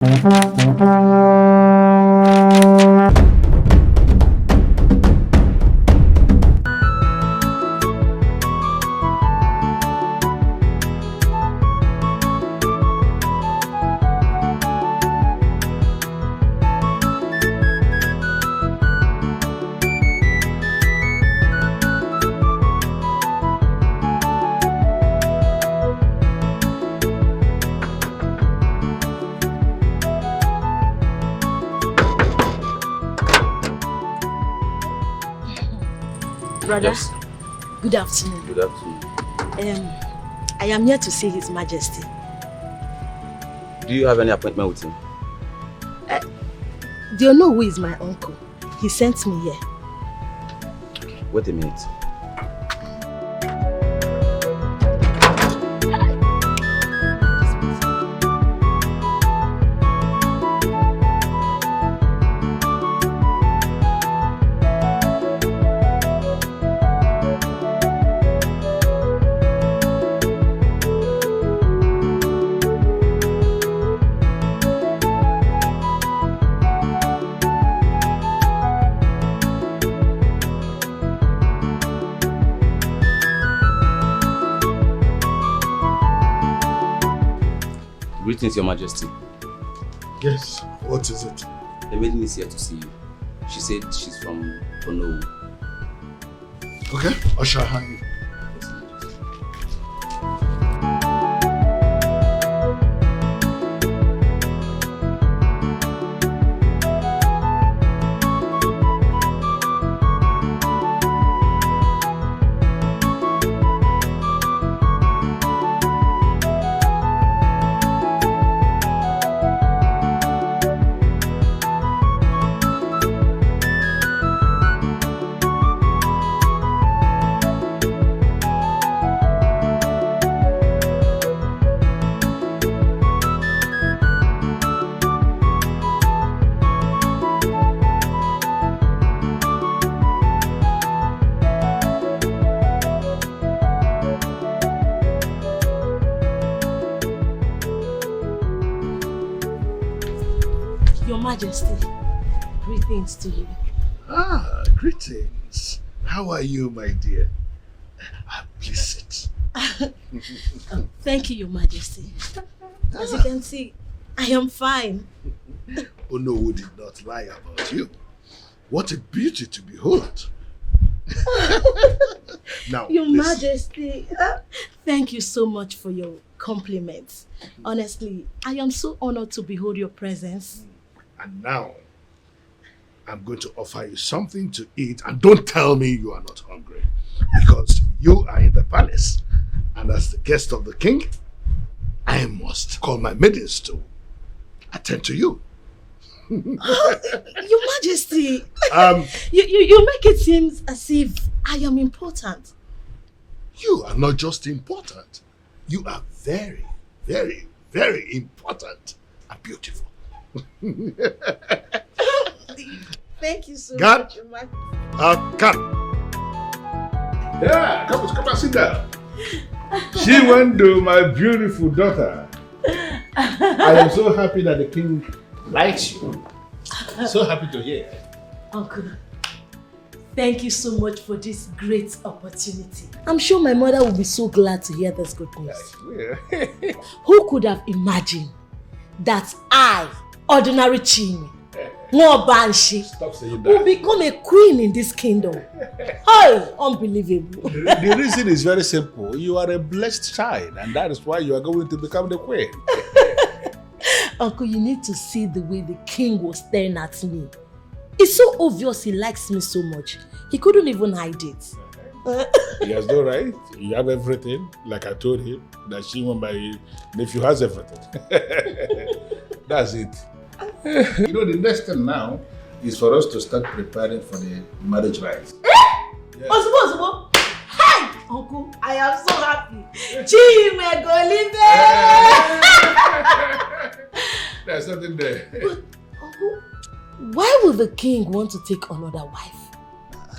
Brother, Yes. good afternoon. Good afternoon. I am here to see His Majesty. Do you have any appointment with him? Do you know who is my uncle? He sent me here. Wait a minute. Greetings, Your Majesty. Yes, what is it? The maiden is here to see you. She said she's from Ono. Okay, usher her in. Majesty, greetings to you. Ah, greetings. How are you, my dear? Please sit. Thank you, Your Majesty. As you can see, I am fine. Ono did not lie about you. What a beauty to behold. Now, Your listen. Majesty, thank you so much for your compliments. Honestly, I am so honored to behold your presence. And now, I'm going to offer you something to eat, and don't tell me you are not hungry, because you are in the palace, and as the guest of the king, I must call my maidens to attend to you. Your Majesty, you make it seem as if I am important. You are not just important. You are very, very, very important and beautiful. Thank you so God, much, Your Majesty. come. Yeah, come and sit down. Chiwendo, my beautiful daughter. I am so happy that the king likes you. So happy to hear. Uncle, thank you so much for this great opportunity. I'm sure my mother will be so glad to hear this good news. Who could have imagined that I, ordinary Chini, no Banshee, will become a queen in this kingdom? Oh, unbelievable. The reason is very simple. You are a blessed child, and that is why you are going to become the queen. Uncle, you need to see the way the king was staring at me. It's so obvious he likes me so much. He couldn't even hide it. He has no right. You have everything. Like I told him, that Shimon, my nephew, has everything. That's it. You know, the next thing now is for us to start preparing for the marriage rites. Yes. Osbo. Hey! Uncle, I am so happy. Chime Golibe! There's nothing there. But, Uncle, why would the king want to take another wife?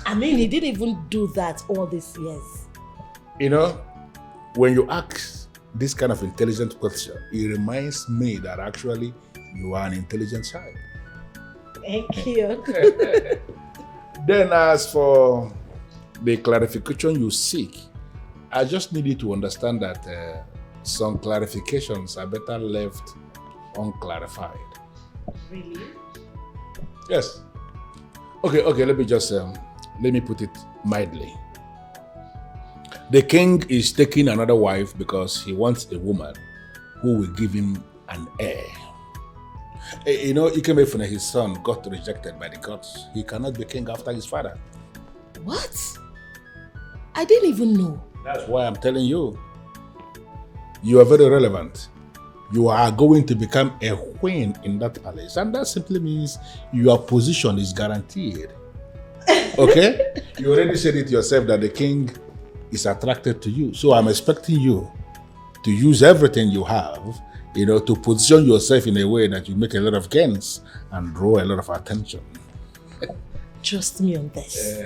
I mean, he didn't even do that all these years. You know, when you ask this kind of intelligent question, it reminds me that actually You are an intelligent child. Thank you. Then as for the clarification you seek, I just need you to understand that some clarifications are better left unclarified. Really? Yes. Okay, let me put it mildly. The king is taking another wife because he wants a woman who will give him an heir. You know, Ikemefune, his son, got rejected by the gods. He cannot be king after his father. What? I didn't even know. That's why I'm telling you. You are very relevant. You are going to become a queen in that palace. And that simply means your position is guaranteed. Okay? You already said it yourself that the king is attracted to you. So I'm expecting you to use everything you have, you know, to position yourself in a way that you make a lot of gains and draw a lot of attention. Trust me on this.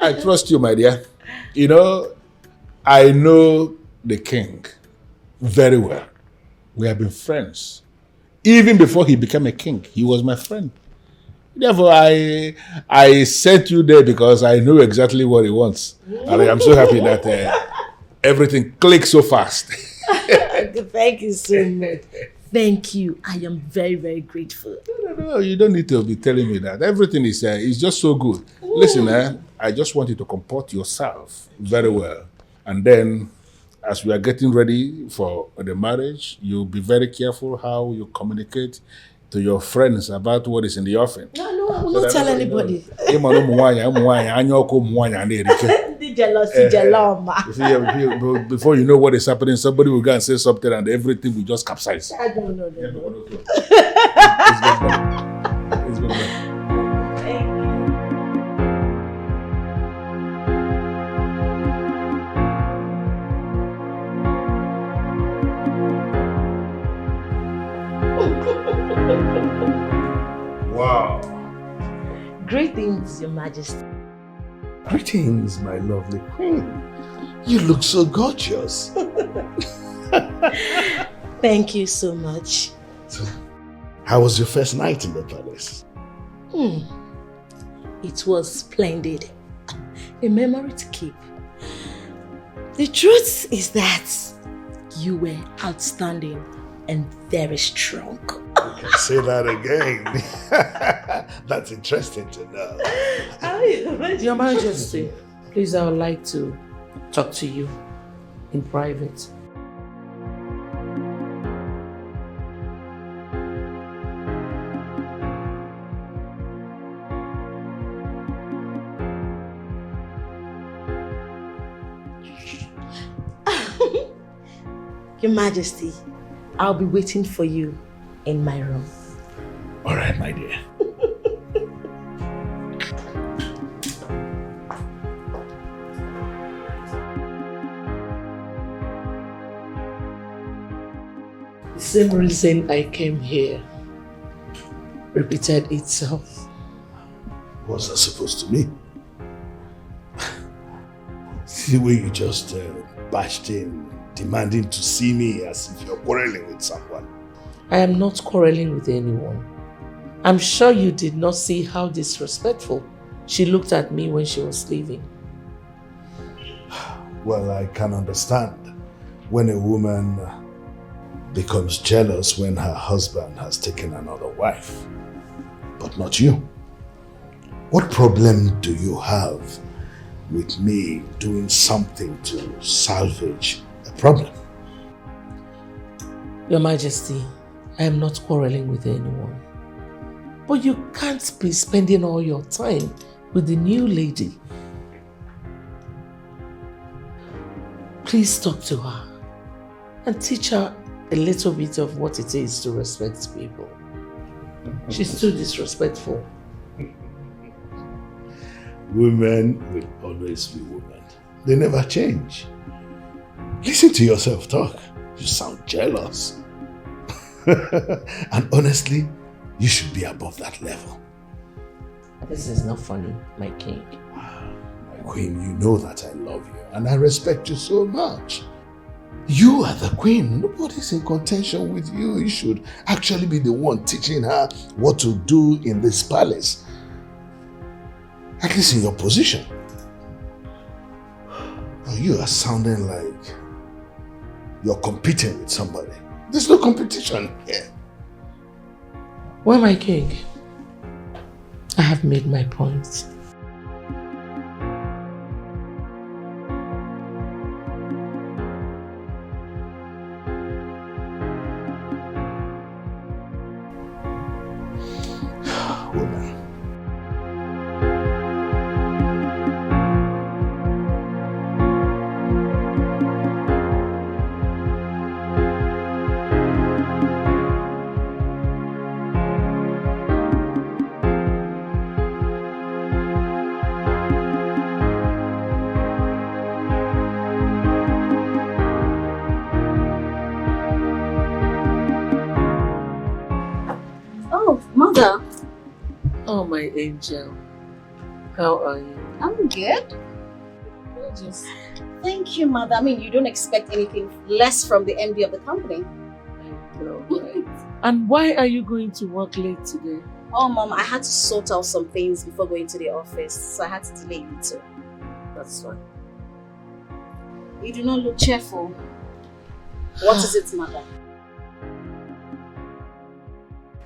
I trust you, my dear. You know, I know the king very well. We have been friends. Even before he became a king, he was my friend. Therefore, I sent you there because I know exactly what he wants. And I am so happy that everything clicks so fast. Thank you so much. Thank you. I am very, very grateful. No, you don't need to be telling me that. Everything is just so good. Listen, I just want you to comport yourself very well. And then, as we are getting ready for the marriage, you'll be very careful how you communicate to your friends about what is in the offering. No, I will not tell anybody. The jealousy, jeloma. Before you know what is happening, somebody will go and say something and everything will just capsize. No. It's good. Wow. Greetings, Your Majesty. Greetings, my lovely queen. You look so gorgeous. Thank you so much. So, how was your first night in the palace? It was splendid. A memory to keep. The truth is that you were outstanding and very strong. You can say that again. That's interesting to know. Your Majesty, please, I would like to talk to you in private. Your Majesty, I'll be waiting for you in my room. All right, my dear. The same reason I came here repeated itself. What's that supposed to mean? See the way you just bashed in, demanding to see me as if you're quarreling with someone. I am not quarreling with anyone. I'm sure you did not see how disrespectful she looked at me when she was leaving. Well, I can understand when a woman becomes jealous when her husband has taken another wife, but not you. What problem do you have with me doing something to salvage a problem? Your Majesty, I am not quarreling with anyone. But you can't be spending all your time with the new lady. Please talk to her and teach her a little bit of what it is to respect people. She's too disrespectful. Women will always be women. They never change. Listen to yourself talk. You sound jealous. And honestly, you should be above that level. This is not funny, my king. My queen, you know that I love you and I respect you so much. You are the queen. Nobody's in contention with you. You should actually be the one teaching her what to do in this palace. At least in your position. You are sounding like you're competing with somebody. There's no competition here. Well, my king, I have made my point. Mother. Oh, my angel. How are you? I'm good. Gorgeous. Thank you, Mother. I mean, you don't expect anything less from the MD of the company. I know, right? And why are you going to work late today? Oh, Mom, I had to sort out some things before going to the office, so I had to delay you too. That's fine. You do not look cheerful. What is it, Mother?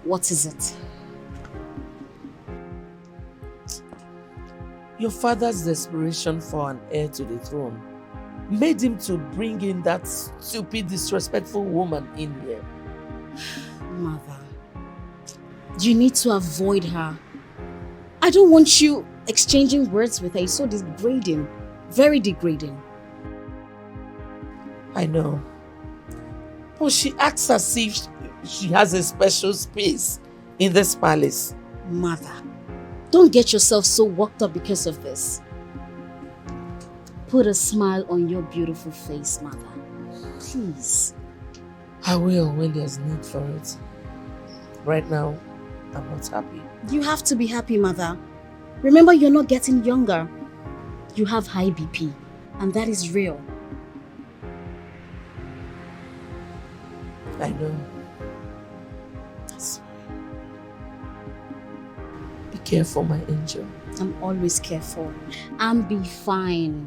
What is it? Your father's desperation for an heir to the throne made him to bring in that stupid, disrespectful woman in here. Mother, you need to avoid her. I don't want you exchanging words with her. It's so degrading. Very degrading. I know. But she acts as if she has a special space in this palace. Mother, don't get yourself so worked up because of this. Put a smile on your beautiful face, Mother. Please. I will when there's need for it. Right now, I'm not happy. You have to be happy, Mother. Remember, you're not getting younger. You have high BP, and that is real. I know. That's fine. Be careful, my angel. I'm always careful. And be fine.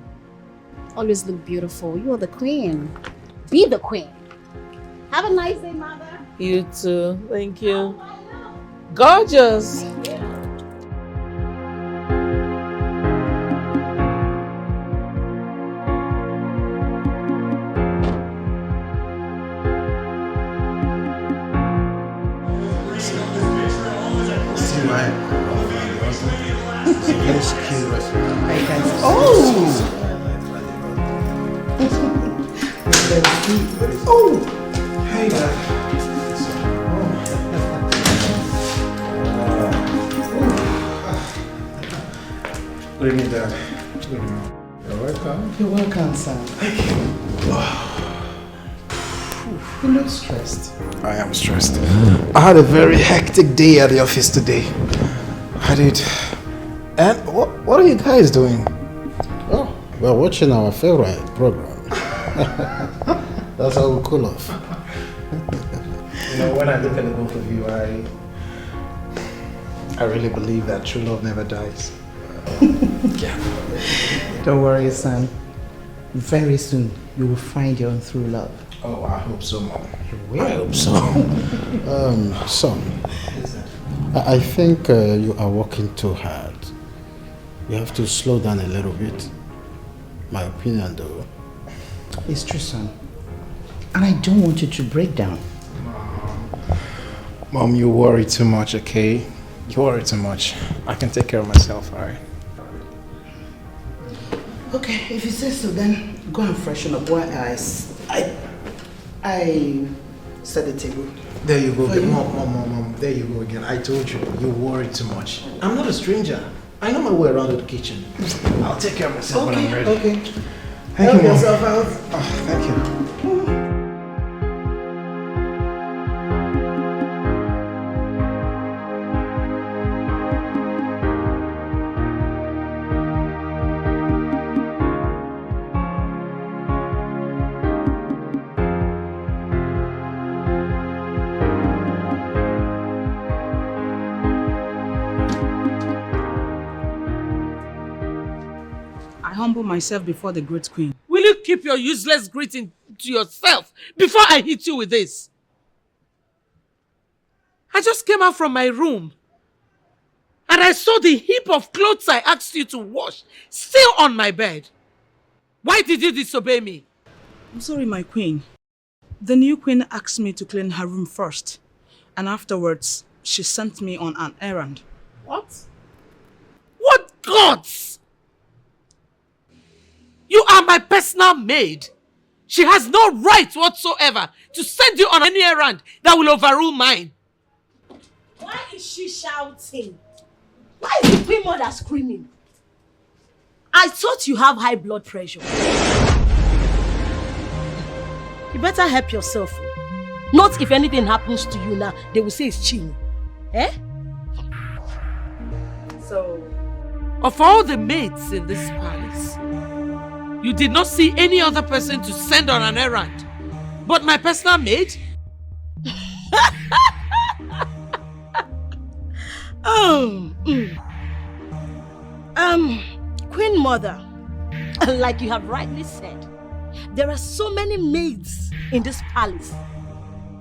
Always look beautiful. You are the queen. Be the queen. Have a nice day, Mother. You too. Thank you. Gorgeous. Thank you. Oh! Hey, Good evening, Dad. Good evening. You're welcome. You're welcome, son. Thank you. You look stressed. I am stressed. I had a very hectic day at the office today. I did. And what are you guys doing? Oh, we're watching our favorite program. That's how we cool off. You know, when I look at the both of you, I really believe that true love never dies. Yeah. Don't worry, son. Very soon, you will find your own true love. Oh, I hope so, Mom. I hope so. Son, I think you are working too hard. You have to slow down a little bit. My opinion, though. It's true, son. And I don't want you to break down. Mom, you worry too much, okay? You worry too much. I can take care of myself, alright? Okay, if you say so, then go and freshen up. Why I set the table. There you go, For you. Mom. There you go again. I told you, you worry too much. I'm not a stranger. I know my way around the kitchen. I'll take care of myself when I'm ready. Okay. Thank Help you, Mom. yourself out. Oh, thank you. humble myself before the great queen. Will you keep your useless greeting to yourself before I hit you with this? I just came out from my room and I saw the heap of clothes I asked you to wash still on my bed. Why did you disobey me? I'm sorry, my queen. The new queen asked me to clean her room first, and afterwards she sent me on an errand. What? What gods? You are my personal maid. She has no right whatsoever to send you on any errand that will overrule mine. Why is she shouting? Why is the queen mother screaming? I thought you have high blood pressure. You better help yourself. Not if anything happens to you now, they will say it's Chin. Eh? So, of all the maids in this palace, you did not see any other person to send on an errand but my personal maid? Queen Mother, like you have rightly said, there are so many maids in this palace,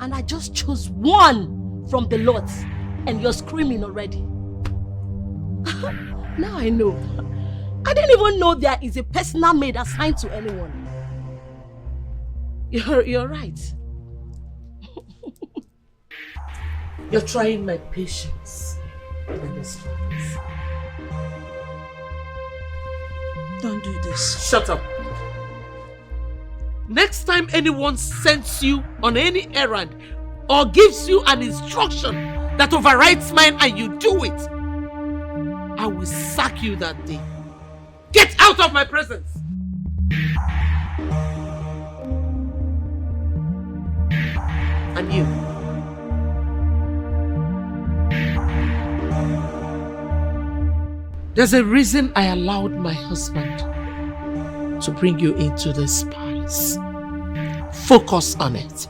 and I just chose one from the lot, and you're screaming already. Now I know. I didn't even know there is a personal maid assigned to anyone. You're right. You're trying my patience in this palace. Don't do this. Shut up. Next time anyone sends you on any errand or gives you an instruction that overrides mine and you do it, I will sack you that day. Get out of my presence! And you. There's a reason I allowed my husband to bring you into this palace. Focus on it.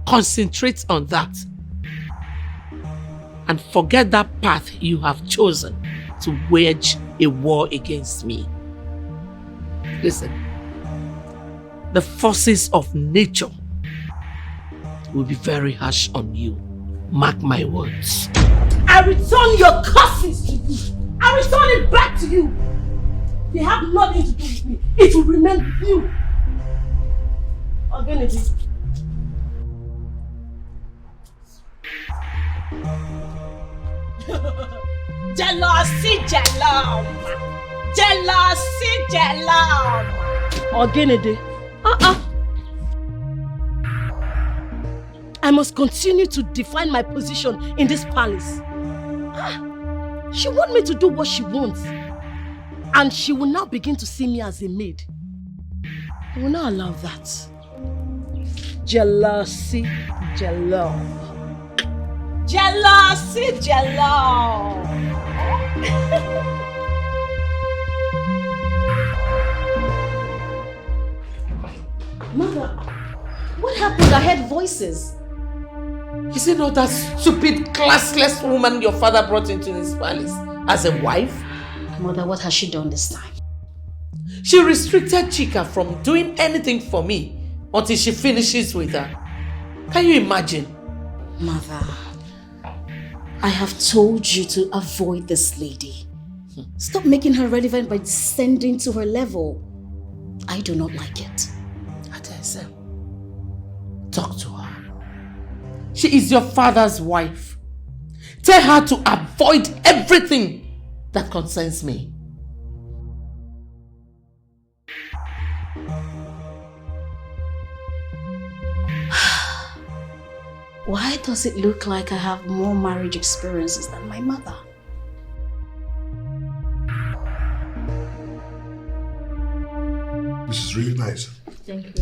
Concentrate on that. And forget that path you have chosen to wage a war against me. Listen, the forces of nature will be very harsh on you. Mark my words. I return your curses to you. I return it back to you. They have nothing to do with me. It will remain with you. Organically. Jealousy, jealous. Organically. I must continue to define my position in this palace. She wants me to do what she wants. And she will now begin to see me as a maid. I will not allow that. Jealousy, jealous. Mother, what happened? I heard voices. Is it not that stupid, classless woman your father brought into this palace as a wife? Mother, what has she done this time? She restricted Chika from doing anything for me until she finishes with her. Can you imagine? Mother, I have told you to avoid this lady. Stop making her relevant by descending to her level. I do not like it. Adese, talk to her. She is your father's wife. Tell her to avoid everything that concerns me. Why does it look like I have more marriage experiences than my mother? This is really nice. Thank you.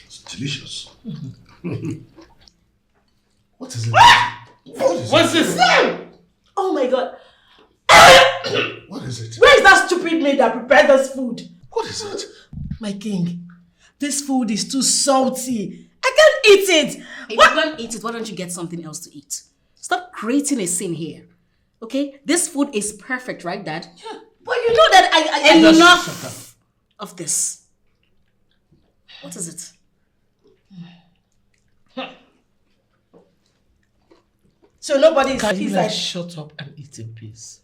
It's delicious. What is it? What's this? Oh my God. What is it? Where is that stupid maid that prepared this food? What is it? My king, this food is too salty. I can't eat it. If you can't eat it, why don't you get something else to eat? Stop creating a scene here. Okay? This food is perfect, right, Dad? Yeah. But you know that I enough of this. What is it? So nobody is... Can you like shut up and eat in peace?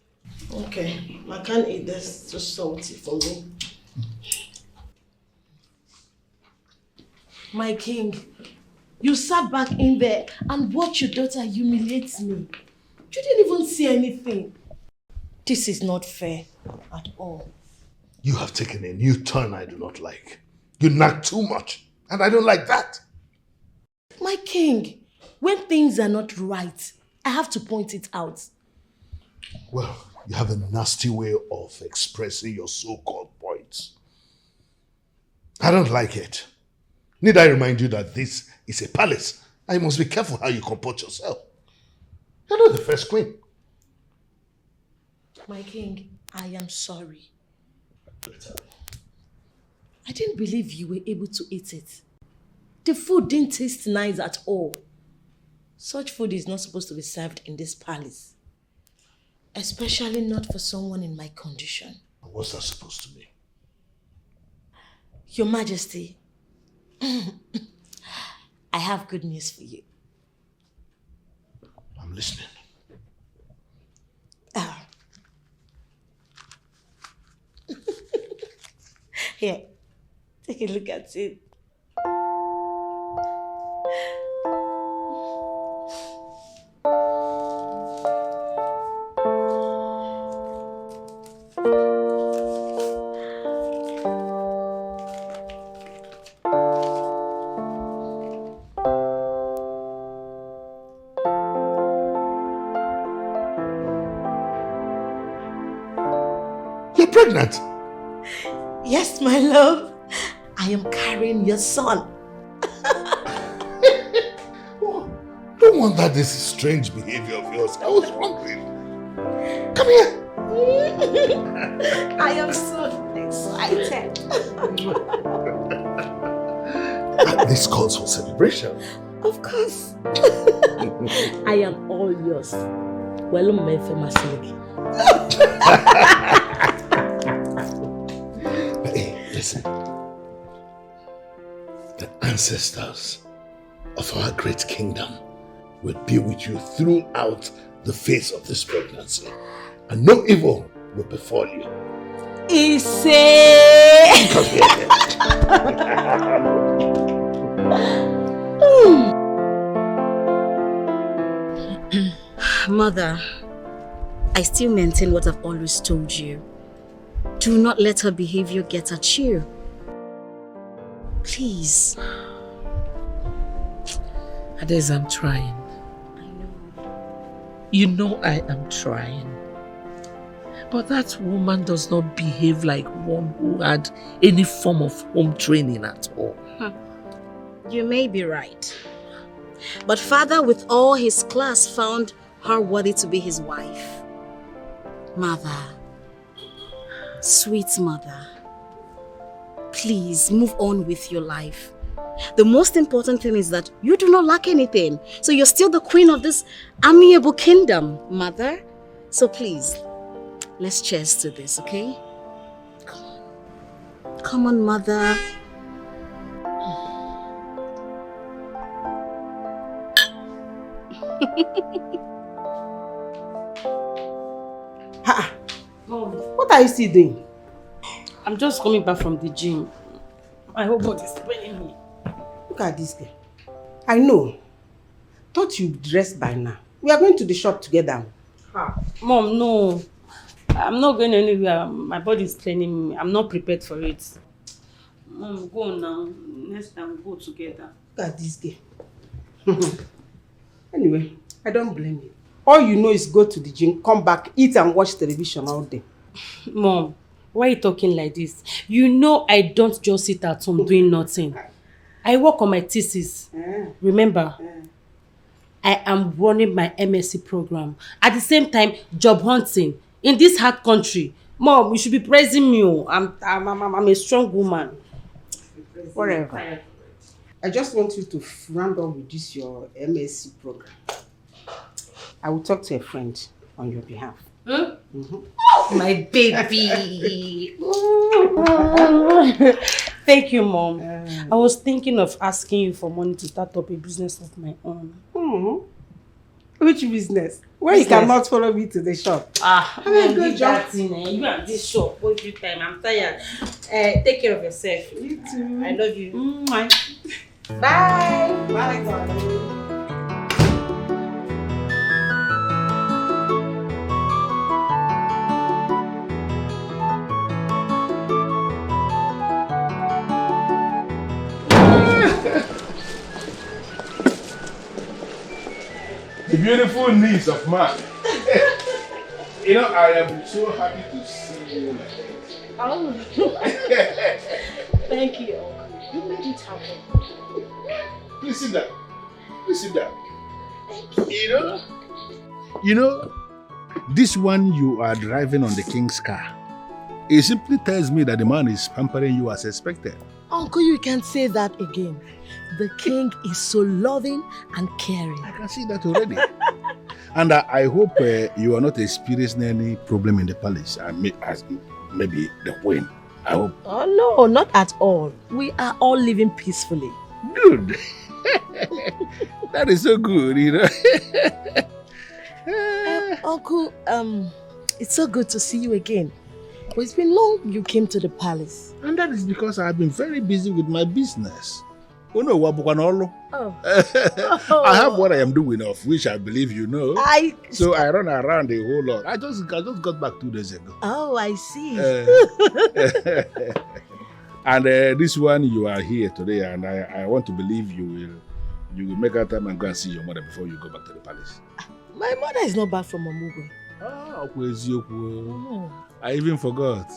Okay, I can't eat this. It's too salty for me. My king, you sat back in there and watched your daughter humiliate me. You didn't even see anything. This is not fair at all. You have taken a new turn I do not like. You nag too much, and I don't like that. My king, when things are not right, I have to point it out. Well, you have a nasty way of expressing your so-called points. I don't like it. Need I remind you that this is a palace, and you must be careful how you comport yourself. You're not the first queen. My king, I am sorry. I didn't believe you were able to eat it. The food didn't taste nice at all. Such food is not supposed to be served in this palace. Especially not for someone in my condition. What's that supposed to mean? Your Majesty, I have good news for you. I'm listening. Here, take a look at it. You're pregnant? Yes, my love. I am carrying your son. Don't wonder this strange behavior of yours. I was wondering. Come here. I am so excited. This calls for celebration. Of course. I am all yours. Well, my famous lady. Hey, listen. The ancestors of our great kingdom will be with you throughout the phase of this pregnancy, and no evil will befall you. Mother, I still maintain what I've always told you. Do not let her behavior get at you. Please. Ades, I'm trying. I know. You know I am trying. But that woman does not behave like one who had any form of home training at all. You may be right. But father with all his class found her worthy to be his wife. Mother, sweet mother, please move on with your life. The most important thing is that you do not lack anything. So you're still the queen of this amiable kingdom, mother. So please, let's cheers to this, okay? Come on. Come on, mother. Mom, what are you still doing? I'm just coming back from the gym. My whole body is paining me. Look at this girl. I know. Thought you'd dressed by now. We are going to the shop together. Mom, no. I'm not going anywhere. My body is paining me. I'm not prepared for it. Mom, go now. Next time we'll go together. Look at this girl. Anyway, I don't blame you. All you know is go to the gym, come back, eat and watch television all day. Mom, why are you talking like this? You know I don't just sit at home doing nothing. I work on my thesis. Remember? I am running my MSc program. At the same time, job hunting. In this hard country. Mom, you should be praising me. I'm a strong woman. Whatever. I just want you to round up with this your MSc program. I will talk to a friend on your behalf. Huh? My baby. Thank you, Mom. I was thinking of asking you for money to start up a business of my own. Which business? Where you cannot follow me to the shop. Good job. You are this shop every time. I'm tired. Take care of yourself. You too. I love you. Bye. Bye, darling. The beautiful niece of man. You know, I am so happy to see you like this. Oh. Thank you, Uncle. You made it happen. Please sit down. Please sit down. You know, this one you are driving on the king's car. It simply tells me that the man is pampering you as expected. Uncle, you can't say that again. The king is so loving and caring. I can see that already. And I hope you are not experiencing any problem in the palace. Maybe the queen. I hope. Oh no, not at all. We are all living peacefully. Good. That is so good, you know. Uncle, it's so good to see you again. But it's been long you came to the palace. And that is because I've been very busy with my business. Oh no, Wabukanolo. Oh. I have what I am doing, of which I believe you know. So I run around a whole lot. I just got back 2 days ago. Oh, I see. And this one, you are here today, and I want to believe you will make out time and go and see your mother before you go back to the palace. My mother is not back from Omugwe. I even forgot.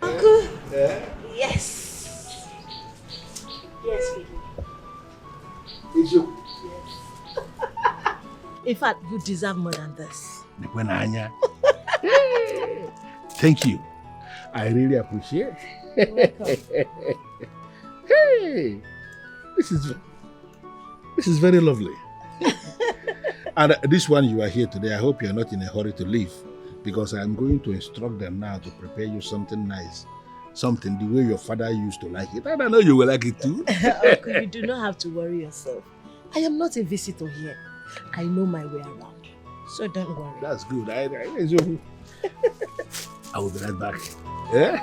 Uncle? Yes. Yes, baby. It's you. In fact, you deserve more than this. Thank you. I really appreciate it. You're welcome. Hey, this is very lovely. And this one, you are here today. I hope you are not in a hurry to leave, because I am going to instruct them now to prepare you something nice. Something the way your father used to like it. And I know you will like it too. Uncle, you do not have to worry yourself. I am not a visitor here. I know my way around. So don't worry. That's good. I will be right back. Yeah?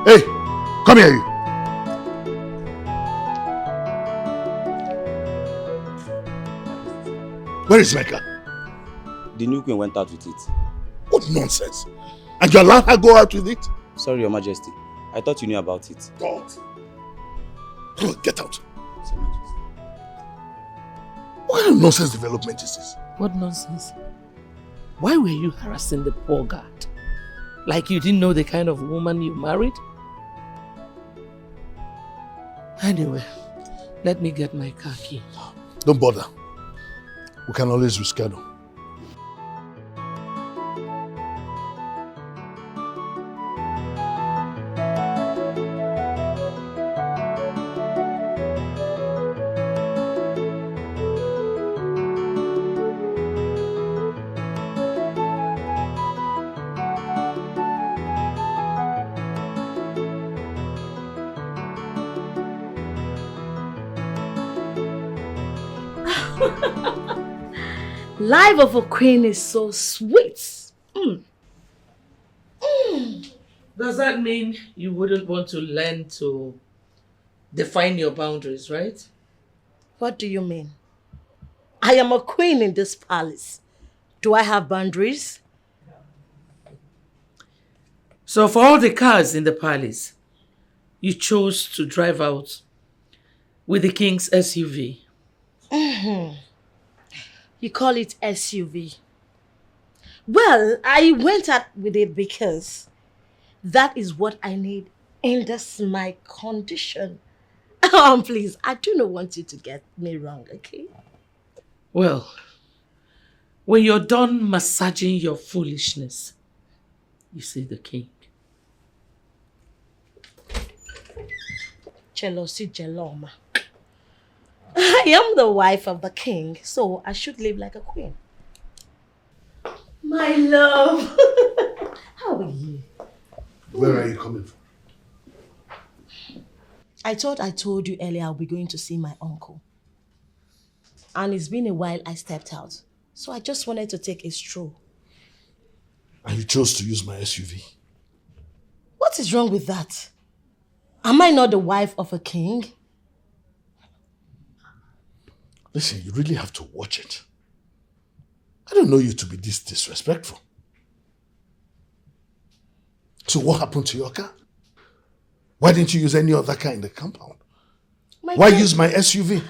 Hey, come here, you. Where is Mecca? The new queen went out with it. What nonsense! And you allowed her go out with it? Sorry, Your Majesty. I thought you knew about it. God. Come on, get out. What kind of nonsense development is this? What nonsense? Why were you harassing the poor guard? Like you didn't know the kind of woman you married? Anyway, let me get my car key. Don't bother. We can always reschedule. Life of a queen is so sweet. Does that mean you wouldn't want to learn to define your boundaries, right? What do you mean? I am a queen in this palace. Do I have boundaries? So for all the cars in the palace, you chose to drive out with the king's SUV. You call it SUV. Well, I went out with it because that is what I need in this my condition. Please, I do not want you to get me wrong, okay? Well, when you're done massaging your foolishness, you see the king. Jealousy, Jeloma. I am the wife of the king, so I should live like a queen. My love. How are you? Where are you coming from? I thought I told you earlier I'll be going to see my uncle. And it's been a while I stepped out. So I just wanted to take a stroll. And you chose to use my SUV? What is wrong with that? Am I not the wife of a king? Listen, you really have to watch it. I don't know you to be this disrespectful. So what happened to your car? Why didn't you use any other car in the compound? Why use my SUV?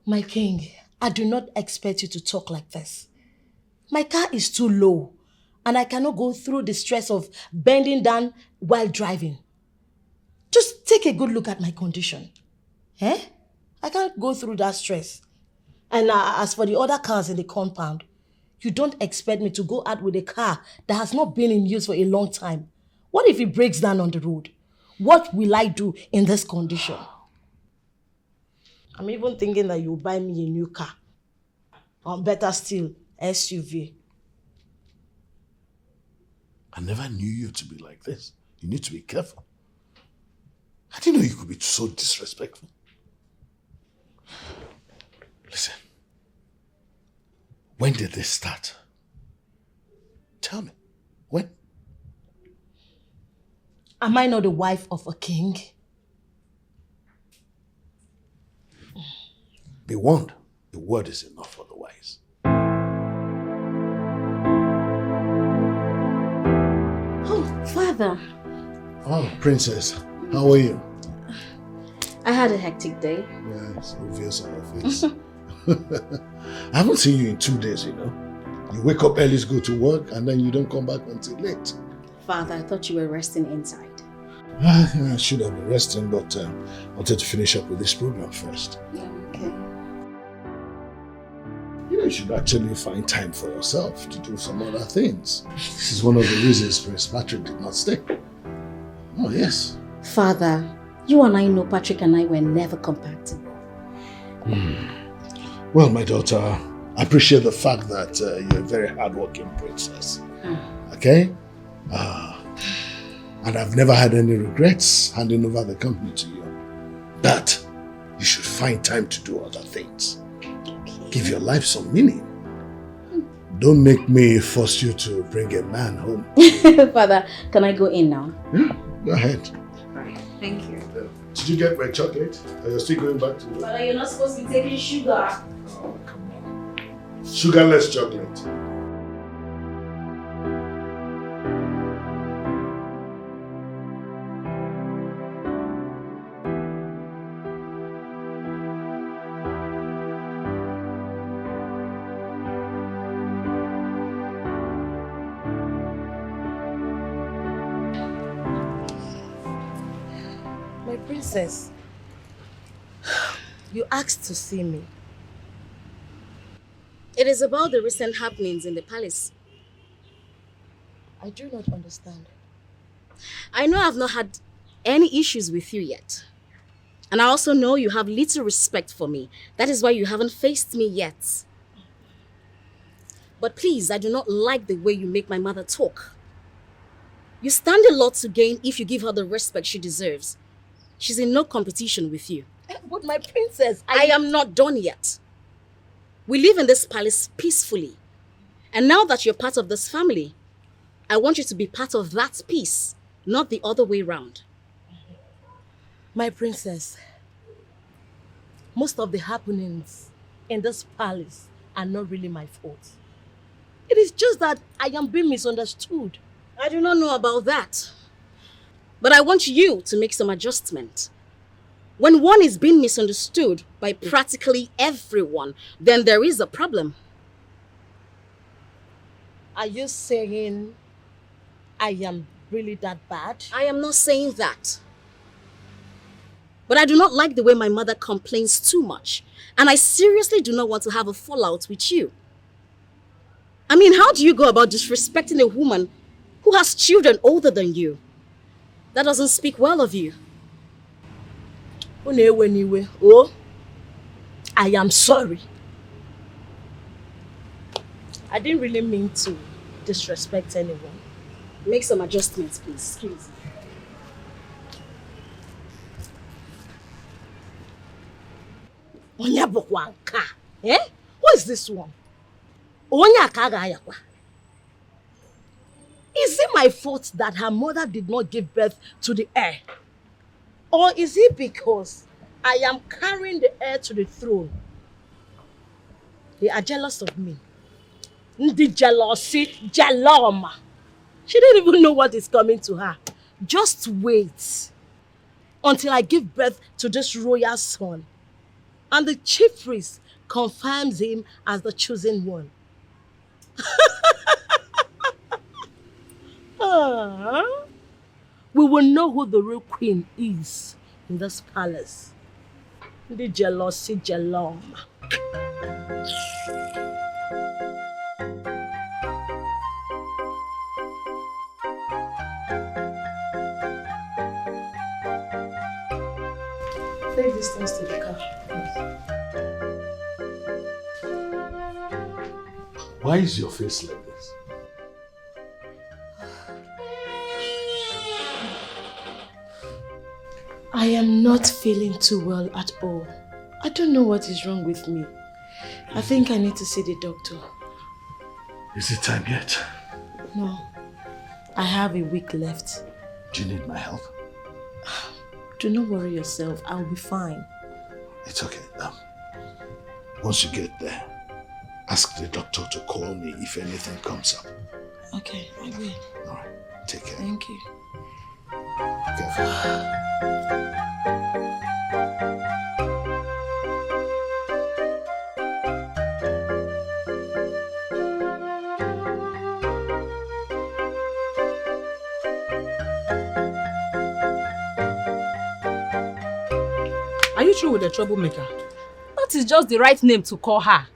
My king, I do not expect you to talk like this. My car is too low and I cannot go through the stress of bending down while driving. Just take a good look at my condition. Eh? I can't go through that stress. And as for the other cars in the compound, you don't expect me to go out with a car that has not been in use for a long time. What if it breaks down on the road? What will I do in this condition? I'm even thinking that you'll buy me a new car. Or better still, SUV. I never knew you to be like this. You need to be careful. I didn't know you could be so disrespectful. Listen. When did this start? Tell me. When? Am I not the wife of a king? Be warned. The word is enough for the wise. Oh, Father. Oh, Princess. How are you? I had a hectic day. Yeah, it's obvious on your face. I haven't seen you in 2 days, you know. You wake up early to go to work and then you don't come back until late. Father, I thought you were resting inside. I should have been resting, but I wanted to finish up with this program first. Yeah, okay. You know, you should actually find time for yourself to do some other things. This is one of the reasons Prince Patrick did not stay. Oh, yes. Father, you and I know Patrick and I were never compatible. Well, my daughter, I appreciate the fact that you're a very hardworking princess. Okay? And I've never had any regrets handing over the company to you. But you should find time to do other things. Okay. Give your life some meaning. Don't make me force you to bring a man home. Father, can I go in now? Yeah, go ahead. Alright, thank you. Did you get my chocolate? Are you still going back to work? Father, you're not supposed to be taking sugar. Oh, come on. Sugarless chocolate. My princess, you asked to see me. It is about the recent happenings in the palace. I do not understand. I know I've not had any issues with you yet. And I also know you have little respect for me. That is why you haven't faced me yet. But please, I do not like the way you make my mother talk. You stand a lot to gain if you give her the respect she deserves. She's in no competition with you. But my princess, I am not done yet. We live in this palace peacefully. And now that you're part of this family, I want you to be part of that peace, not the other way round. My princess, most of the happenings in this palace are not really my fault. It is just that I am being misunderstood. I do not know about that. But I want you to make some adjustment. When one is being misunderstood by practically everyone, then there is a problem. Are you saying I am really that bad? I am not saying that. But I do not like the way my mother complains too much. And I seriously do not want to have a fallout with you. I mean, how do you go about disrespecting a woman who has children older than you? That doesn't speak well of you. Oh, I am sorry. I didn't really mean to disrespect anyone. Make some adjustments, please. Excuse me. Eh? Who is this one? Is it my fault that her mother did not give birth to the heir? Or is it because I am carrying the heir to the throne? They are jealous of me. The jealousy, jaloma. She didn't even know what is coming to her. Just wait until I give birth to this royal son. And the chief priest confirms him as the chosen one. We will know who the real queen is in this palace. The jealousy, jaloma. Take this things to the car. Why is your face like this? I am not feeling too well at all. I don't know what is wrong with me. I think I need to see the doctor. Is it time yet? No. I have a week left. Do you need my help? Do not worry yourself. I'll be fine. It's okay. Once you get there, ask the doctor to call me if anything comes up. Okay, I will. All right. Take care. Thank you. Careful. Are you true with the troublemaker? That is just the right name to call her.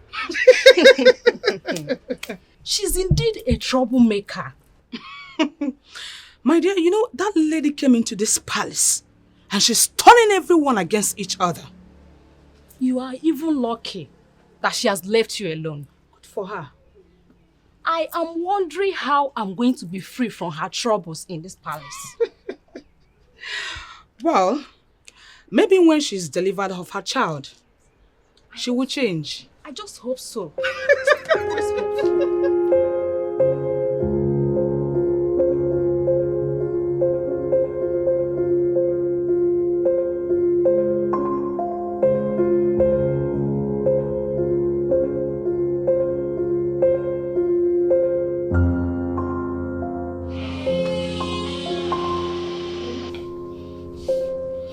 She's indeed a troublemaker. My dear, you know, that lady came into this palace and she's turning everyone against each other. You are even lucky that she has left you alone. Good for her. I am wondering how I'm going to be free from her troubles in this palace. Well, maybe when she's delivered of her child, she will change. I just hope so.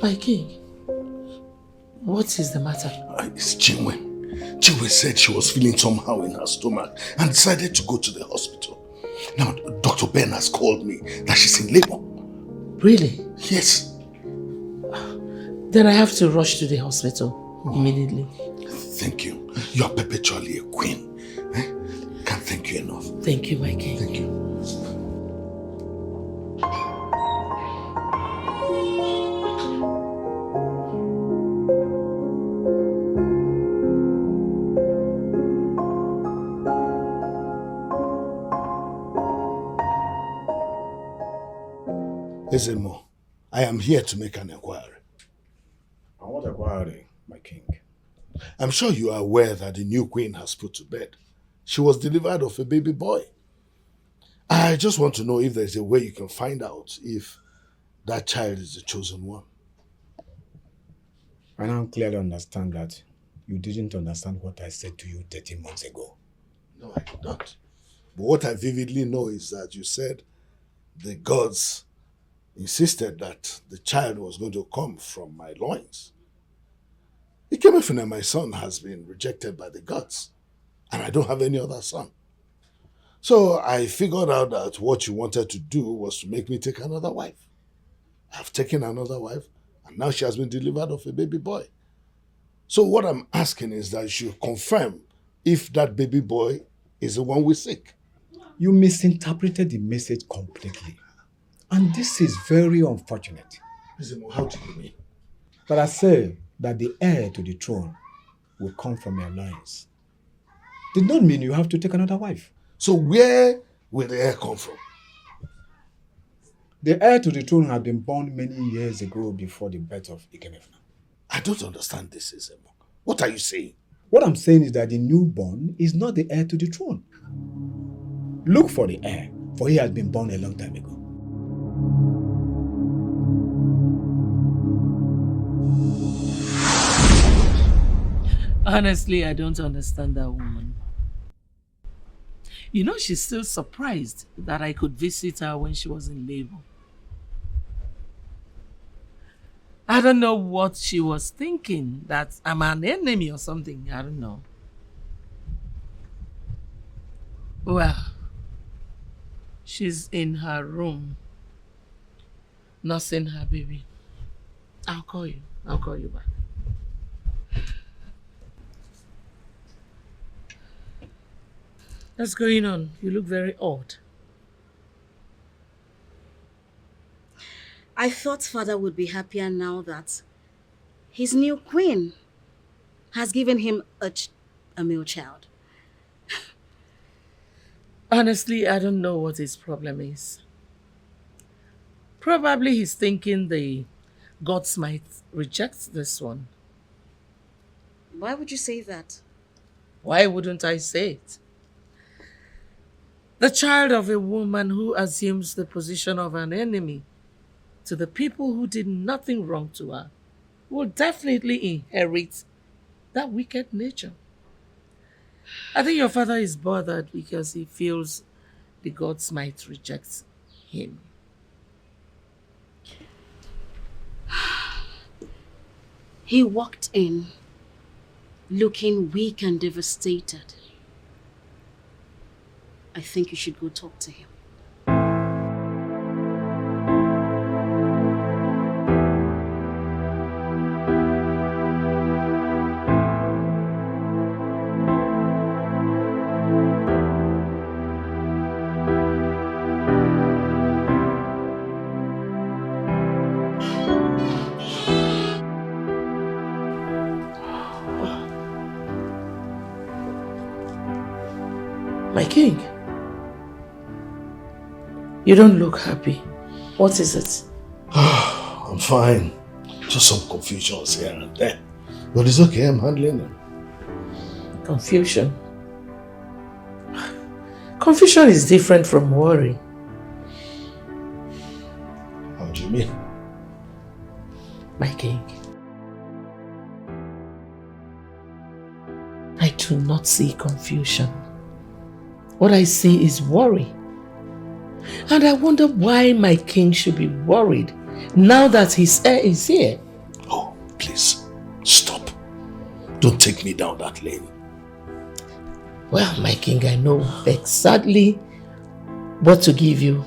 My king, what is the matter? It's Chinwe. Chinwe said she was feeling somehow in her stomach and decided to go to the hospital. Now, Dr. Ben has called me that she's in labor. Really? Yes. Then I have to rush to the hospital immediately. Thank you. You are perpetually a queen. Can't thank you enough. Thank you, my king. Thank you. Ezenmo, I am here to make an inquiry. And what inquiry, my king? I'm sure you are aware that the new queen has put to bed. She was delivered of a baby boy. I just want to know if there's a way you can find out if that child is the chosen one. I now clearly understand that you didn't understand what I said to you 13 months ago. No, I did not. But what I vividly know is that you said the gods insisted that the child was going to come from my loins. It came from that my son has been rejected by the gods, and I don't have any other son. So I figured out that what you wanted to do was to make me take another wife. I've taken another wife, and now she has been delivered of a baby boy. So what I'm asking is that you should confirm if that baby boy is the one we seek. You misinterpreted the message completely. And this is very unfortunate. How do you mean? But I say that the heir to the throne will come from your loins. Did not mean you have to take another wife. So where will the heir come from? The heir to the throne had been born many years ago before the birth of Ikemefuna. I don't understand this, Ezemo. What are you saying? What I'm saying is that the newborn is not the heir to the throne. Look for the heir, for he has been born a long time ago. Honestly, I don't understand that woman. You know, she's still surprised that I could visit her when she was in labor. I don't know what she was thinking, that I'm an enemy or something. I don't know. Well, she's in her room, nursing her baby. I'll call you. I'll call you back. What's going on? You look very odd. I thought father would be happier now that his new queen has given him a male child. Honestly, I don't know what his problem is. Probably he's thinking the gods might reject this one. Why would you say that? Why wouldn't I say it? The child of a woman who assumes the position of an enemy to the people who did nothing wrong to her will definitely inherit that wicked nature. I think your father is bothered because he feels the gods might reject him. He walked in looking weak and devastated. I think you should go talk to him. My king, you don't look happy. What is it? I'm fine. Just some confusions here and there. But it's okay, I'm handling them. Confusion? Confusion is different from worry. How do you mean? My king, I do not see confusion. What I see is worry. And I wonder why my king should be worried now that his heir is here. Oh, please, stop. Don't take me down that lane. Well, my king, I know exactly what to give you.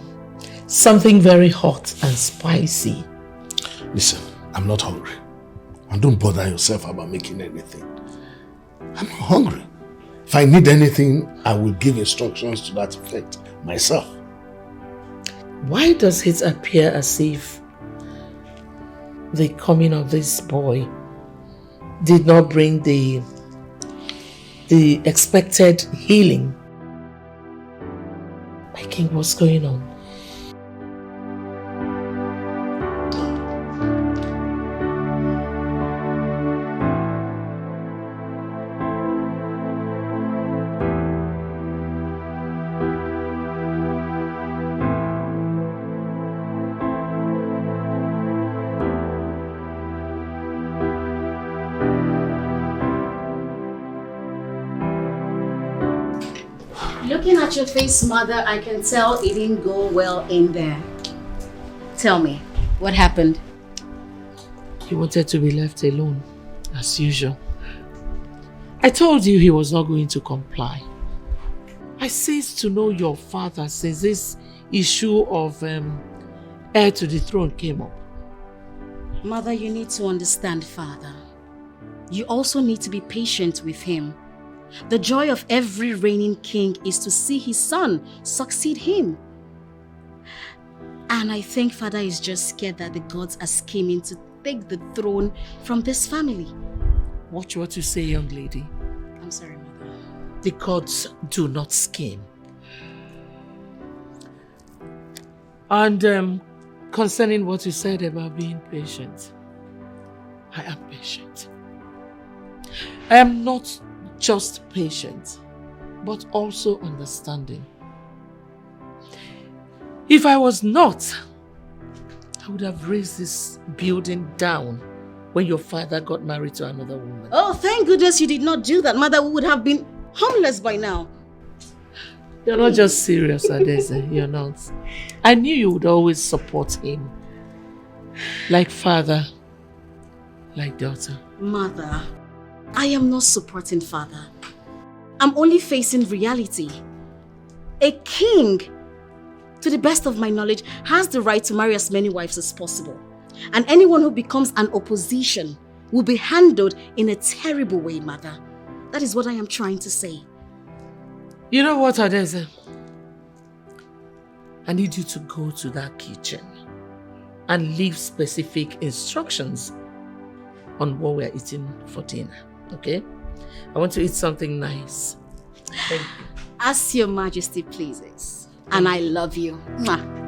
Something very hot and spicy. Listen, I'm not hungry. And don't bother yourself about making anything. I'm not hungry. If I need anything, I will give instructions to that effect myself. Why does it appear as if the coming of this boy did not bring the expected healing? My king, what's going on? Looking at your face, mother, I can tell it didn't go well in there. Tell me, what happened? He wanted to be left alone, as usual. I told you he was not going to comply. I ceased to know your father since this issue of heir to the throne came up. Mother, you need to understand, Father. You also need to be patient with him. The joy of every reigning king is to see his son succeed him. And I think Father is just scared that the gods are scheming to take the throne from this family. Watch what you say, young lady. I'm sorry, Mother. The gods do not scheme. And concerning what you said about being patient, I am patient. I am not just patient, but also understanding. If I was not, I would have raised this building down when your father got married to another woman. Oh, thank goodness you did not do that. Mother, we would have been homeless by now. You're not just serious, Adeze. You're not. I knew you would always support him. Like father, like daughter. Mother, I am not supporting Father. I'm only facing reality. A king, to the best of my knowledge, has the right to marry as many wives as possible. And anyone who becomes an opposition will be handled in a terrible way, Mother. That is what I am trying to say. You know what, Adeze? I need you to go to that kitchen and leave specific instructions on what we're eating for dinner, okay? I want to eat something nice. Thank you. As Your Majesty pleases. And I love you. Mwah.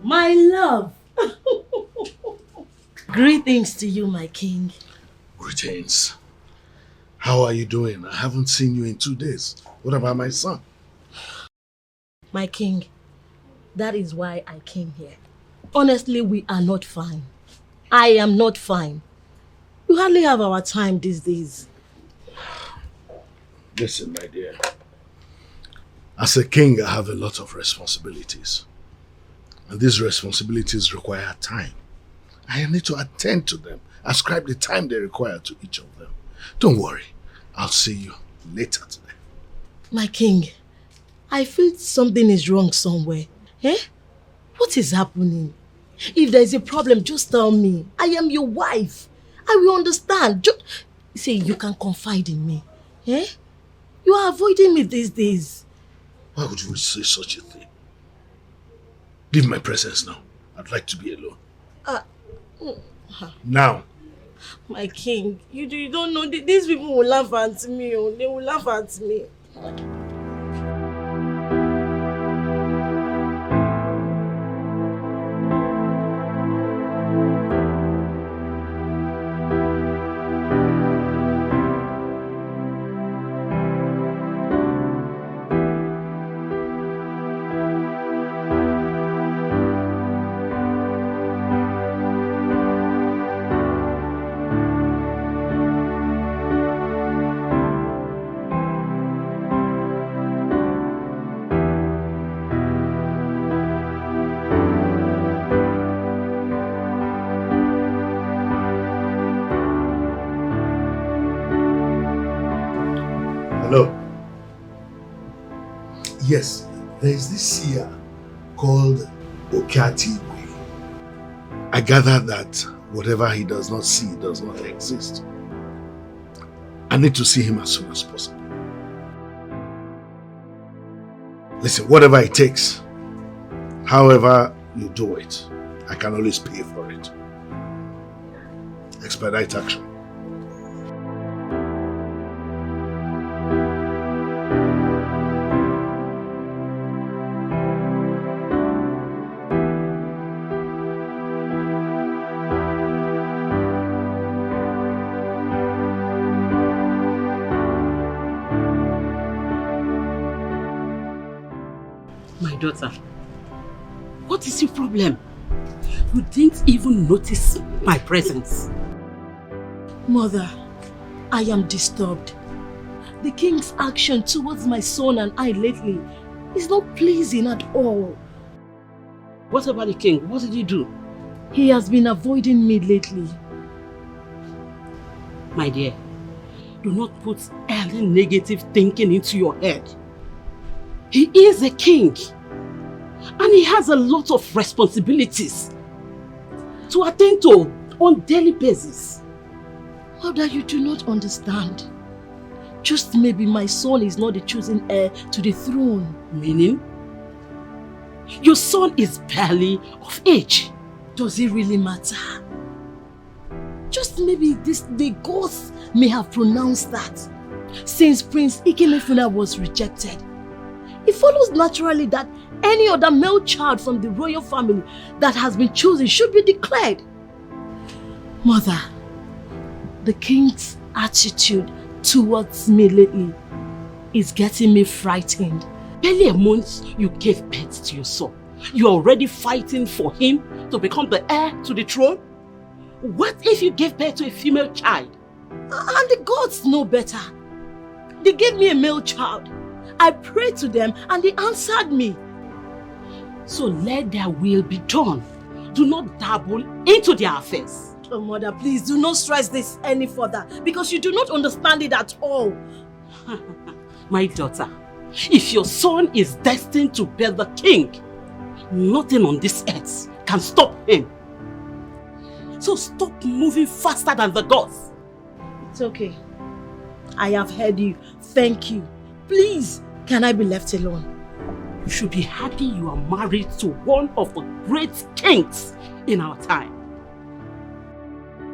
My love. Greetings to you, my king. Greetings. How are you doing? I haven't seen you in 2 days. What about my son? My king, that is why I came here. Honestly, we are not fine. I am not fine. We hardly have our time these days. Listen, my dear. As a king, I have a lot of responsibilities. And these responsibilities require time. I need to attend to them, ascribe the time they require to each of them. Don't worry, I'll see you later today. My king, I feel something is wrong somewhere. Eh? What is happening? If there is a problem, just tell me. I am your wife. I will understand. Say, you can confide in me. Eh? You are avoiding me these days. Why would you say such a thing? Leave my presence now. I'd like to be alone. Now. My king, you don't know. These people will laugh at me. They will laugh at me. Hello. Yes, there is this seer called Okati. I gather that whatever he does not see does not exist. I need to see him as soon as possible. Listen, whatever it takes, however you do it, I can always pay for it. Expedite action. My daughter, what is your problem? You didn't even notice my presence. Mother, I am disturbed. The king's action towards my son and I lately is not pleasing at all. What about the king? What did he do? He has been avoiding me lately. My dear, do not put any negative thinking into your head. He is a king. And he has a lot of responsibilities to attend to on daily basis. Mother, you do not understand. Just maybe my son is not the chosen heir to the throne. Meaning? Your son is barely of age. Does it really matter? Just maybe the gods may have pronounced that. Since Prince Ikemefuna was rejected, it follows naturally that any other male child from the royal family that has been chosen should be declared. Mother, the king's attitude towards me lately is getting me frightened. Barely a month you gave birth to your son. You're already fighting for him to become the heir to the throne? What if you gave birth to a female child? And the gods know better. They gave me a male child. I prayed to them and they answered me. So let their will be done. Do not dabble into their affairs. Oh, Mother, please do not stress this any further because you do not understand it at all. My daughter, if your son is destined to be the king, nothing on this earth can stop him. So stop moving faster than the gods. It's okay. I have heard you. Thank you. Please, can I be left alone? You should be happy you are married to one of the great kings in our time.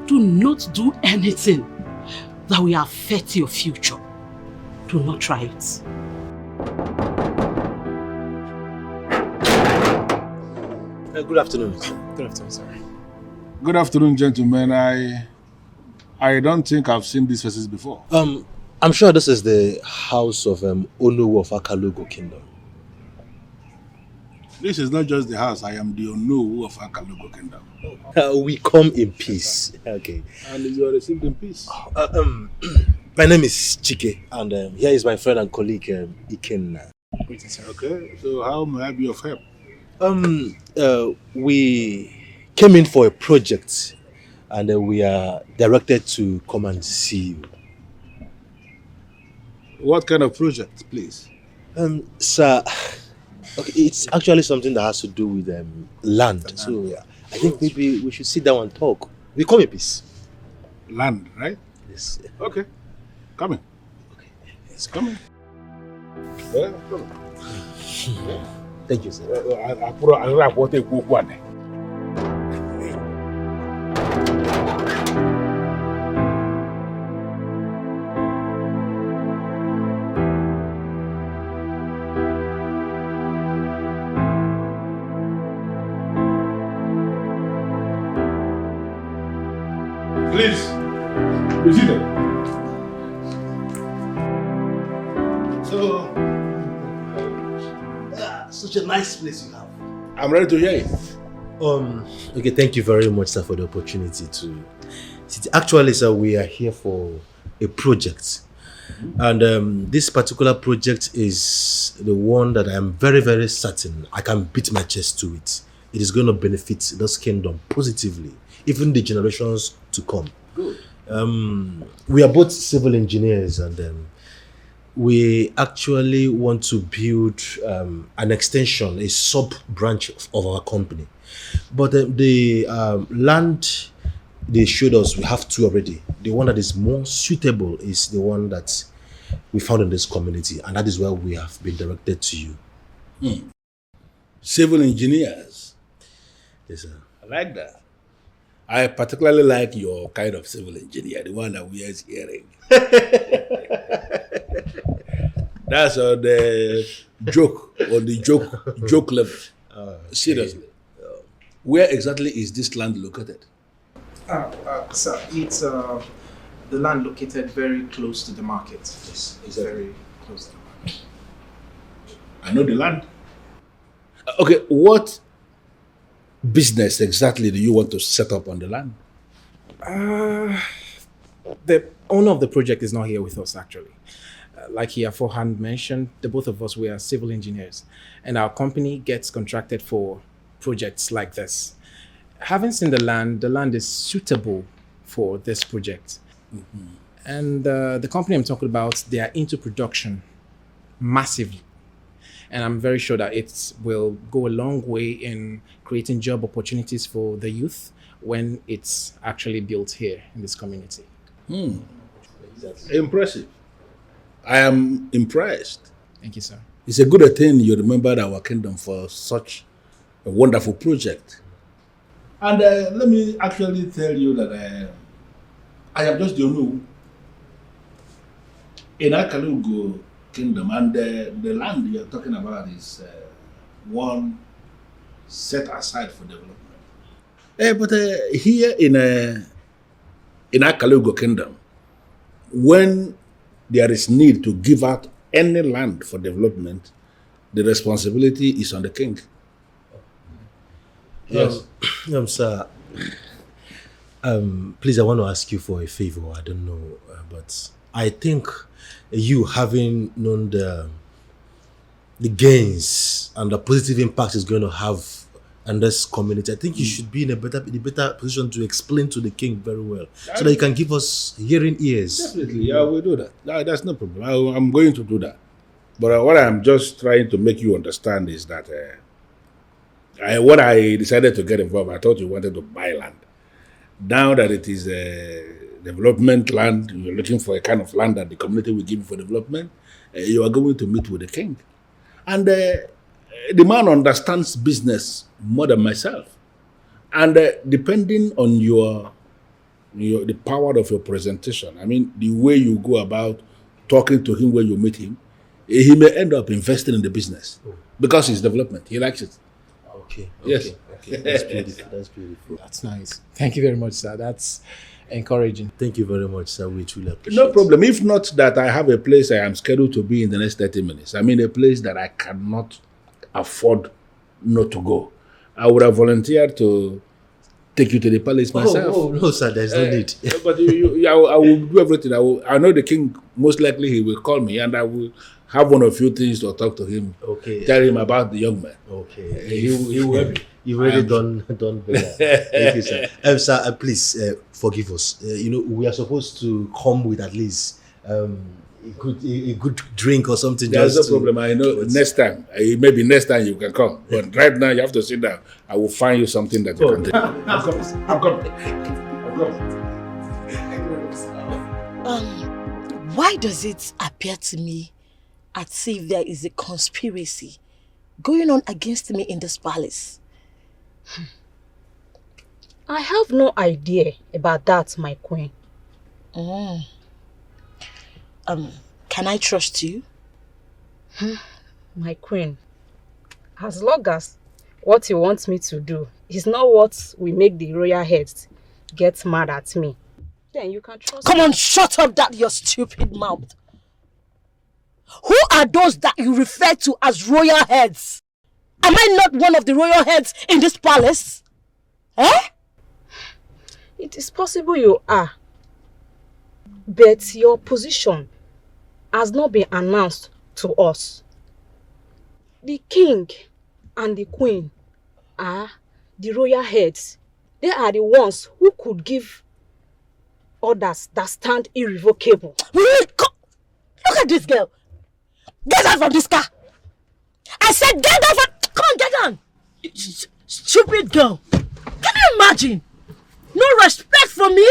Do not do anything that will affect your future. Do not try it. Good afternoon. Good afternoon, sir. Good afternoon, gentlemen. I don't think I've seen these faces before. I'm sure this is the house of Onowu of Akalugo Kingdom. This is not just the house. I am the Onowu of Akalugo Kingdom. We come in peace. Okay. And you are received in peace. My name is Chike, and here is my friend and colleague Ikenna. Okay. So how may I be of help? We came in for a project, and we are directed to come and see you. What kind of project, please? Sir, okay, it's actually something that has to do with land. So yeah, I think maybe we should sit down and talk. We come in peace. Land, right? Yes. Okay. Come in. Okay. It's coming. Yeah, come on. Thank you, sir. Please, be seated. So, such a nice place you have. I'm ready to hear it. Okay, thank you very much, sir, for the opportunity to sit. Actually, sir, we are here for a project. And this particular project is the one that I'm very, very certain I can beat my chest to it. It is going to benefit this kingdom positively, even the generations to come. Good. We are both civil engineers, and we actually want to build an extension, a sub-branch of our company. But the land they showed us we have two already. The one that is more suitable is the one that we found in this community, and that is where we have been directed to you. Civil engineers. Yes, sir. I like that. I particularly like your kind of civil engineer, the one that wears earring. That's on the joke level. Seriously. Where exactly is this land located? Sir, it's the land located very close to the market. Yes, It's very close to the market. I know the land. Okay, what business exactly do you want to set up on the land? The owner of the project is not here with us, actually. Like he aforehand mentioned, the both of us, we are civil engineers, and our company gets contracted for projects like this. Having seen the land is suitable for this project. And the company I'm talking about, they are into production massively. And I'm very sure that it will go a long way in creating job opportunities for the youth when it's actually built here in this community. Impressive. I am impressed. Thank you, sir. It's a good thing you remembered our kingdom for such a wonderful project. And let me actually tell you that I am just the Onu in Akalugo kingdom, and the land you're talking about is one set aside for development. But here in Akalugo kingdom, when there is need to give out any land for development, the responsibility is on the king. Yes. Sir, please, I want to ask you for a favor. I don't know, but I think you, having known the gains and the positive impact it's going to have on this community, I think you should be in a better position to explain to the king very well, so that you can give us hearing ears. Definitely, yeah, we'll do that. No, that's no problem. I'm going to do that. But what I'm just trying to make you understand is that when I decided to get involved, I thought you wanted to buy land. Now that it is development land, you're looking for a kind of land that the community will give you for development, you are going to meet with the king. And the man understands business more than myself. And depending on the power of your presentation, I mean, the way you go about talking to him when you meet him, he may end up investing in the business because it's development. He likes it. Okay. Yes. Okay. That's beautiful. That's beautiful. That's nice. Thank you very much, sir. That's encouraging. Thank you very much, sir. We truly appreciate No problem. If not that I have a place I am scheduled to be in the next 30 minutes, I mean a place that I cannot afford not to go, I would have volunteered to take you to the palace myself. Oh, no, sir. There's no need. But I will do everything. I know the king, most likely he will call me and I will have one or few things to talk to him. Okay. Tell him about the young man. Okay. He will help me. You've already done better. Thank you, sir. Sir, please forgive us. We are supposed to come with at least a good drink or something. There's no problem. I know next time. Maybe next time you can come. But right now you have to sit down. I will find you something that you can take. I'm coming. Why does it appear to me as if there is a conspiracy going on against me in this palace? I have no idea about that, my queen. Can I trust you? My queen, as long as what you want me to do is not what will make the royal heads get mad at me, then you can trust me. Come on, shut up that your stupid mouth. Who are those that you refer to as royal heads? Am I not one of the royal heads in this palace? It is possible you are, but your position has not been announced to us. The king and the queen are the royal heads. They are the ones who could give orders that stand irrevocable. Look at this girl. Get out from this car. I said get out from... Come on, get down. Stupid girl. Can you imagine? No respect for me?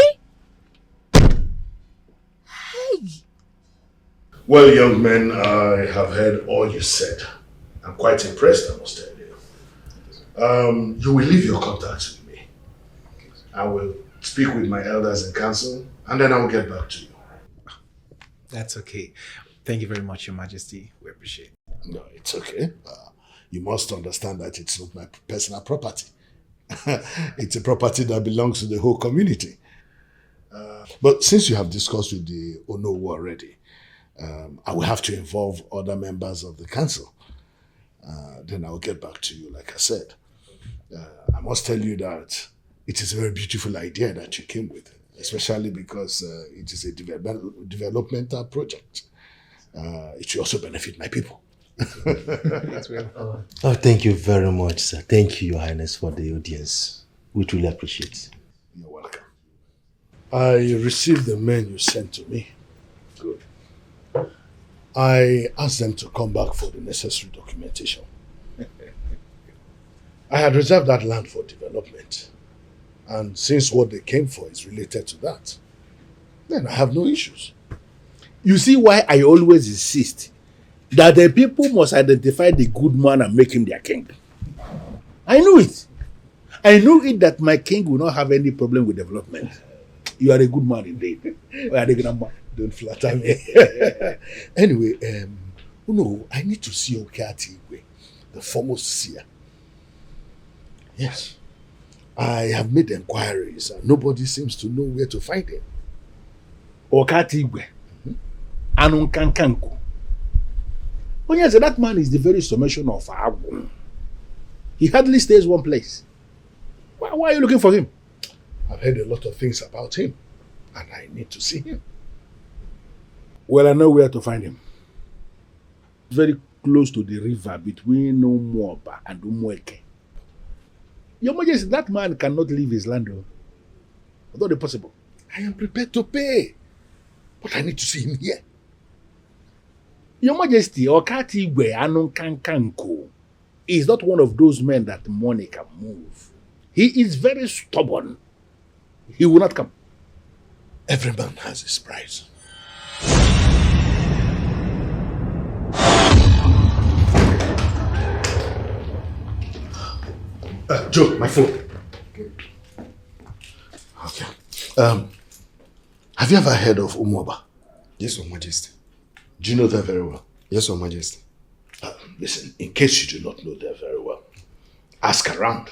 Hey! Well, young men, I have heard all you said. I'm quite impressed, I must tell you. You will leave your contacts with me. I will speak with my elders in council, and then I will get back to you. That's okay. Thank you very much, Your Majesty. We appreciate it. No, it's okay. You must understand that it's not my personal property. It's a property that belongs to the whole community. But since you have discussed with the Onowu already, I will have to involve other members of the council. Then I will get back to you, like I said. I must tell you that it is a very beautiful idea that you came with, especially because it is a developmental project. It should also benefit my people. Oh, thank you very much, sir. Thank you, Your Highness, for the audience. We truly appreciate it. You're welcome. I received the men you sent to me. Good. I asked them to come back for the necessary documentation. I had reserved that land for development. And since what they came for is related to that, then I have no issues. You see why I always insist that the people must identify the good man and make him their king. I knew it. I knew it that my king will not have any problem with development. You are a good man indeed. Don't flatter me. Anyway, I need to see Okati Igwe, the foremost seer. Yes. I have made inquiries and nobody seems to know where to find him. Okati Igwe. Anunkankanku. Oh yes, that man is the very summation of Agum. He hardly stays one place. Why are you looking for him? I've heard a lot of things about him and I need to see him. Well, I know where to find him. Very close to the river between Umuoba and Umueke. Your Majesty, that man cannot leave his land. Although possible. I am prepared to pay, but I need to see him here. Your Majesty, Okati Igwe Anunkankanko is not one of those men that money can move. He is very stubborn. He will not come. Every man has his price. Joe, my phone. Okay. Have you ever heard of Umuoba? Yes, Your Majesty. Do you know them very well? Yes, Your Majesty. Listen, in case you do not know them very well, ask around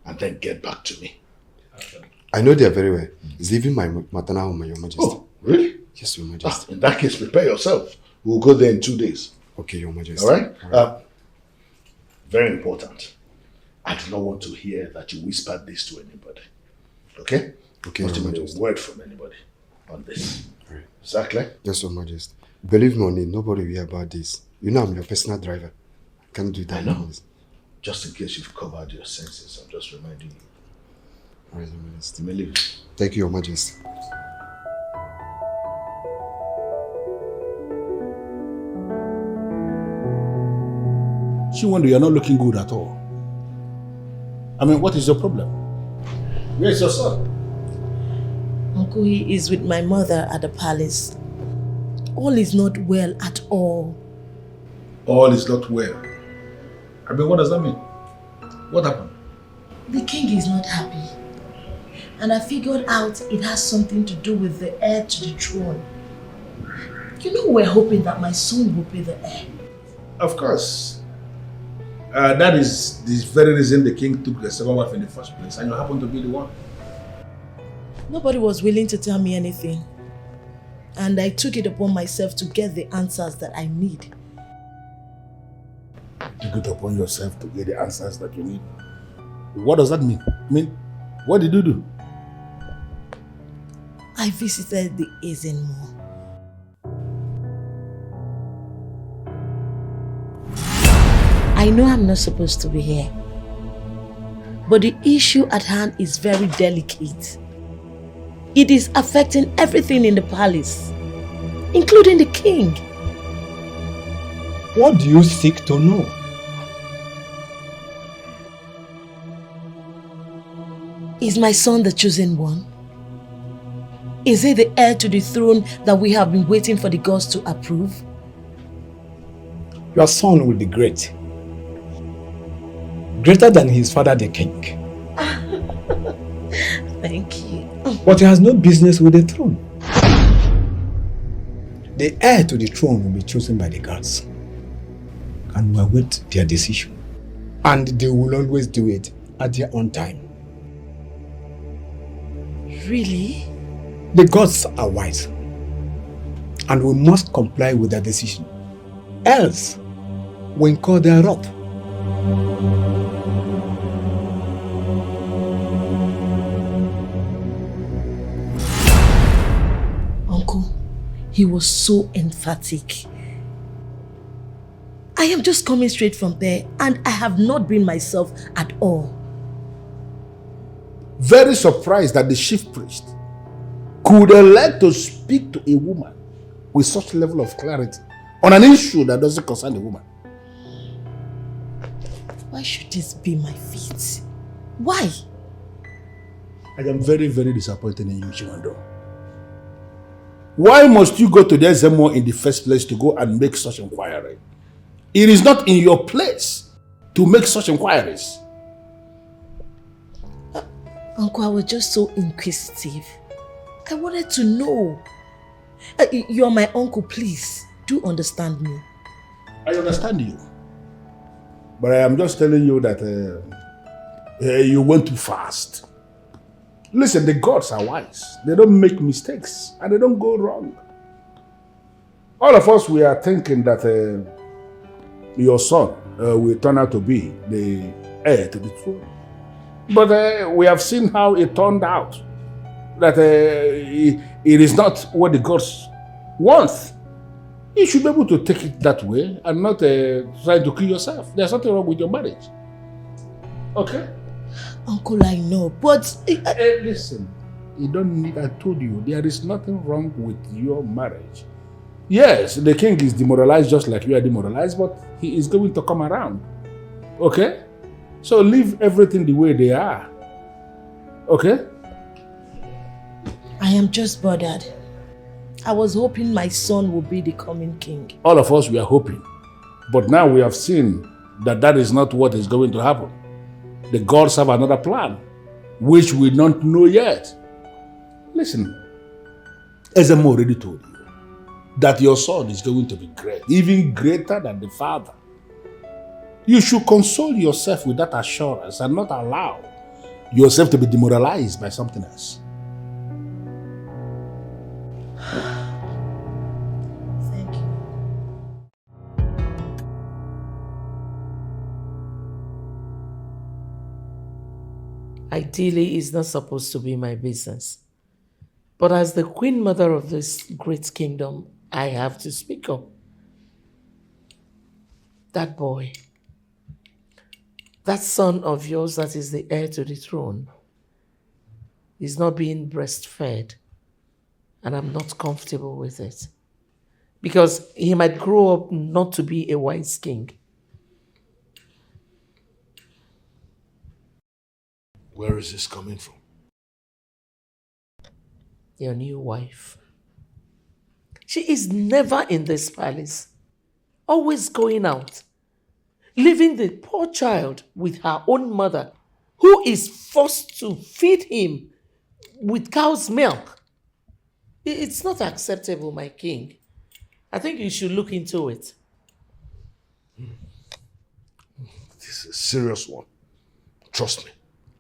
and then get back to me. I know them very well. It's even my maternal home, Your Majesty. Oh, really? Yes, Your Majesty. In that case, prepare yourself. We'll go there in 2 days. Okay, Your Majesty. All right? Very important. I do not want to hear that you whispered this to anybody. Okay? Okay, not Your even Majesty. a word from anybody on this. Right. Is that clear? Yes, Your Majesty. Believe me on it, nobody will hear about this. You know I'm your personal driver. I can't do that. I know. Just in case you've covered your senses, I'm just reminding you. All right, Your Majesty. You may leave. Thank you, Your Majesty. Chiwando, you're not looking good at all. I mean, what is your problem? Where is your son? Uncle, he is with my mother at the palace. All is not well at all. All is not well. I mean, what does that mean? What happened? The king is not happy. And I figured out it has something to do with the heir to the throne. You know, we're hoping that my son will be the heir. Of course. That is the very reason the king took the second wife in the first place, and you happen to be the one. Nobody was willing to tell me anything. And I took it upon myself to get the answers that I need. Took it upon yourself to get the answers that you need. What does that mean? I mean, what did you do? I visited the Ezenmo. I know I'm not supposed to be here, but the issue at hand is very delicate. It is affecting everything in the palace, including the king. What do you seek to know? Is my son the chosen one? Is he the heir to the throne that we have been waiting for the gods to approve? Your son will be great. Greater than his father, the king. Thank you. But he has no business with the throne. The heir to the throne will be chosen by the gods. And we await their decision. And they will always do it at their own time. Really? The gods are wise. And we must comply with their decision. Else, we incur their wrath. Uncle, he was so emphatic. I am just coming straight from there and I have not been myself at all. Very surprised that the chief priest could elect to speak to a woman with such level of clarity on an issue that doesn't concern the woman. Why should this be my fate? Why? I am very, very disappointed in you, Chimando. Why must you go to the SMO in the first place to go and make such inquiry? It is not in your place to make such inquiries. Uncle, I was just so inquisitive. I wanted to know. You're my uncle, please. Do understand me. I understand you. But I am just telling you that you went too fast. Listen, the gods are wise. They don't make mistakes and they don't go wrong. All of us, we are thinking that your son will turn out to be the heir to the throne. But we have seen how it turned out. That it is not what the gods want. You should be able to take it that way and not try to kill yourself. There's nothing wrong with your marriage. Okay? Uncle, I know, but... listen, you don't need, I told you, there is nothing wrong with your marriage. Yes, the king is demoralized just like you are demoralized, but he is going to come around. Okay? So leave everything the way they are. Okay? I am just bothered. I was hoping my son would be the coming king. All of us, we are hoping. But now we have seen that that is not what is going to happen. The gods have another plan, which we don't know yet. Listen, Ezemo already told you that your son is going to be great, even greater than the father. You should console yourself with that assurance and not allow yourself to be demoralized by something else. Thank you. Ideally, it's not supposed to be my business. But as the queen mother of this great kingdom, I have to speak up. That boy, that son of yours that is the heir to the throne, is not being breastfed. And I'm not comfortable with it. Because he might grow up not to be a wise king. Where is this coming from? Your new wife. She is never in this palace. Always going out. Leaving the poor child with her own mother, who is forced to feed him with cow's milk. It's not acceptable, my king. I think you should look into it. This is a serious one. Trust me,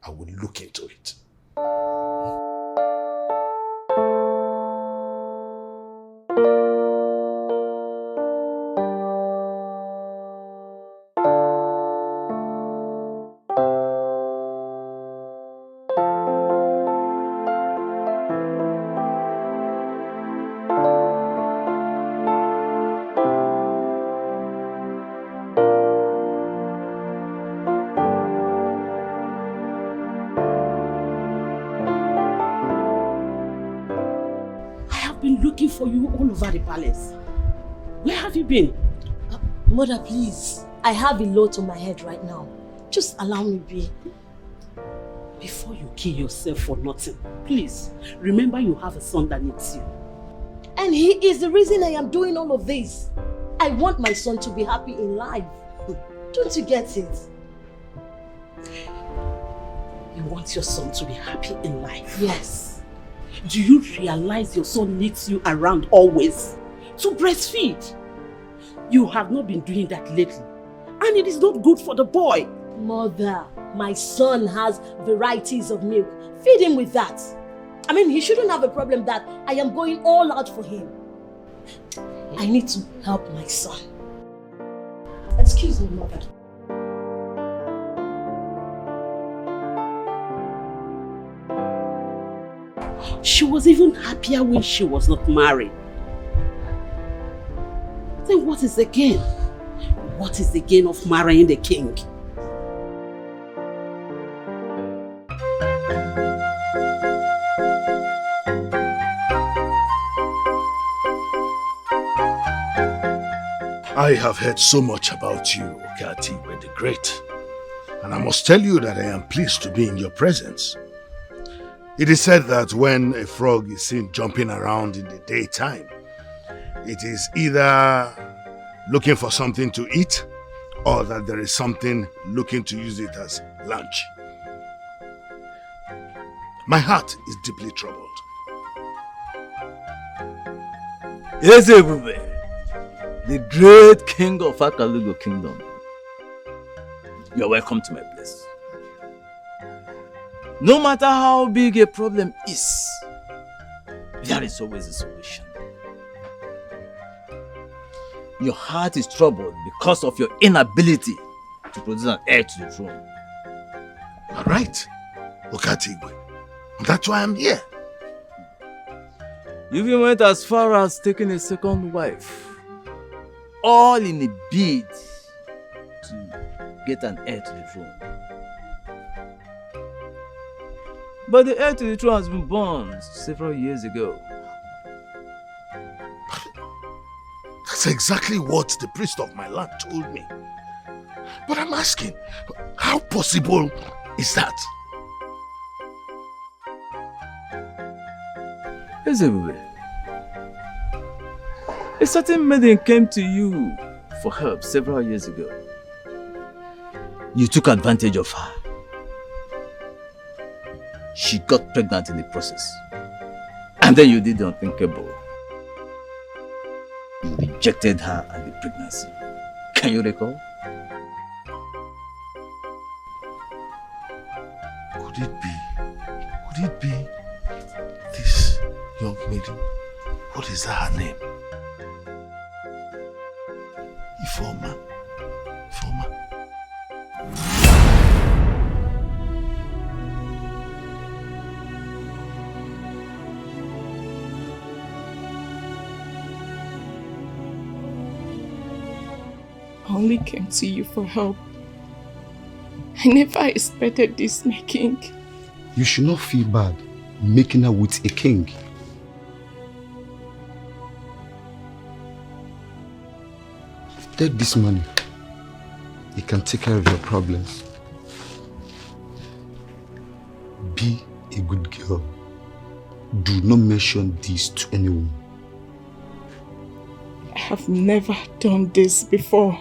I will look into it. For you all over the palace. Where have you been? Mother, please. I have a lot on my head right now. Just allow me be. Before you kill yourself for nothing, please, remember you have a son that needs you. And he is the reason I am doing all of this. I want my son to be happy in life. Don't you get it? You want your son to be happy in life? Yes. Do you realize your son needs you around always to breastfeed? You have not been doing that lately, and it is not good for the boy. Mother, my son has varieties of milk. Feed him with that. I mean, he shouldn't have a problem that I am going all out for him. I need to help my son. Excuse me, mother. She was even happier when she was not married. Then what is the gain? What is the gain of marrying the king? I have heard so much about you, Okatiwe the Great, and I must tell you that I am pleased to be in your presence. It is said that when a frog is seen jumping around in the daytime, it is either looking for something to eat or that there is something looking to use it as lunch. My heart is deeply troubled. Yes, everywhere. The great king of Akalugo kingdom. You're welcome to my place. No matter how big a problem is, there is always a solution. Your heart is troubled because of your inability to produce an heir to the throne. All right, Okatiwe. That's why I'm here. You even went as far as taking a second wife. All in a bid to get an heir to the throne. But the heir to the throne has been born several years ago. That's exactly what the priest of my land told me. But I'm asking, how possible is that? Ezebube, a certain maiden came to you for help several years ago. You took advantage of her. She got pregnant in the process. And then you did the unthinkable. You rejected her and the pregnancy. Can you recall? Could it be this young maiden? What is her name? Ifoma. I only came to you for help. I never expected this, my king. You should not feel bad making her with a king. Take this money. It can take care of your problems. Be a good girl. Do not mention this to anyone. I have never done this before.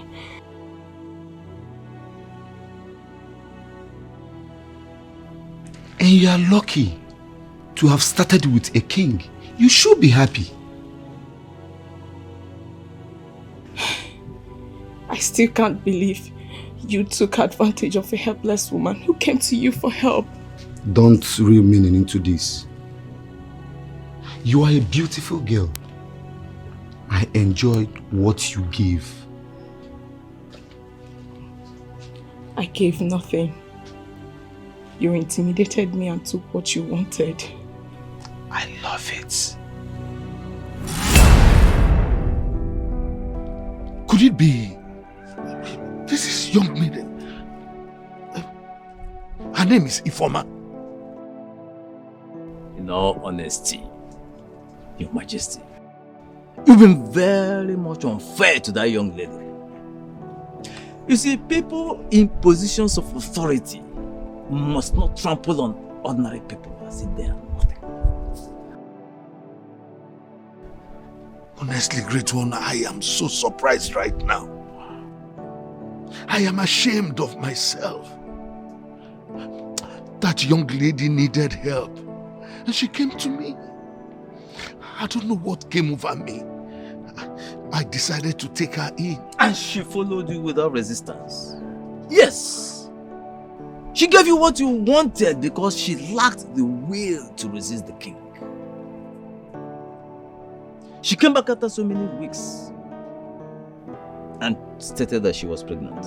And you are lucky to have started with a king. You should be happy. I still can't believe you took advantage of a helpless woman who came to you for help. Don't read meaning into this. You are a beautiful girl. I enjoyed what you gave. I gave nothing. You intimidated me and took what you wanted. I love it. Could it be this is young maiden? Her name is Ifoma. In all honesty, Your Majesty, you've been very much unfair to that young lady. You see, people in positions of authority must not trample on ordinary people as if they are nothing. Honestly, Great One, I am so surprised right now. I am ashamed of myself. That young lady needed help, and she came to me. I don't know what came over me. I decided to take her in. And she followed you without resistance. Yes! She gave you what you wanted because she lacked the will to resist the king. She came back after so many weeks and stated that she was pregnant.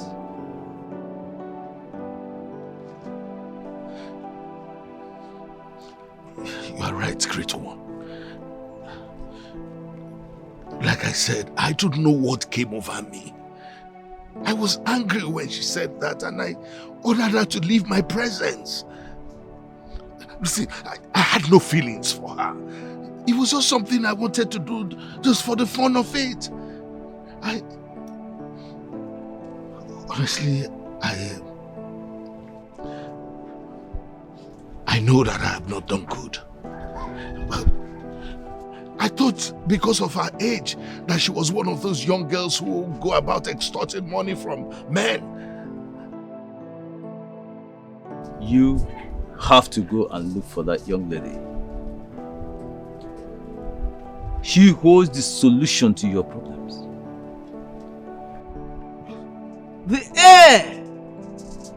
You are right, Great One. Like I said, I don't know what came over me. I was angry when she said that, and I ordered her to leave my presence. You see, I had no feelings for her. It was just something I wanted to do just for the fun of it. Honestly, I know that I have not done good. But I thought because of her age that she was one of those young girls who go about extorting money from men. You have to go and look for that young lady. She holds the solution to your problems. The heir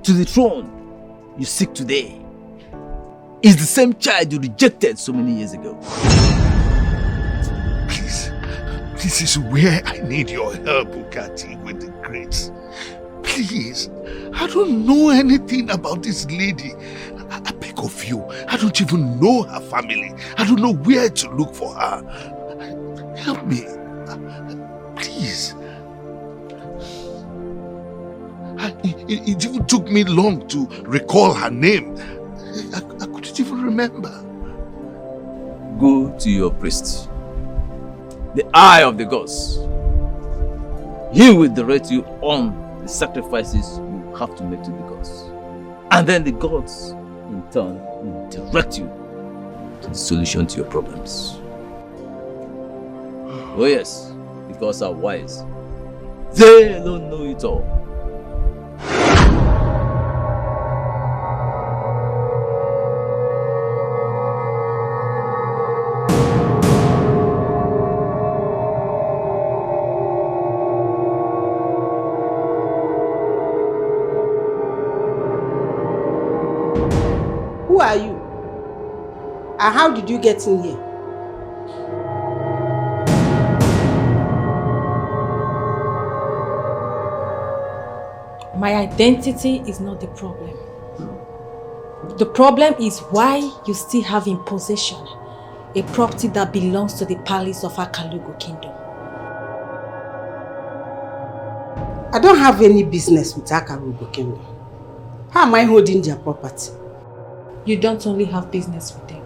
to the throne you seek today is the same child you rejected so many years ago. Please, this is where I need your help, Bukati, with the grades. Please, I don't know anything about this lady. I beg of you, I don't even know her family. I don't know where to look for her. Help me, please. It even took me long to recall her name. I couldn't even remember. Go to your priest, the eye of the gods. He will direct you on the sacrifices you have to make to the gods. And then the gods, in turn, will direct you to the solution to your problems. Oh yes, the gods are wise. They don't know it all. Who are you? And how did you get in here? My identity is not the problem. The problem is why you still have in possession a property that belongs to the palace of Akalugo Kingdom. I don't have any business with Akalugo Kingdom. How am I holding their property? You don't only have business with them,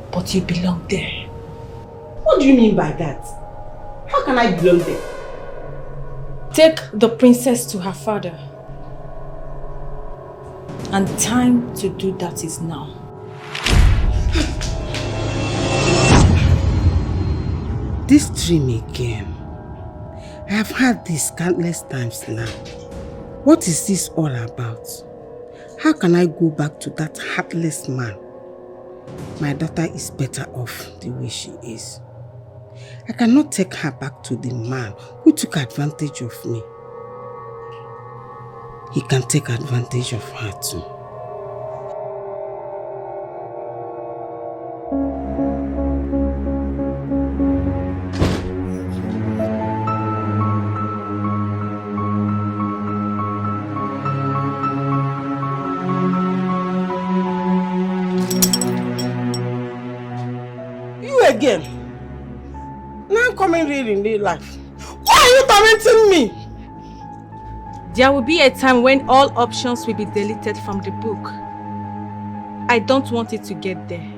but you belong there. What do you mean by that? How can I belong there? Take the princess to her father. And time to do that is now. This dream again. I have had this countless times now. What is this all about? How can I go back to that heartless man? My daughter is better off the way she is. I cannot take her back to the man who took advantage of me. He can take advantage of her too. You again? Now I'm coming real in real life. Why are you tormenting me? There will be a time when all options will be deleted from the book. I don't want it to get there.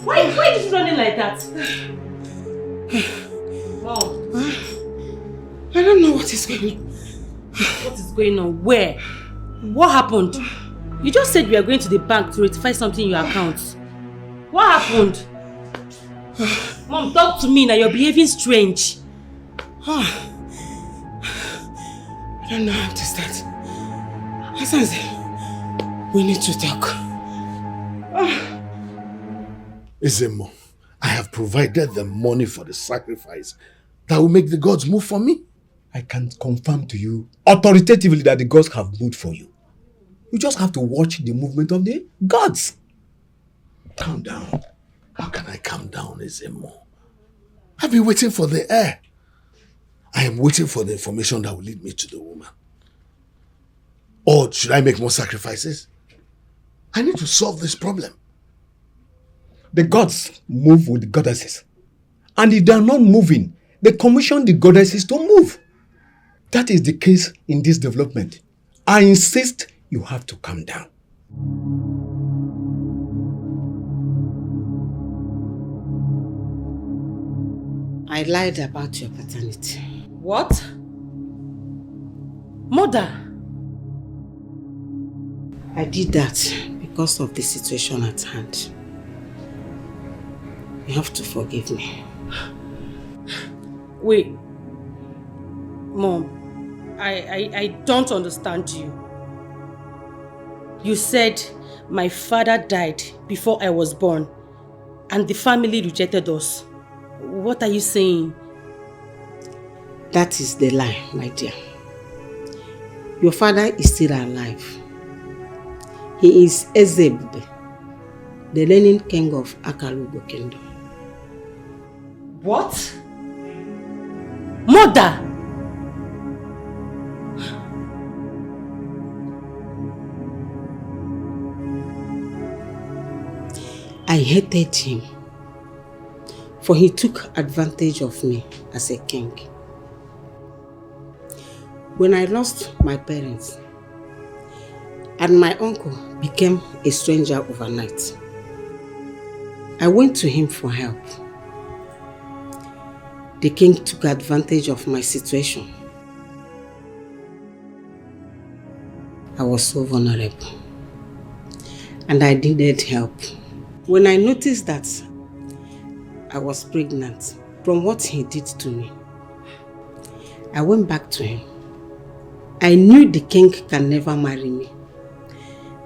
Why is you running like that? Mom. I don't know what is going on. What is going on? Where? What happened? You just said we are going to the bank to rectify something in your account. What happened? Mom, talk to me now. You're behaving strange. I don't know how to start. Asanze, we need to talk. Ezemo, I have provided the money for the sacrifice that will make the gods move for me. I can confirm to you authoritatively that the gods have moved for you. You just have to watch the movement of the gods. Calm down. How can I calm down, Ezemo? I've been waiting for the heir. I am waiting for the information that will lead me to the woman. Or should I make more sacrifices? I need to solve this problem. The gods move with the goddesses. And if they are not moving, they commission the goddesses to move. That is the case in this development. I insist you have to calm down. I lied about your paternity. What? Mother? I did that because of the situation at hand. You have to forgive me. Wait. Mom, I don't understand you. You said my father died before I was born and the family rejected us. What are you saying? That is the lie, my dear. Your father is still alive. He is Ezebube, the reigning king of Akalugo Kingdom. What? Mother! I hated him, for he took advantage of me as a king. When I lost my parents, and my uncle became a stranger overnight, I went to him for help. The king took advantage of my situation. I was so vulnerable, and I needed help. When I noticed that I was pregnant from what he did to me, I went back to him. I knew the king can never marry me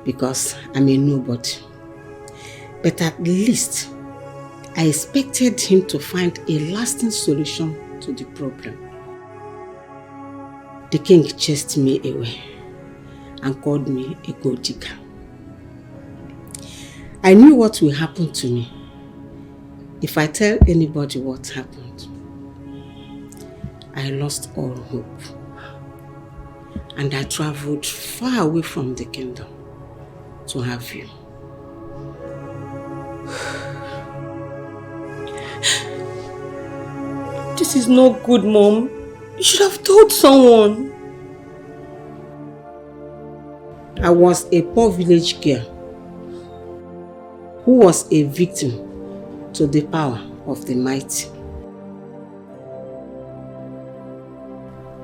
because I'm a nobody. But at least I expected him to find a lasting solution to the problem. The king chased me away and called me a gold digger. I knew what will happen to me if I tell anybody what happened. I lost all hope. And I traveled far away from the kingdom to have you. This is not good, Mom. You should have told someone. I was a poor village girl who was a victim to the power of the mighty.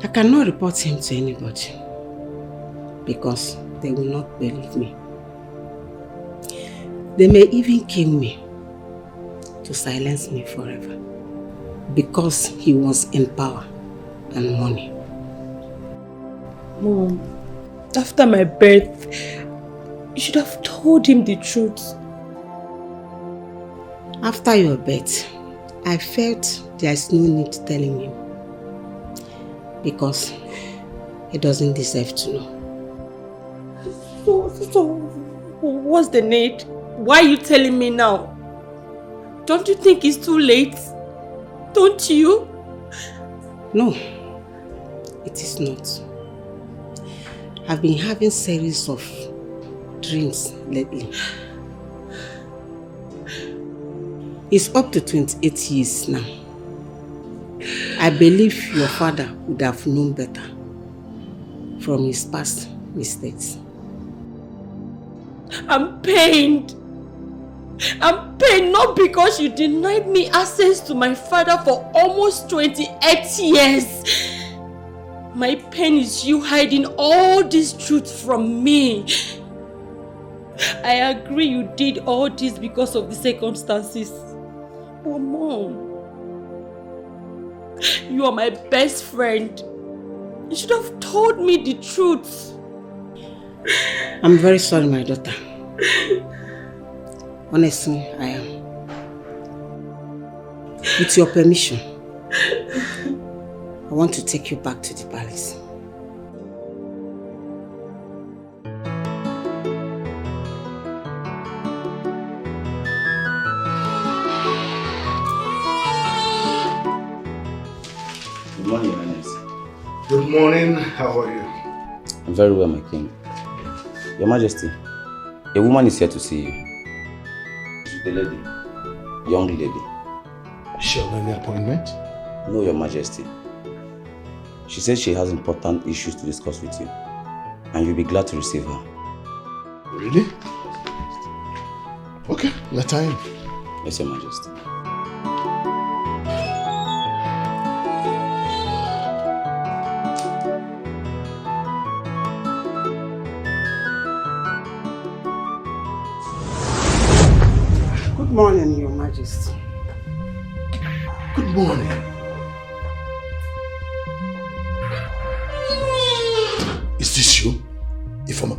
I cannot report him to anybody because they will not believe me. They may even kill me to silence me forever because he was in power and money. Mom, after my birth, you should have told him the truth. After your birth, I felt there is no need telling him because he doesn't deserve to know. So, what's the need? Why are you telling me now? Don't you think it's too late? Don't you? No, it is not. I've been having series of dreams lately. It's up to 28 years now. I believe your father would have known better from his past mistakes. I'm pained. I'm pain not because you denied me access to my father for almost 28 years. My pain is you hiding all this truth from me. I agree you did all this because of the circumstances. But Mom, you are my best friend. You should have told me the truth. I'm very sorry, my daughter. Honestly, I am. With your permission, I want to take you back to the palace. Good morning, Your Highness. Good morning. How are you? I'm very well, my king. Your Majesty, a woman is here to see you. The lady. Young lady. Is she on any appointment? No, Your Majesty. She says she has important issues to discuss with you, and you'll be glad to receive her. Really? Okay, let her in. Yes, Your Majesty. Good morning, Your Majesty. Good morning. Is this you, Ifoma?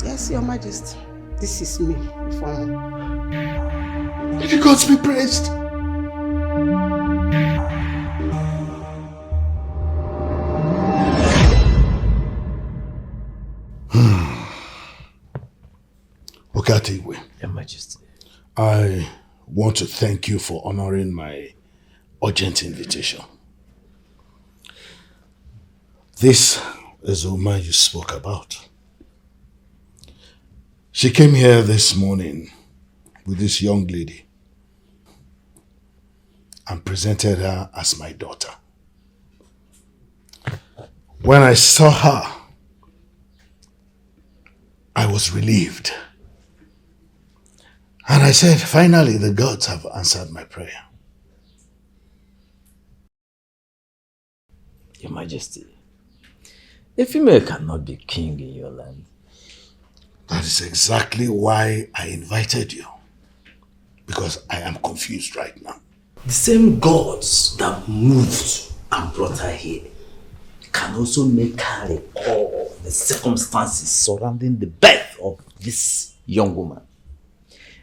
Yes, Your Majesty. This is me, Ifoma. May the gods be praised. Okatiwe. Your Majesty. I want to thank you for honoring my urgent invitation. This is the woman you spoke about. She came here this morning with this young lady and presented her as my daughter. When I saw her, I was relieved. And I said, finally, the gods have answered my prayer. Your Majesty, a female cannot be king in your land. That is exactly why I invited you. Because I am confused right now. The same gods that moved and brought her here can also make her recall the circumstances surrounding the birth of this young woman.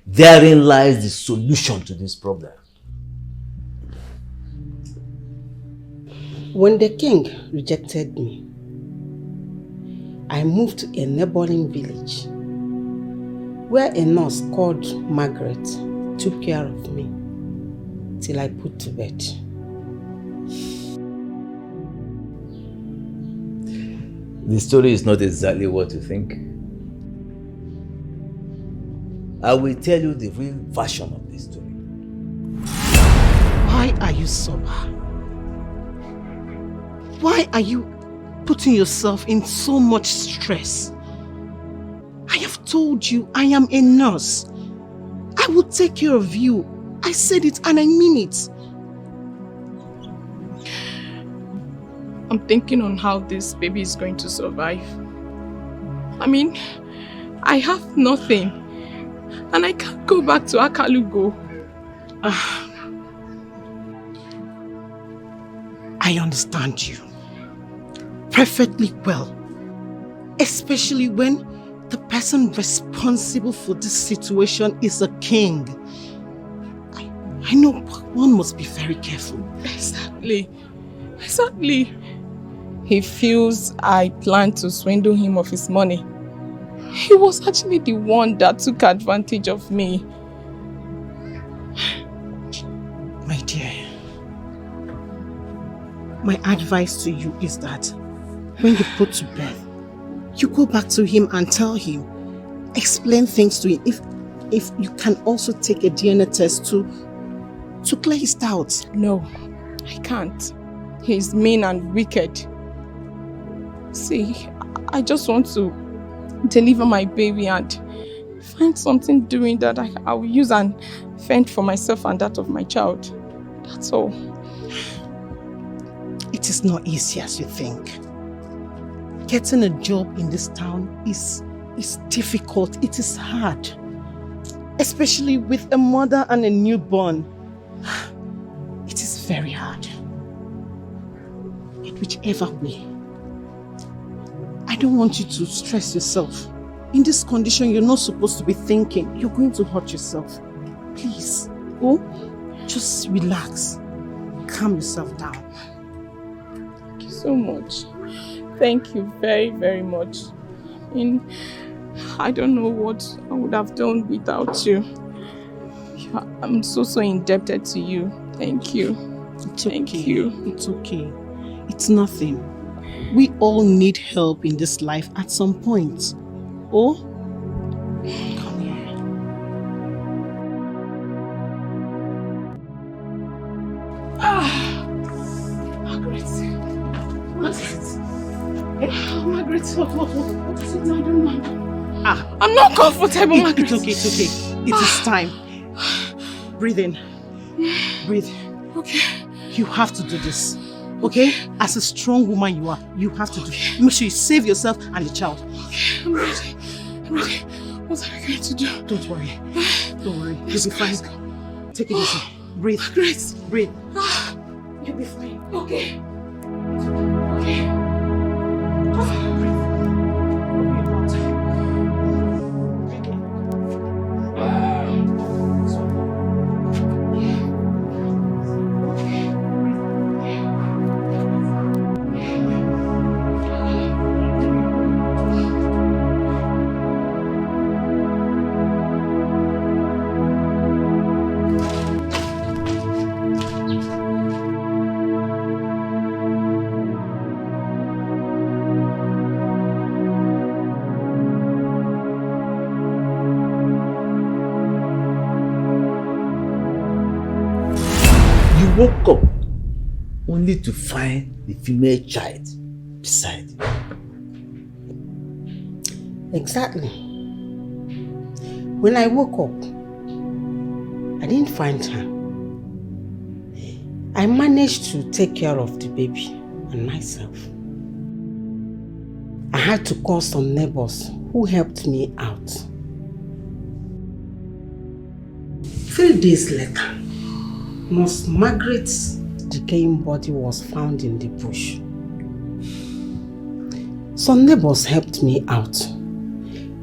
Therein lies the solution to this problem. When the king rejected me, I moved to a neighboring village where a nurse called Margaret took care of me till I put to bed. The story is not exactly what you think. I will tell you the real version of this story. Why are you sober? Why are you putting yourself in so much stress? I have told you I am a nurse. I will take care of you. I said it and I mean it. I'm thinking on how this baby is going to survive. I mean, I have nothing. And I can't go back to Akalugo. I understand you perfectly well. Especially when the person responsible for this situation is a king. I know one must be very careful. Exactly. He feels I plan to swindle him of his money. He was actually the one that took advantage of me. My dear, my advice to you is that when you put to bed, you go back to him and tell him, explain things to him. If you can also take a DNA test to clear his doubts. No, I can't. He's mean and wicked. See, I just want to deliver my baby and find something doing that I will use and fend for myself and that of my child. That's all. It is not easy as you think. Getting a job in this town is difficult. It is hard. Especially with a mother and a newborn. It is very hard. Yet whichever way, I don't want you to stress yourself. In this condition, you're not supposed to be thinking. You're going to hurt yourself. Please, just relax. Calm yourself down. Thank you so much. Thank you very, very much. I don't know what I would have done without you. I'm so indebted to you. Thank you. Thank you. It's okay. It's nothing. We all need help in this life at some point. Oh? Come here. Margaret. Margaret, what is it? No, I don't know. I'm not comfortable, Margaret. It's okay. It is time. Breathe in. Breathe. Okay. You have to do this. Okay? As a strong woman you are, you have to do it. Make sure you save yourself and the child. Okay, I'm ready. What are we going to do? Don't worry. You'll be fine. Take it easy. Breathe. Margaret. Breathe. You'll be fine. Okay. Woke up only to find the female child beside you. Exactly. When I woke up, I didn't find her. I managed to take care of the baby and myself. I had to call some neighbors who helped me out. 3 days later, Nurse Margaret's decaying body was found in the bush. Some neighbors helped me out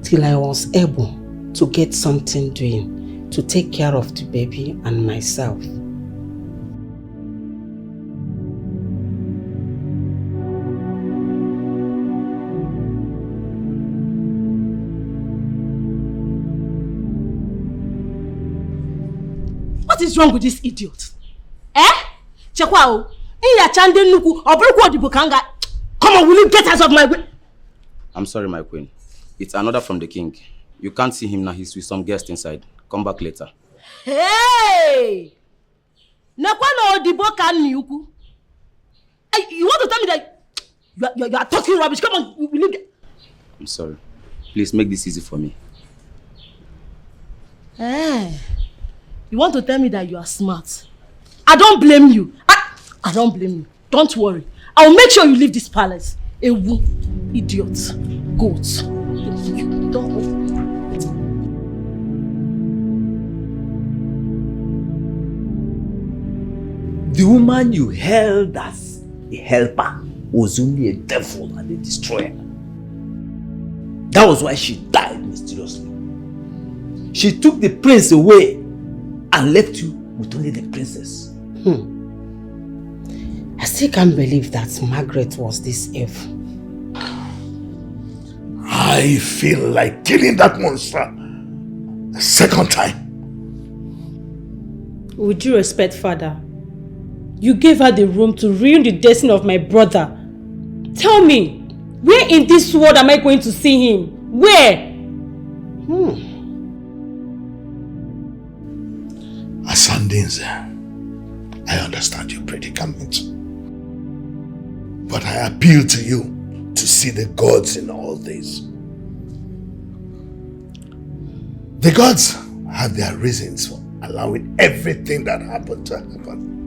till I was able to get something doing to take care of the baby and myself. What is wrong with this idiot? Chekwao, come on, will you get out of my way? I'm sorry, my queen. It's another from the king. You can't see him now. He's with some guests inside. Come back later. Hey! You want to tell me that you are talking rubbish? Come on, will you get... I'm sorry. Please make this easy for me. You want to tell me that you are smart? I don't blame you. I don't blame you. Don't worry. I will make sure you leave this palace. Ewu, idiot, goat. Don't. The woman you held as a helper was only a devil and a destroyer. That was why she died mysteriously. She took the prince away and left you with only the princess. I still can't believe that Margaret was this evil. I feel like killing that monster the second time. With due respect, father, you gave her the room to ruin the destiny of my brother. Tell me, where in this world am I going to see him? Where? Asandinze, I understand your predicament. But I appeal to you to see the gods in all this. The gods had their reasons for allowing everything that happened to happen.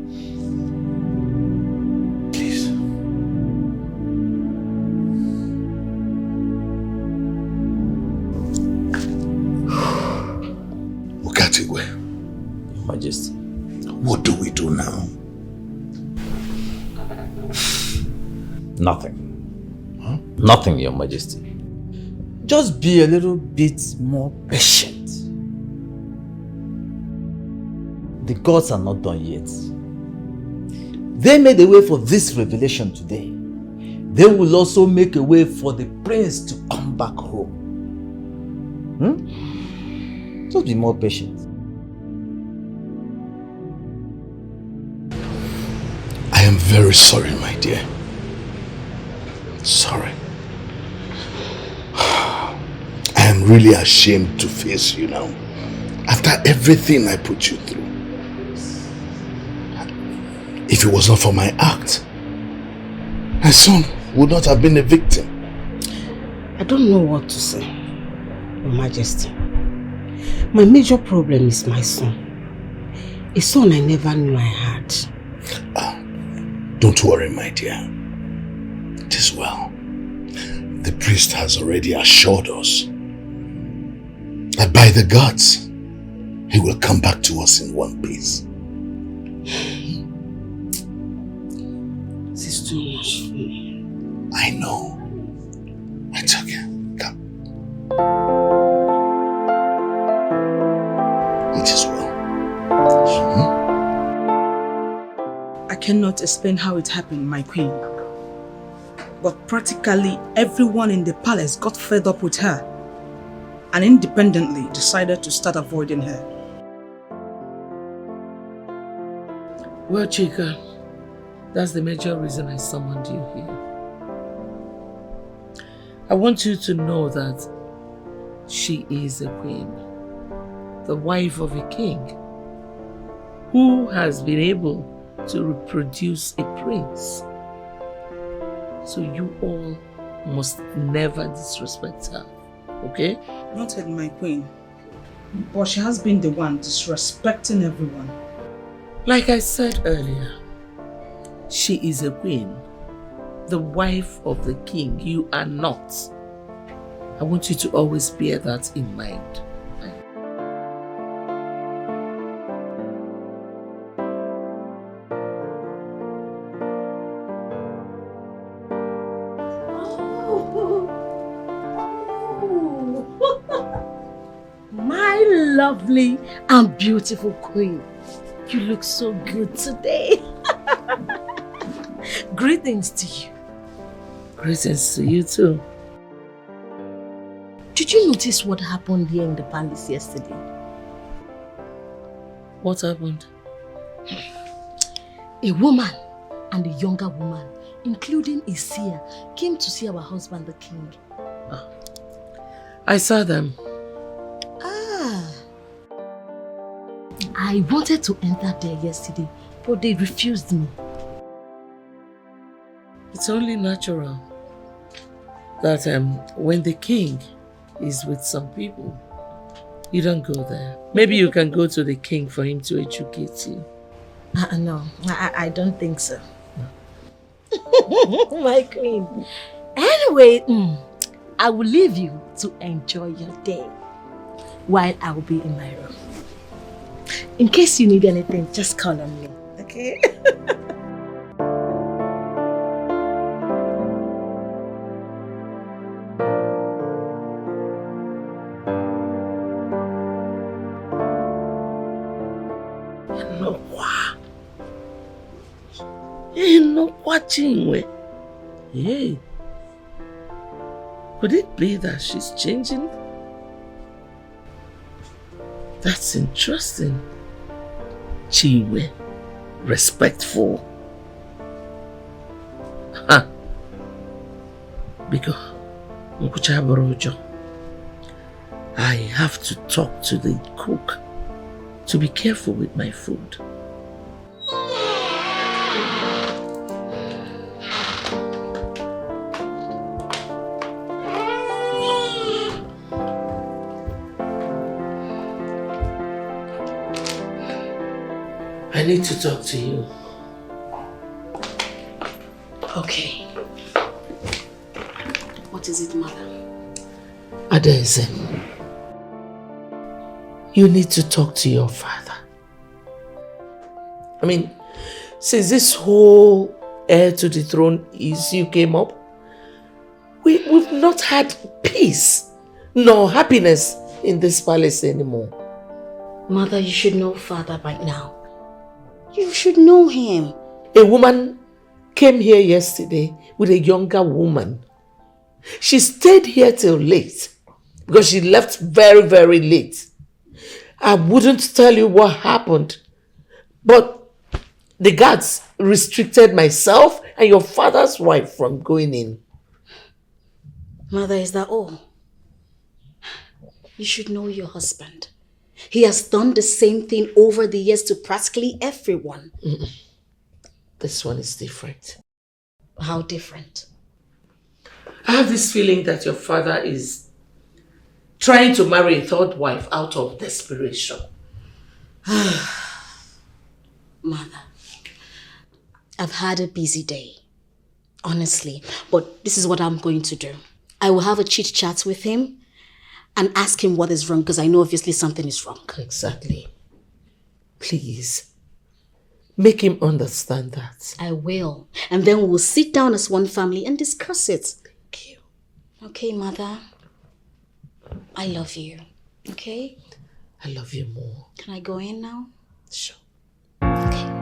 Please. Ukatigwe. Your Majesty. What do we do now? Nothing. Huh? Nothing, Your Majesty. Just be a little bit more patient. The gods are not done yet. They made a way for this revelation today. They will also make a way for the prince to come back home. Just be more patient. I am very sorry, my dear. Sorry. I am really ashamed to face you now. After everything I put you through. If it was not for my act, my son would not have been a victim. I don't know what to say, Your Majesty. My major problem is my son. A son I never knew I had. Don't worry, my dear. It is well. The priest has already assured us that by the gods, he will come back to us in one piece. This is too much for me. I know. It's okay. Come. It is well. I cannot explain how it happened, my queen. But practically everyone in the palace got fed up with her and independently decided to start avoiding her. Well, Chika, that's the major reason I summoned you here. I want you to know that she is a queen, the wife of a king, who has been able to reproduce a prince. So you all must never disrespect her, okay? Noted, my queen. But she has been the one disrespecting everyone. Like I said earlier, she is a queen, the wife of the king. You are not. I want you to always bear that in mind. My lovely and beautiful queen. You look so good today. Greetings to you. Greetings to you too. Did you notice what happened here in the palace yesterday? What happened? A woman and a younger woman, including a seer, came to see our husband the king. I saw them. I wanted to enter there yesterday, but they refused me. It's only natural that when the king is with some people, you don't go there. Maybe you can go to the king for him to educate you. No, I don't think so. My queen. Anyway, I will leave you to enjoy your day while I will be in my room. In case you need anything, just call on me, okay? Hey, could it be that she's changing? That's interesting. Chiwe, respectful. Because I have to talk to the cook to be careful with my food. I need to talk to you. Okay. What is it, mother? Adaeze, you need to talk to your father. I mean, since this whole heir to the throne issue came up, we've not had peace nor happiness in this palace anymore. Mother, you should know father by now. You should know him. A woman came here yesterday with a younger woman. She stayed here till late because she left very, very late. I wouldn't tell you what happened, but the guards restricted myself and your father's wife from going in. Mother, is that all? You should know your husband. He has done the same thing over the years to practically everyone. This one is different. How different? I have this feeling that your father is trying to marry a third wife out of desperation. Mother, I've had a busy day, honestly, but this is what I'm going to do. I will have a chit chat with him and ask him what is wrong, because I know obviously something is wrong. Exactly. Please, make him understand that. I will. And then we will sit down as one family and discuss it. Thank you. Okay, Mother. I love you. Okay? I love you more. Can I go in now? Sure. Okay.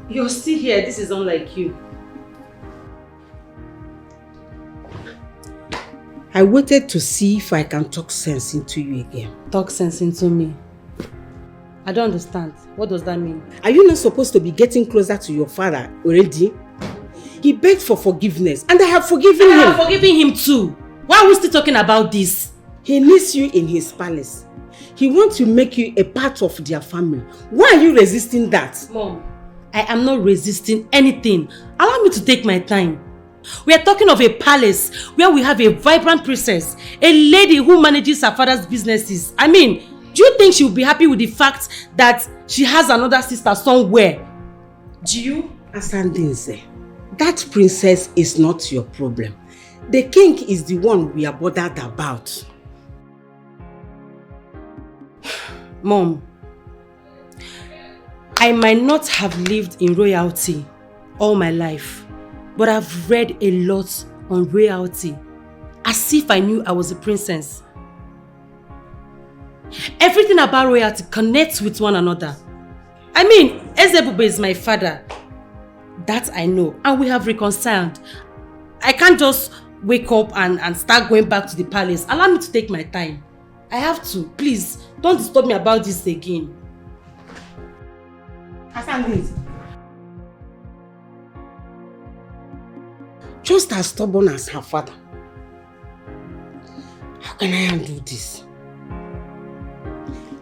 You're still here. This is unlike you. I waited to see if I can talk sense into you again. Talk sense into me? I don't understand. What does that mean? Are you not supposed to be getting closer to your father already? He begged for forgiveness and I have forgiven him. I have forgiven him too. Why are we still talking about this? He needs you in his palace. He wants to make you a part of their family. Why are you resisting that? Mom, I am not resisting anything. Allow me to take my time. We are talking of a palace where we have a vibrant princess, a lady who manages her father's businesses. I mean, do you think she will be happy with the fact that she has another sister somewhere? Do you? Asandinze, that princess is not your problem. The king is the one we are bothered about. Mom, I might not have lived in royalty all my life, but I've read a lot on royalty, as if I knew I was a princess. Everything about royalty connects with one another. I mean, Ezebube is my father. That I know, and we have reconciled. I can't just wake up and start going back to the palace. Allow me to take my time. I have to. Please, don't disturb me about this again. Just as stubborn as her father. How can I handle this?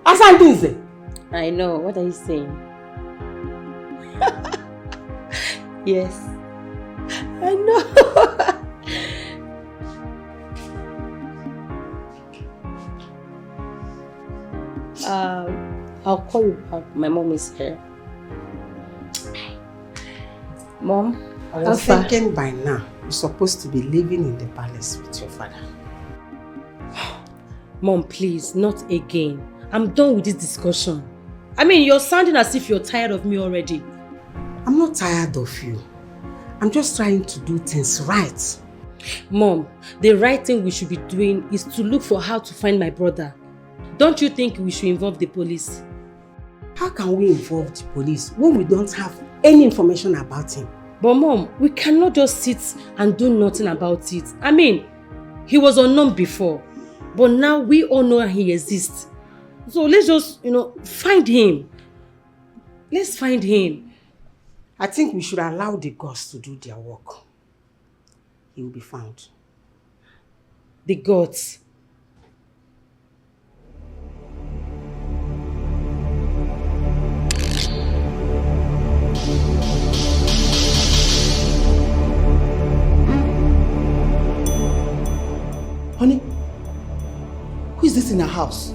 Asandinze! I know. What are you saying? Yes. I know. I'll call you back. My mom is here. Mom, I was thinking by now you're supposed to be living in the palace with your father. Mom, please, not again. I'm done with this discussion. I mean, you're sounding as if you're tired of me already. I'm not tired of you. I'm just trying to do things right. Mom, the right thing we should be doing is to look for how to find my brother. Don't you think we should involve the police? How can we involve the police when we don't have any information about him? But Mom, we cannot just sit and do nothing about it. I mean, he was unknown before, but now we all know he exists. So let's just, find him. Let's find him. I think we should allow the gods to do their work. He will be found. the gods. Honey, who is this in our house?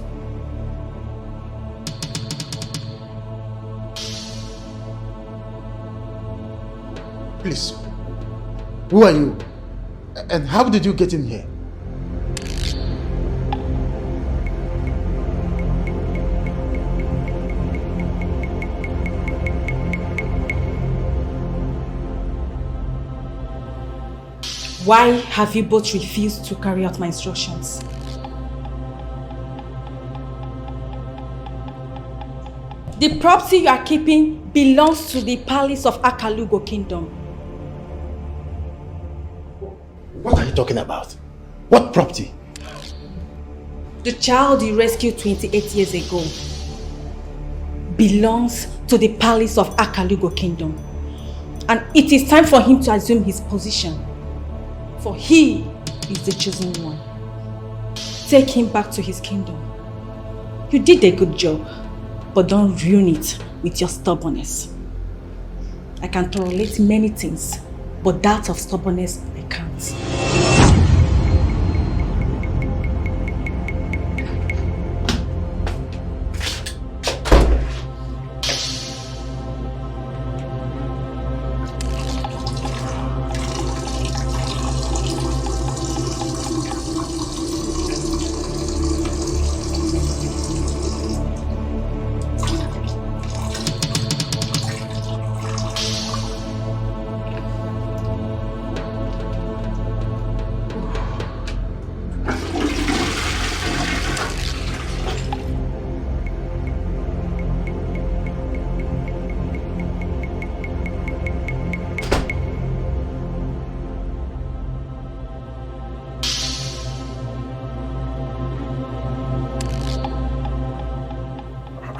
Please, who are you? And how did you get in here? Why have you both refused to carry out my instructions? The property you are keeping belongs to the palace of Akalugo Kingdom. What are you talking about? What property? The child you rescued 28 years ago belongs to the palace of Akalugo Kingdom. And it is time for him to assume his position. For he is the chosen one. Take him back to his kingdom. You did a good job, but don't ruin it with your stubbornness. I can tolerate many things, but that of stubbornness, I can't.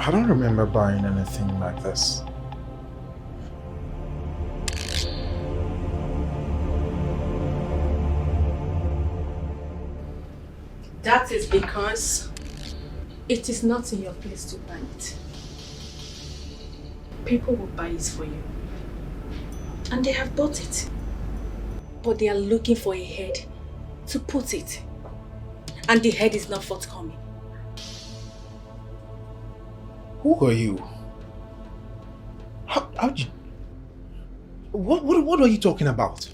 I don't remember buying anything like this. That is because it is not in your place to buy it. People will buy it for you. And they have bought it. But they are looking for a head to put it. And the head is not forthcoming. Who are you? How did you... What are you talking about?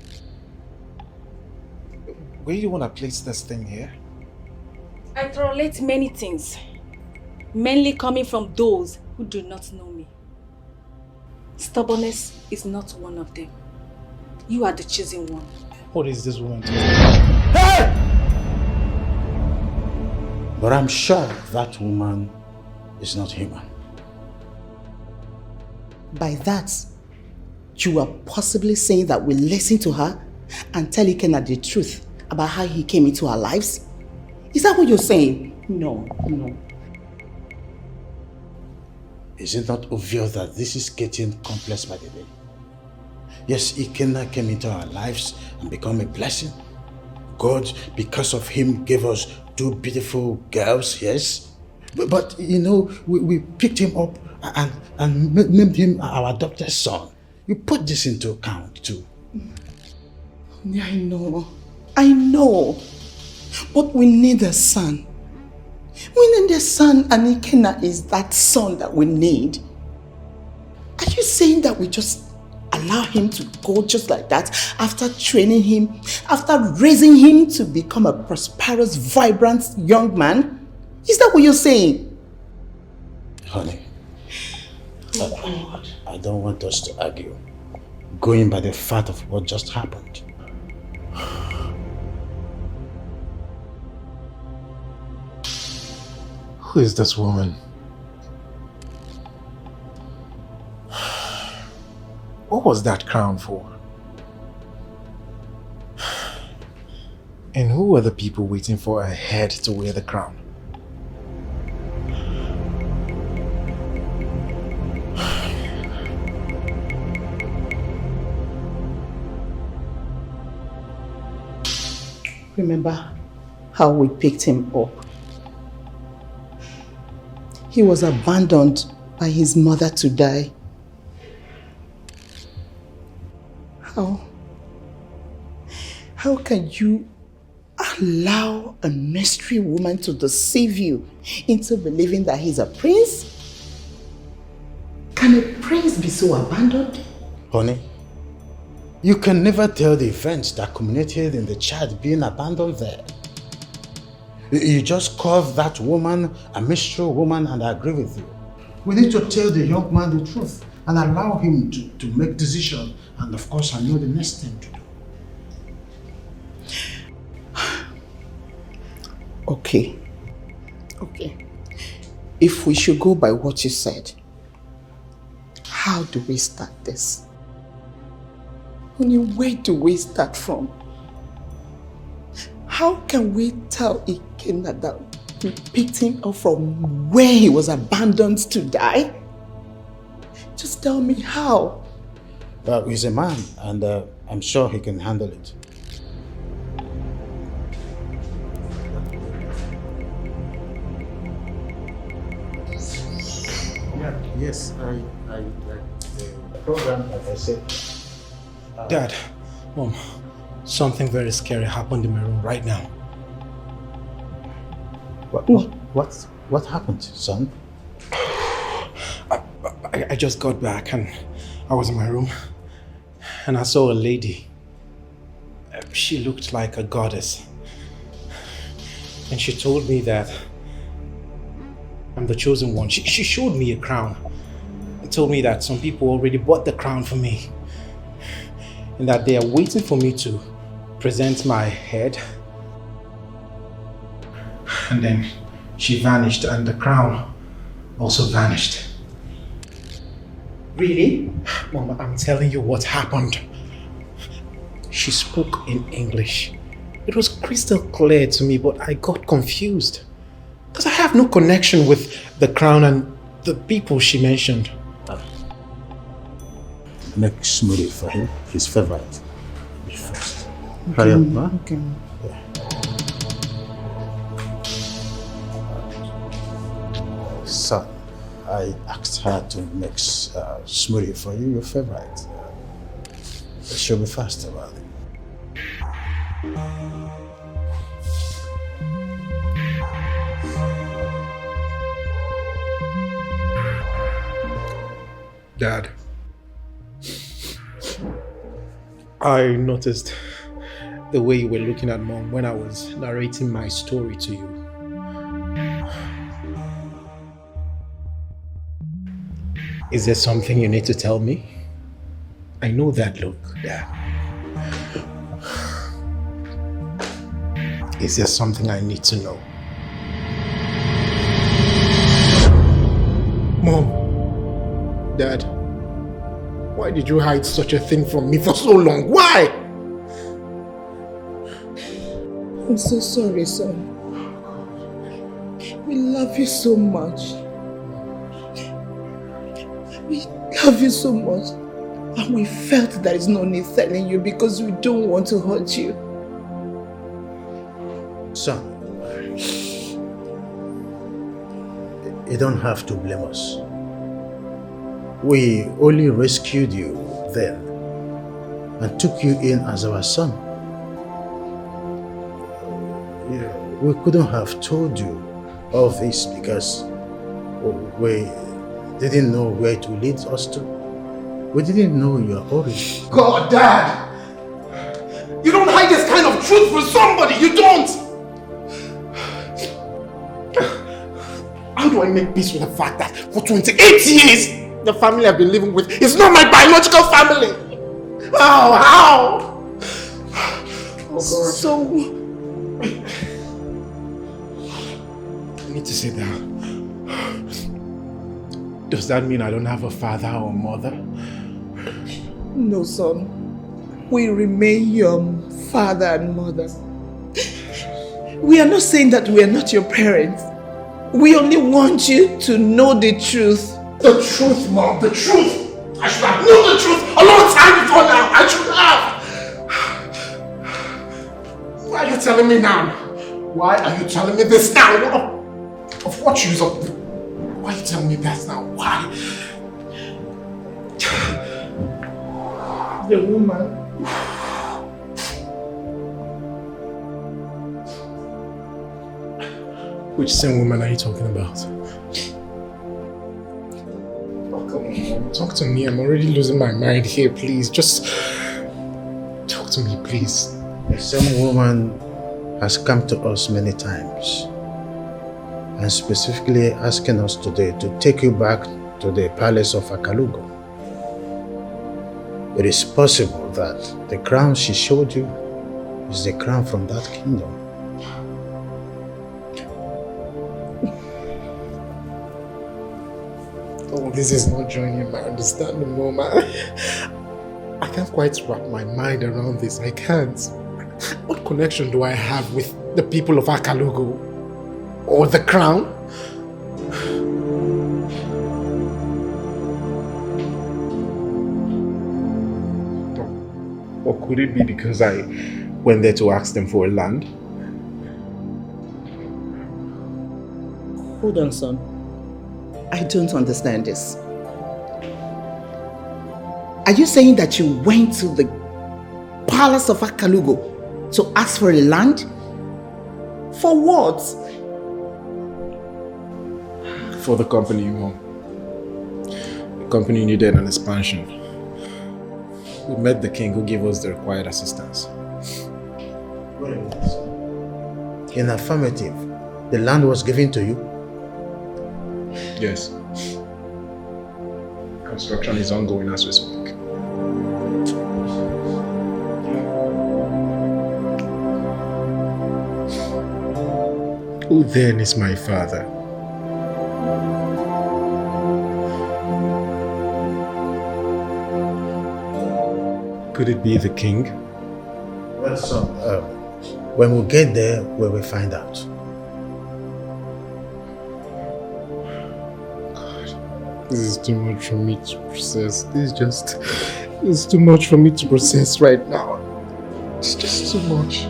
Where do you want to place this thing here? I tolerate many things, mainly coming from those who do not know me. Stubbornness is not one of them. You are the chosen one. What is this woman talking about? Hey! But I'm sure that woman is not human. By that, you are possibly saying that we listen to her and tell Ikenna the truth about how he came into our lives? Is that what you're saying? No. Is it not obvious that this is getting complex by the day? Yes, Ikenna came into our lives and became a blessing. God, because of him, gave us 2 beautiful girls, yes? But you know, we picked him up and named him our adopted son. You put this into account too. I know. But we need a son. We need a son, and Ikenna is that son that we need. Are you saying that we just allow him to go just like that after training him, after raising him to become a prosperous, vibrant young man? Is that what you're saying? Honey, I don't want us to argue, going by the fact of what just happened. Who is this woman? What was that crown for? And who were the people waiting for a head to wear the crown? Remember, how we picked him up. He was abandoned by his mother to die. How can you allow a mystery woman to deceive you into believing that he's a prince? Can a prince be so abandoned? Honey, you can never tell the events that culminated in the child being abandoned there. You just call that woman a mystery woman, and I agree with you. We need to tell the young man the truth and allow him to make decisions, and of course I know the next thing to do. Okay. If we should go by what you said, how do we start this? Honey, where do we start from? How can we tell Ikenna that we picked him up from where he was abandoned to die? Just tell me how. Well, he's a man, and I'm sure he can handle it. Yes, I the program, like I said. Dad, Mom, something very scary happened in my room right now. What happened, son? I just got back and I was in my room and I saw a lady. She looked like a goddess. And she told me that I'm the chosen one. She showed me a crown and told me that some people already bought the crown for me and that they are waiting for me to present my head. And then she vanished and the crown also vanished. Really? Mama, I'm telling you what happened. She spoke in English. It was crystal clear to me, but I got confused. Because I have no connection with the crown and the people she mentioned. Make smoothie for him, his favorite. Be first. Hurry up, huh? Okay. Son, I asked her to make smoothie for you, your favorite. She'll be fast about it. Dad, I noticed the way you were looking at Mom when I was narrating my story to you. Is there something you need to tell me? I know that look, Dad. Is there something I need to know? Mom, Dad, why did you hide such a thing from me for so long? Why? I'm so sorry, son. We love you so much. We love you so much. And we felt there is no need telling you because we don't want to hurt you. Son, you don't have to blame us. We only rescued you then and took you in as our son. We couldn't have told you all this because we didn't know where it would lead us to. We didn't know your origin. God, Dad! You don't hide this kind of truth from somebody! You don't! How do I make peace with the fact that for 28 years the family I've been living with is not my biological family? How? Oh God. So... I need to sit down. Does that mean I don't have a father or mother? No, son. We remain your father and mother. We are not saying that we are not your parents. We only want you to know the truth. The truth, Mom, the truth! I should have known the truth a long time before now! I should have! Why are you telling me now? Why are you telling me this now? Of what use of... Why are you telling me that now? Why? The woman... Which same woman are you talking about? Oh, come on, talk to me. I'm already losing my mind here, please. Just talk to me, please. The same woman has come to us many times and specifically asking us today to take you back to the palace of Akalugo. It is possible that the crown she showed you is the crown from that kingdom. Oh, this is not joining my understanding, Mama. I can't quite wrap my mind around this. I can't. What connection do I have with the people of Akalugo? Or the crown? Or could it be because I went there to ask them for a land? Hold on, son. I don't understand this. Are you saying that you went to the palace of Akalugo to ask for a land? For what? For the company, Mom. The company needed an expansion. We met the king who gave us the required assistance. In affirmative, the land was given to you? Yes. Construction is ongoing as we speak. Who then is my father? Could it be the king? Well, son, when we get there, we will find out. This is too much for me to process. This is too much for me to process right now. It's just too much.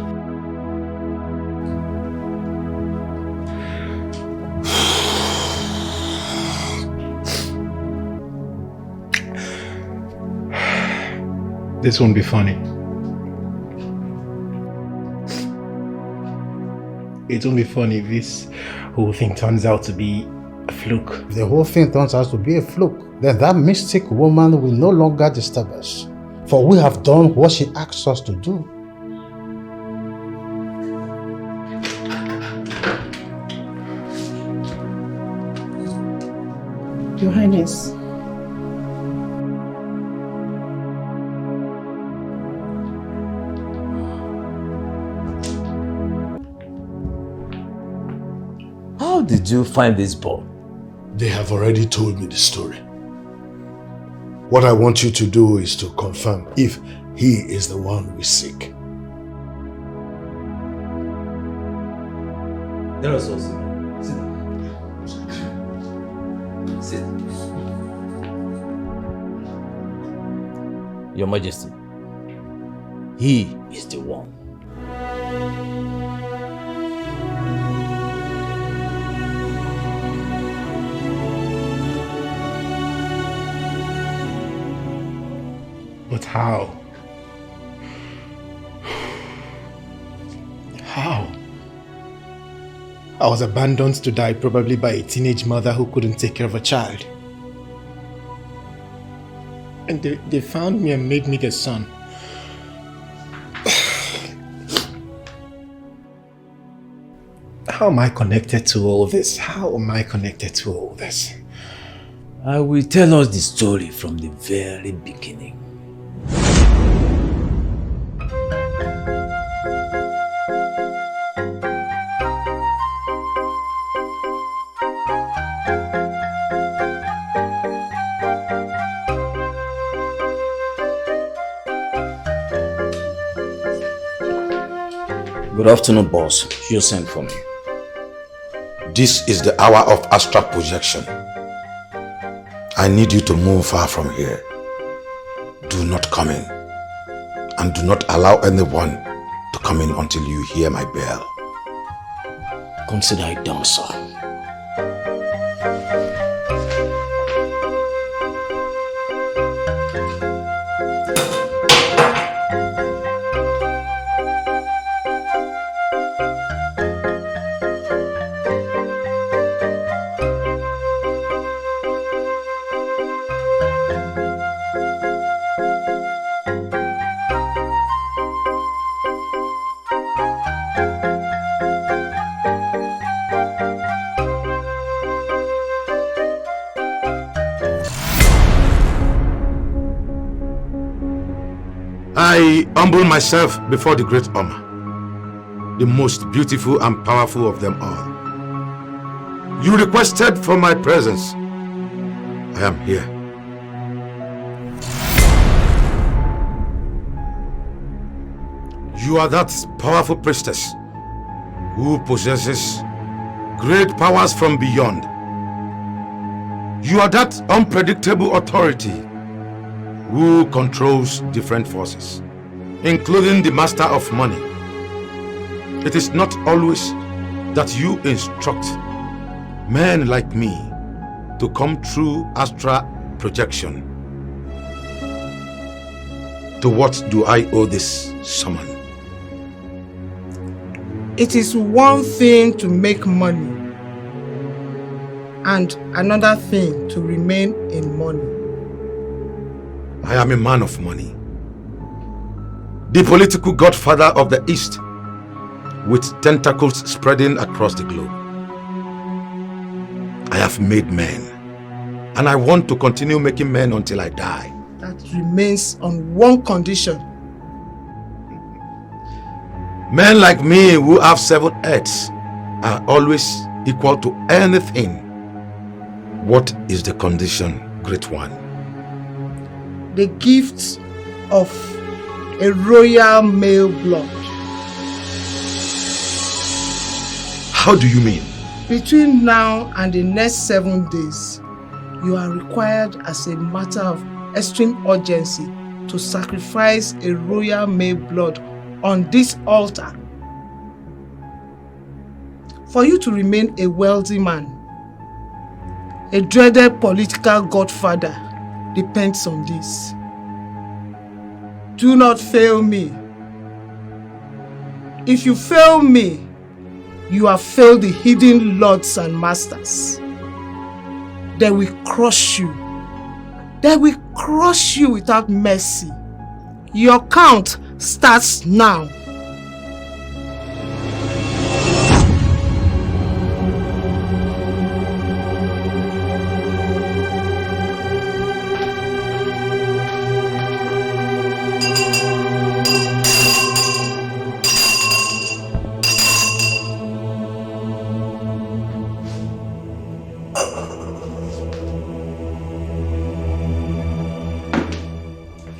This won't be funny. It won't be funny if this whole thing turns out to be a fluke. If the whole thing turns out to be a fluke, then that mystic woman will no longer disturb us. For we have done what she asked us to do. Your Highness. How did you find this boy? They have already told me the story. What I want you to do is to confirm if he is the one we seek. Let us all sit down. Sit. Your Majesty, he is the one. But how? How? I was abandoned to die probably by a teenage mother who couldn't take care of a child. And they found me and made me their son. How am I connected to all this? How am I connected to all this? I will tell us the story from the very beginning. Good afternoon, boss. You sent for me. This is the hour of astral projection. I need you to move far from here. Do not come in. And do not allow anyone to come in until you hear my bell. Consider it done, sir. I humble myself before the great Oma, the most beautiful and powerful of them all. You requested for my presence. I am here. You are that powerful priestess who possesses great powers from beyond. You are that unpredictable authority who controls different forces, including the master of money. It is not always that you instruct men like me to come through astral projection. To what do I owe this summon? It is one thing to make money and another thing to remain in money. I am a man of money, the political godfather of the East, with tentacles spreading across the globe. I have made men, and I want to continue making men until I die. That remains on one condition. Men like me who have 7 heads are always equal to anything. What is the condition, great one? The gift of a royal male blood. How do you mean? Between now and the next 7 days, you are required as a matter of extreme urgency to sacrifice a royal male blood on this altar. For you to remain a wealthy man, a dreaded political godfather depends on this. Do not fail me. If you fail me, you have failed the hidden lords and masters. They will crush you. They will crush you without mercy. Your count starts now.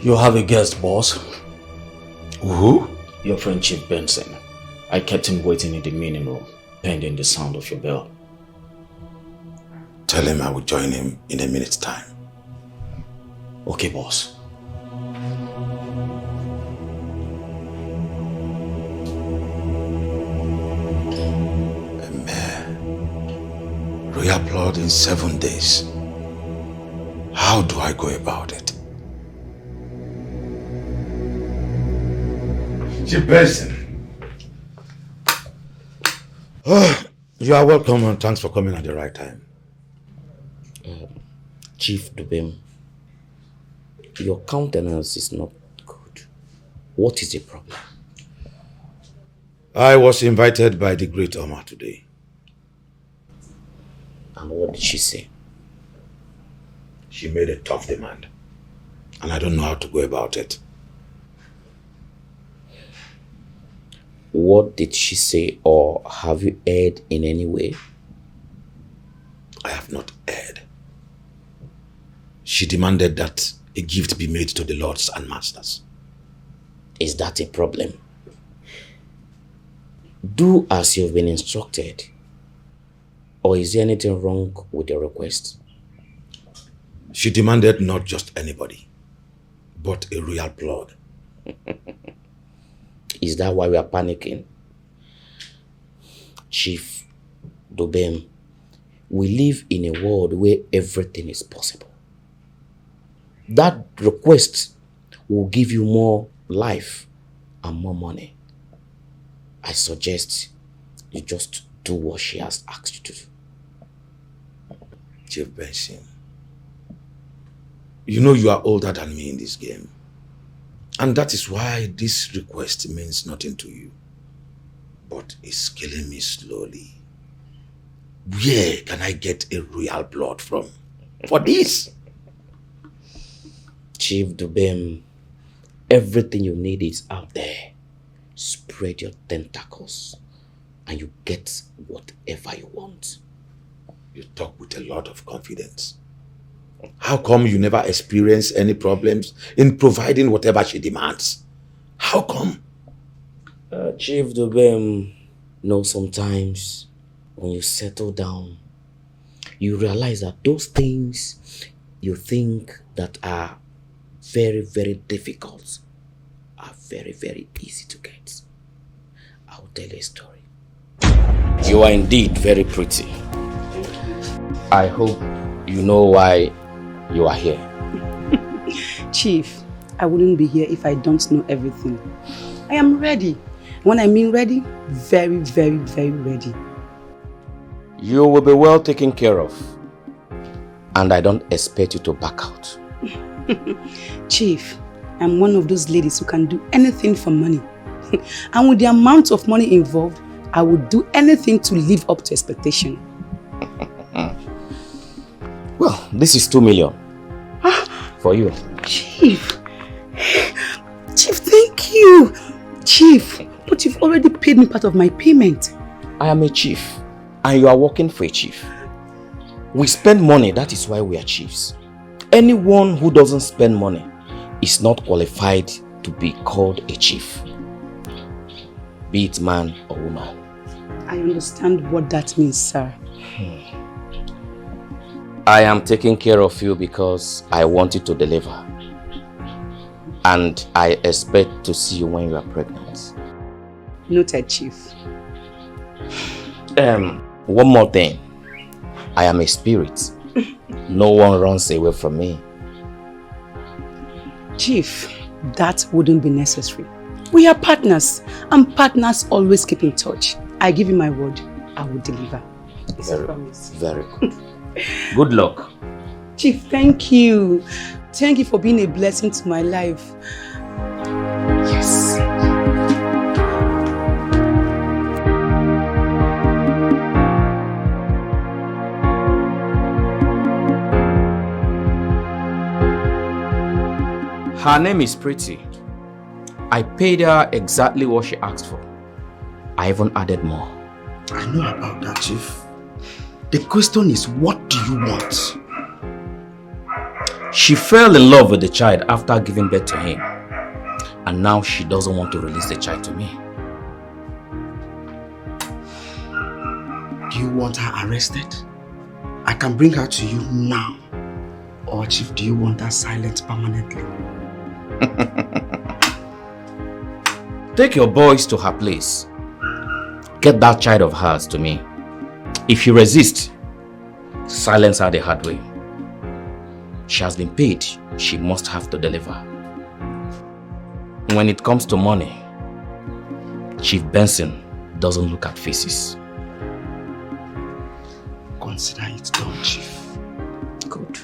You have a guest, boss. Who? Your friend Chief Benson. I kept him waiting in the meeting room, pending the sound of your bell. Tell him I will join him in a minute's time. Okay, boss. Royal blood in 7 days. How do I go about it? Chief Benson. Oh, you are welcome and thanks for coming at the right time. Chief Dubem, your countenance is not good. What is the problem? I was invited by the great Oma today. And what did she say? She made a tough demand, and I don't know how to go about it. What did she say, or have you heard in any way? I have not heard. She demanded that a gift be made to the lords and masters. Is that a problem? Do as you've been instructed. Or is there anything wrong with your request? She demanded not just anybody, but a royal blood. Is that why we are panicking? Chief, Dobem, we live in a world where everything is possible. That request will give you more life and more money. I suggest you just do what she has asked you to do. Chief Benson, you know you are older than me in this game. And that is why this request means nothing to you. But it's killing me slowly. Where can I get a royal blood from for this? Chief Dubem, everything you need is out there. Spread your tentacles and you get whatever you want. You talk with a lot of confidence. How come you never experience any problems in providing whatever she demands? How come? Chief Dubem, sometimes when you settle down, you realize that those things you think that are very, very difficult are very, very easy to get. I'll tell you a story. You are indeed very pretty. I hope you know why you are here. Chief, I wouldn't be here if I don't know everything. I am ready. When I mean ready, very, very, very ready. You will be well taken care of. And I don't expect you to back out. Chief, I'm one of those ladies who can do anything for money. And with the amount of money involved, I would do anything to live up to expectation. Well, this is 2 million. For you. Chief, thank you. Chief, but you've already paid me part of my payment. I am a chief, and you are working for a chief. We spend money, that is why we are chiefs. Anyone who doesn't spend money is not qualified to be called a chief. Be it man or woman. I understand what that means, sir. I am taking care of you because I want you to deliver. And I expect to see you when you are pregnant. Noted, Chief. One more thing. I am a spirit. No one runs away from me. Chief, that wouldn't be necessary. We are partners, and partners always keep in touch. I give you my word, I will deliver. It's a promise. Very good. Good luck. Chief, thank you. Thank you for being a blessing to my life. Yes. Her name is Pretty. I paid her exactly what she asked for. I even added more. I know about that, Chief. The question is, what do you want? She fell in love with the child after giving birth to him. And now she doesn't want to release the child to me. Do you want her arrested? I can bring her to you now. Or Chief, do you want her silent permanently? Take your boys to her place. Get that child of hers to me. If she resists, silence her the hard way. She has been paid. She must have to deliver. When it comes to money, Chief Benson doesn't look at faces. Consider it done, Chief. Good.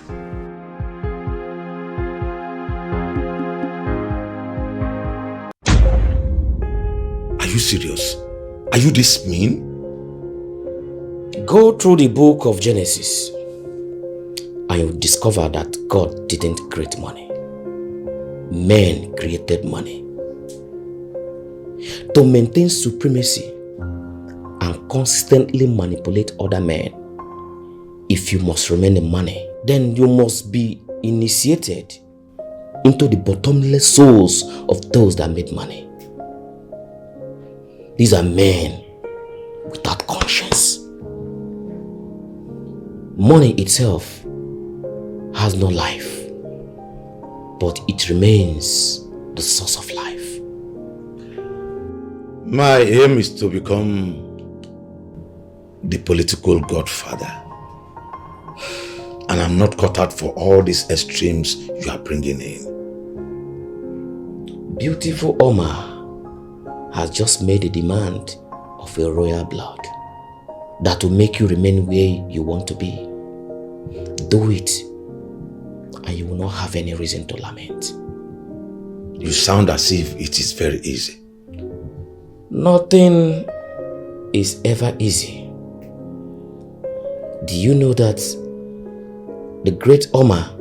Are you serious? Are you this mean? Go through the book of Genesis and you'll discover that God didn't create money. Men created money. To maintain supremacy and constantly manipulate other men, if you must remain in money, then you must be initiated into the bottomless souls of those that made money. These are men without conscience. Money itself has no life, but it remains the source of life. My aim is to become the political godfather. And I'm not cut out for all these extremes you are bringing in. Beautiful Oma has just made a demand of a royal blood that will make you remain where you want to be. Do it, and you will not have any reason to lament. You sound as if it is very easy. Nothing is ever easy. Do you know that the great Oma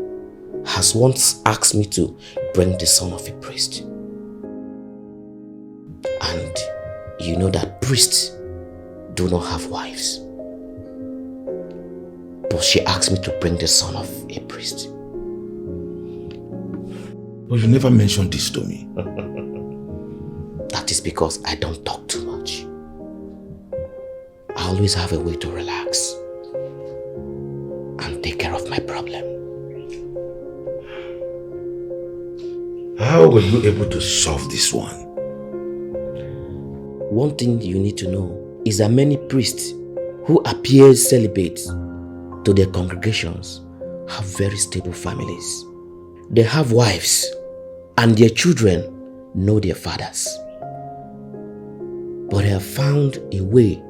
has once asked me to bring the son of a priest? And you know that priests do not have wives. But she asked me to bring the son of a priest. But you never mentioned this to me. That is because I don't talk too much. I always have a way to relax and take care of my problem. How were you able to solve this one? One thing you need to know is that many priests who appear celibate to their congregations have very stable families. They have wives and their children know their fathers. But they have found a way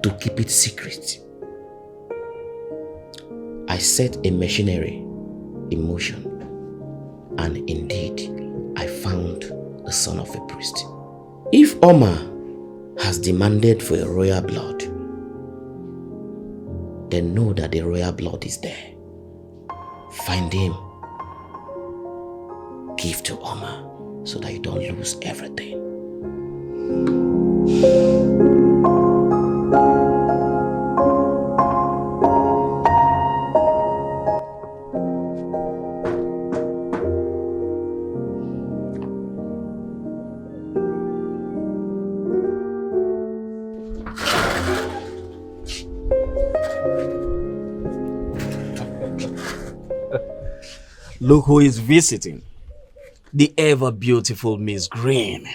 to keep it secret. I set a machinery in motion, and indeed I found the son of a priest. If Oma has demanded for a royal blood, then know that the royal blood is there. Find him. Give to Oma so that you don't lose everything. Look who is visiting. The ever beautiful Miss Green.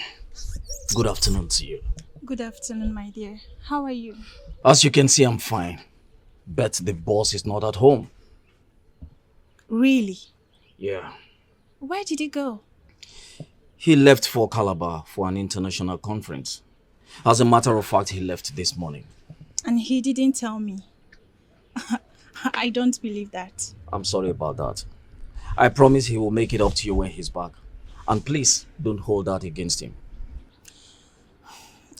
Good afternoon to you. Good afternoon, my dear. How are you? As you can see, I'm fine. But the boss is not at home. Really? Yeah. Where did he go? He left for Calabar for an international conference. As a matter of fact, he left this morning. And he didn't tell me. I don't believe that. I'm sorry about that. I promise he will make it up to you when he's back. And please, don't hold that against him.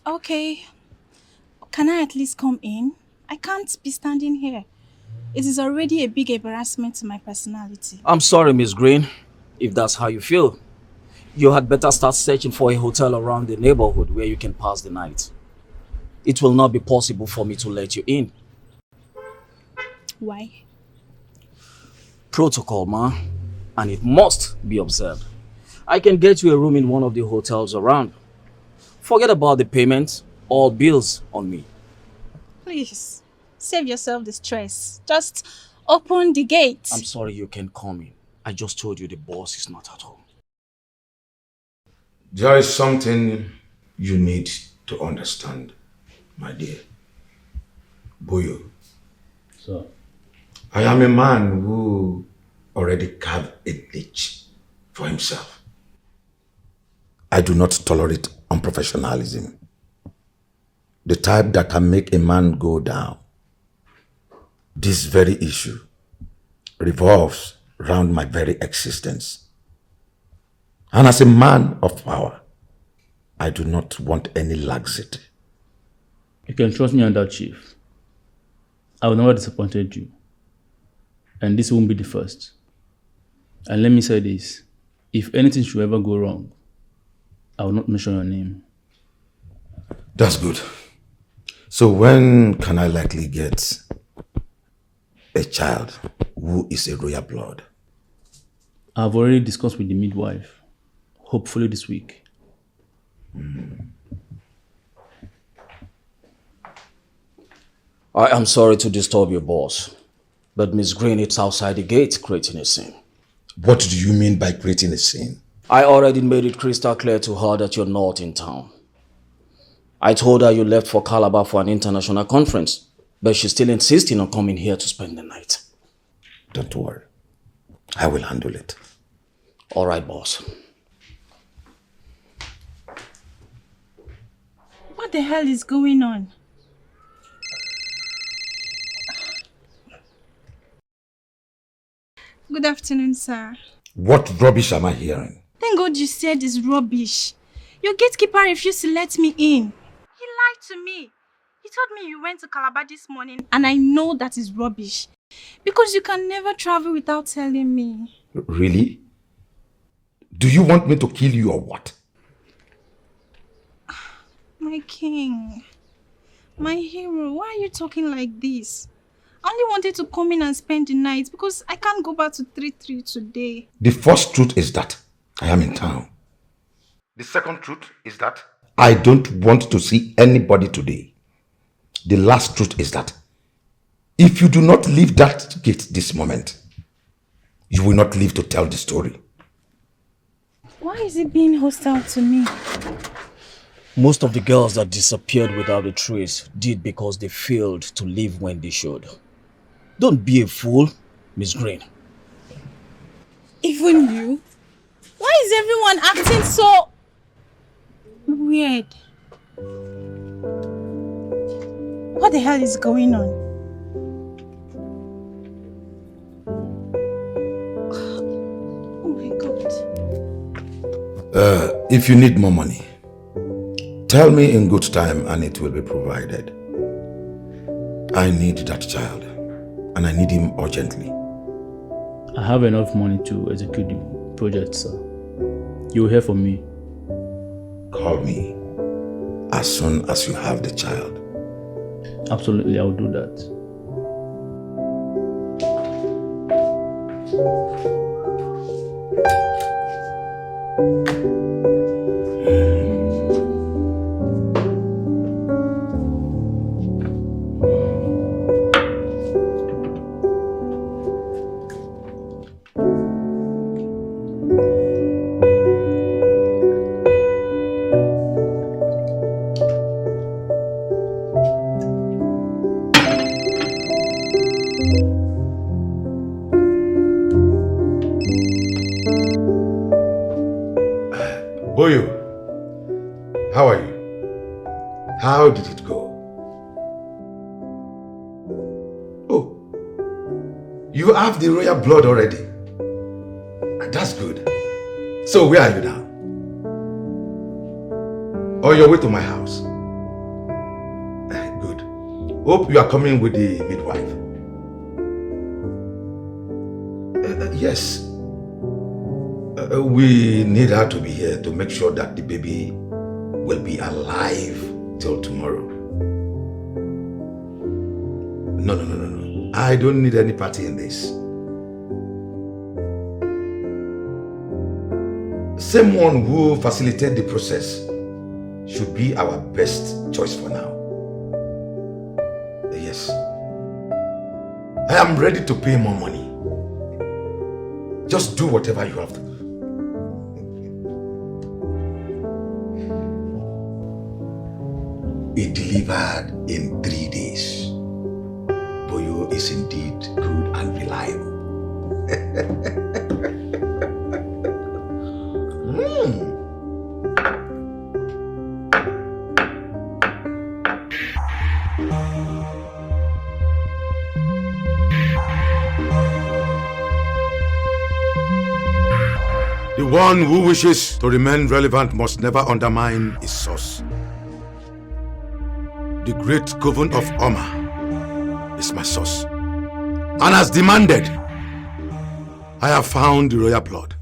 Okay. Can I at least come in? I can't be standing here. It is already a big embarrassment to my personality. I'm sorry, Miss Green, if that's how you feel. You had better start searching for a hotel around the neighborhood where you can pass the night. It will not be possible for me to let you in. Why? Protocol, ma. And it must be observed. I can get you a room in one of the hotels around. Forget about the payment. All bills on me. Please, save yourself the stress. Just open the gate. I'm sorry, you can come in. I just told you the boss is not at home. There is something you need to understand, my dear. Boyo. Sir. I am a man who already carved a niche for himself. I do not tolerate unprofessionalism. The type that can make a man go down. This very issue revolves around my very existence. And as a man of power, I do not want any laxity. You can trust me on that, Chief. I will never disappoint you. And this won't be the first. And let me say this. If anything should ever go wrong, I will not mention your name. That's good. So when can I likely get a child who is a royal blood? I've already discussed with the midwife. Hopefully this week. I am sorry to disturb you, boss. But Miss Green is outside the gate creating a scene. What do you mean by creating a scene? I already made it crystal clear to her that you're not in town. I told her you left for Calabar for an international conference, but she's still insisting on coming here to spend the night. Don't worry. I will handle it. All right, boss. What the hell is going on? Good afternoon, sir. What rubbish am I hearing? Thank God you said it's rubbish. Your gatekeeper refused to let me in. He lied to me. He told me you went to Calabar this morning, and I know that is rubbish. Because you can never travel without telling me. Really? Do you want me to kill you or what? My king, my hero, why are you talking like this? I only wanted to come in and spend the night because I can't go back to 3-3 today. The first truth is that I am in town. The second truth is that I don't want to see anybody today. The last truth is that if you do not leave that gate this moment, you will not live to tell the story. Why is it being hostile to me? Most of the girls that disappeared without a trace did because they failed to leave when they should. Don't be a fool, Miss Green. Even you? Why is everyone acting so weird? What the hell is going on? Oh my God. If you need more money, tell me in good time and it will be provided. I need that child and I need him urgently. I have enough money to execute the project, sir. You will hear from me. Call me as soon as you have the child. Absolutely, I will do that. Boyo, how are you? How did it go? Oh, you have the royal blood already. That's good. So where are you now? On your way to my house? Good. Hope you are coming with the midwife. Yes. We need her to be here to make sure that the baby will be alive till tomorrow. No. I don't need any party in this. Someone who facilitates the process should be our best choice for now. Yes. I am ready to pay more money. Just do whatever you have to do. It delivered in 3 days. Boyo is indeed good and reliable. The one who wishes to remain relevant must never undermine his source. The great coven of Oma is my source. And as demanded, I have found the royal blood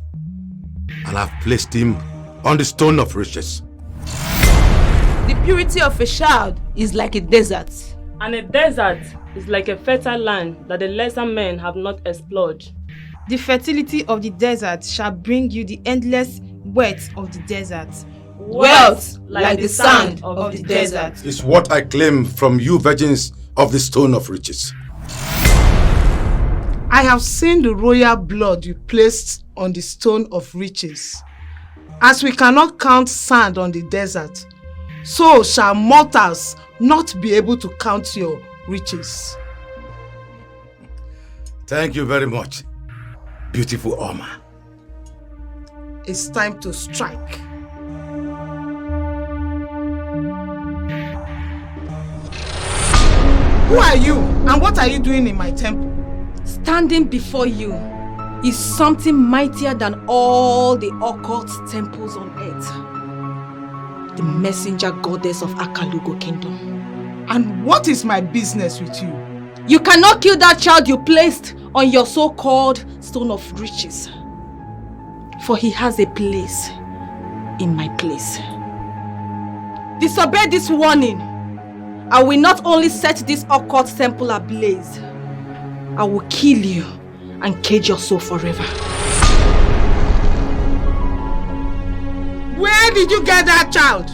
and I have placed him on the stone of riches. The purity of a child is like a desert. And a desert is like a fertile land that the lesser men have not explored. The fertility of the desert shall bring you the endless wealth of the desert. Wealth like the sand of the desert. Is what I claim from you virgins of the stone of riches. I have seen the royal blood you placed on the stone of riches. As we cannot count sand on the desert, so shall mortals not be able to count your riches. Thank you very much, beautiful Oma. It's time to strike. Who are you and what are you doing in my temple? Standing before you is something mightier than all the occult temples on earth. The messenger goddess of Akalugo Kingdom. And what is my business with you? You cannot kill that child you placed on your so-called stone of riches. For he has a place in my place. Disobey this warning. I will not only set this occult temple ablaze, I will kill you and cage your soul forever. Where did you get that child?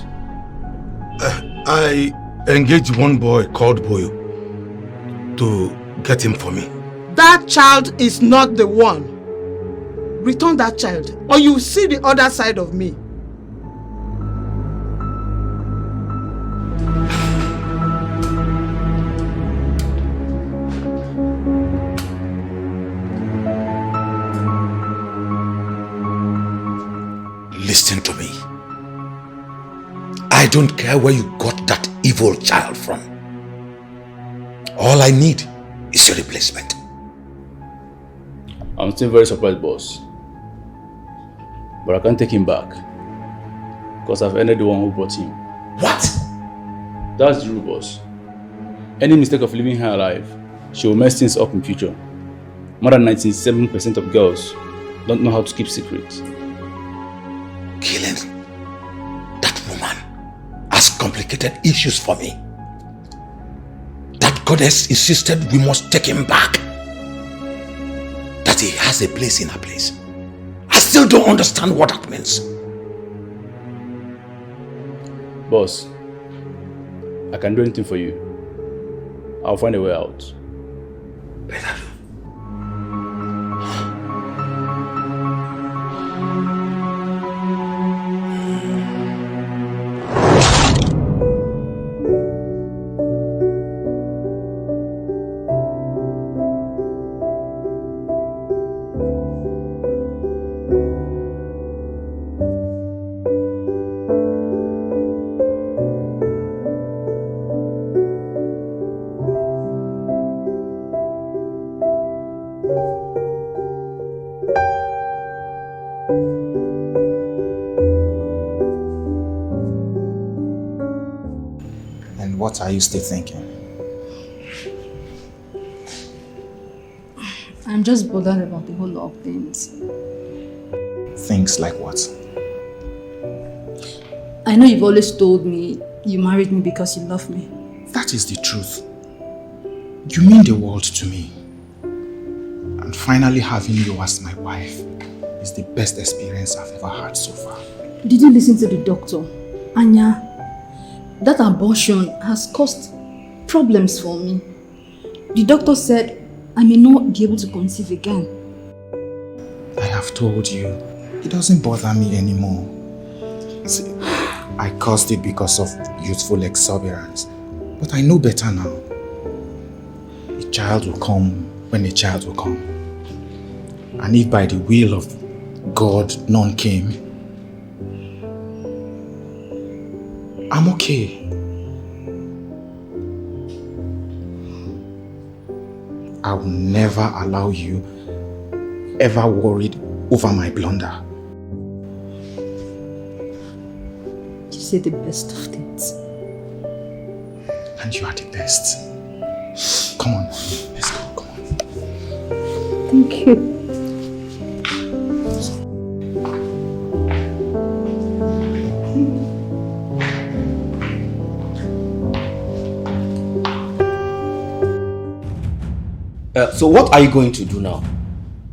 I engaged one boy called Boyo to get him for me. That child is not the one. Return that child, or you will see the other side of me. Listen to me. I don't care where you got that evil child from. All I need is a replacement. I'm still very surprised, boss. But I can't take him back. Because I've ended the one who brought him. What? That's the rule, boss. Any mistake of leaving her alive, she will mess things up in future. More than 97% of girls don't know how to keep secrets. Killing that woman has complicated issues for me. That goddess insisted we must take him back. That he has a place in her place. I still don't understand what that means. Boss, I can do anything for you. I'll find a way out. Better. What are you still thinking? I'm just bothered about the whole lot of things. Things like what? I know you've always told me you married me because you love me. That is the truth. You mean the world to me. And finally having you as my wife is the best experience I've ever had so far. Did you listen to the doctor? Anya, that abortion has caused problems for me. The doctor said I may not be able to conceive again. I have told you, it doesn't bother me anymore. See, I caused it because of youthful exuberance. But I know better now. A child will come when a child will come. And if by the will of God none came, I'm okay. I will never allow you ever worried over my blunder. You say the best of things. And you are the best. Come on, let's go, come on. Thank you. So what are you going to do now?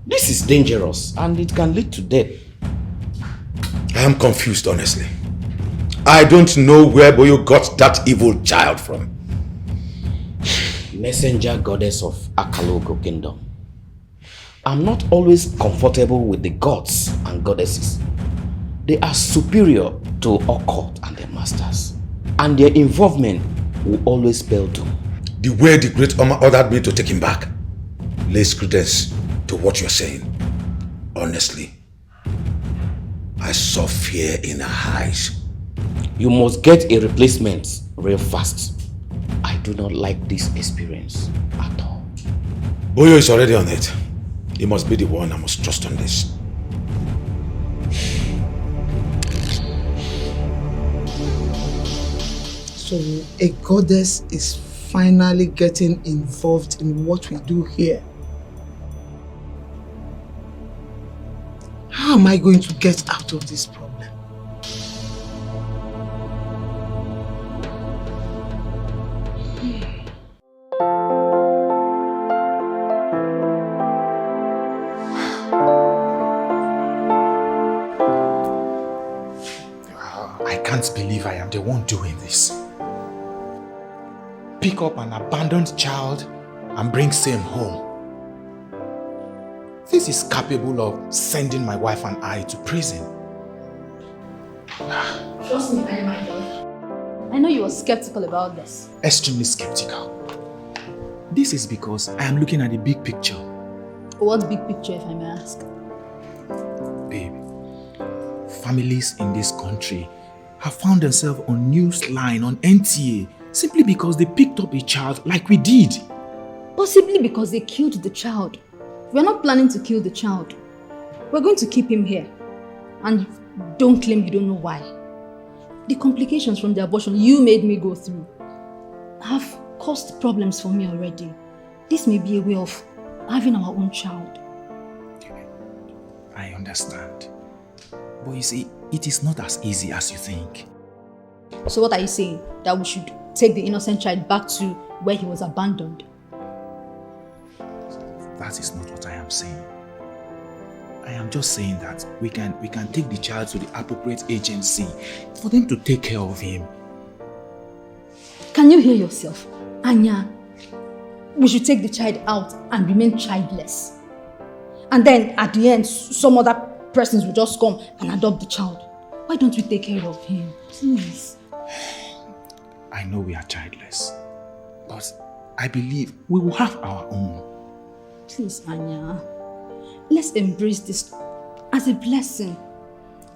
This is dangerous and it can lead to death. I am confused, honestly. I don't know where Boyo got that evil child from. Messenger goddess of Akalogo Kingdom. I'm not always comfortable with the gods and goddesses. They are superior to occult and their masters. and their involvement will always spell doom. The way the great Oma ordered me to take him back lays credence to what you're saying. Honestly, I saw fear in her eyes. You must get a replacement real fast. I do not like this experience at all. Boyo is already on it. He must be the one I must trust on this. So a goddess is finally getting involved in what we do here. How am I going to get out of this problem? I can't believe I am the one doing this. Pick up an abandoned child and bring same home. This is capable of sending my wife and I to prison. Trust me, I am my daughter. I know you were skeptical about this. Extremely skeptical. This is because I am looking at the big picture. What big picture, if I may ask? Babe, families in this country have found themselves on Newsline, on NTA, simply because they picked up a child like we did. Possibly because they killed the child. We're not planning to kill the child. We're going to keep him here. And don't claim you don't know why. The complications from the abortion you made me go through have caused problems for me already. This may be a way of having our own child. I understand. But you see, it is not as easy as you think. So what are you saying? That we should take the innocent child back to where he was abandoned? That is not what I am saying. I am just saying that we can take the child to the appropriate agency for them to take care of him. Can you hear yourself? Anya, we should take the child out and remain childless. And then at the end, some other persons will just come and adopt the child. Why don't we take care of him? Please. I know we are childless, but I believe we will have our own. Please, Anya. Let's embrace this as a blessing.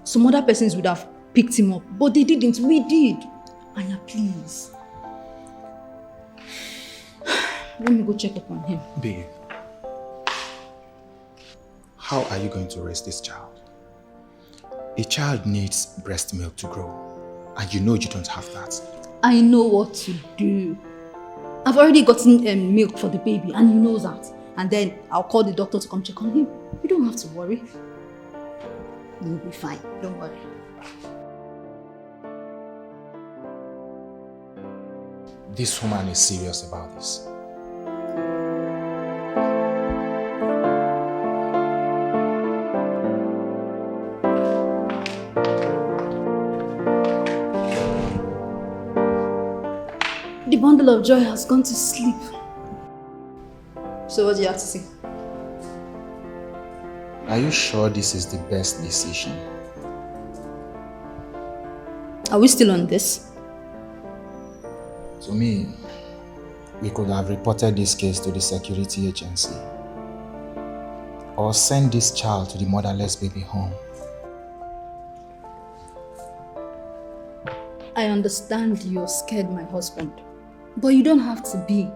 Some other persons would have picked him up, but they didn't. We did. Anya, please. Let me go check up on him. Babe, how are you going to raise this child? A child needs breast milk to grow, and you know you don't have that. I know what to do. I've already gotten milk for the baby, and he knows that. And then I'll call the doctor to come check on him. You don't have to worry. You'll be fine. Don't worry. This woman is serious about this. The bundle of joy has gone to sleep. So what do you have to say? Are you sure this is the best decision? Are we still on this? To me, we could have reported this case to the security agency or send this child to the motherless baby home. I understand you're scared, my husband. But you don't have to be.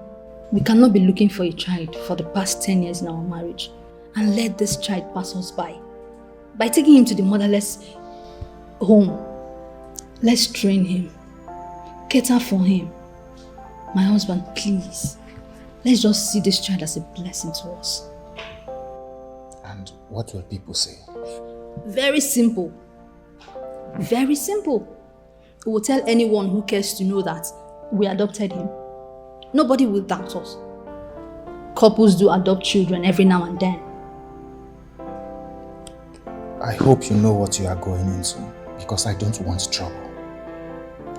We cannot be looking for a child for the past 10 years in our marriage and let this child pass us by. By taking him to the motherless home, let's train him, cater for him. My husband, please, let's just see this child as a blessing to us. And what will people say? Very simple. Very simple. We will tell anyone who cares to know that we adopted him. Nobody will doubt us. Couples do adopt children every now and then. I hope you know what you are going into, because I don't want trouble.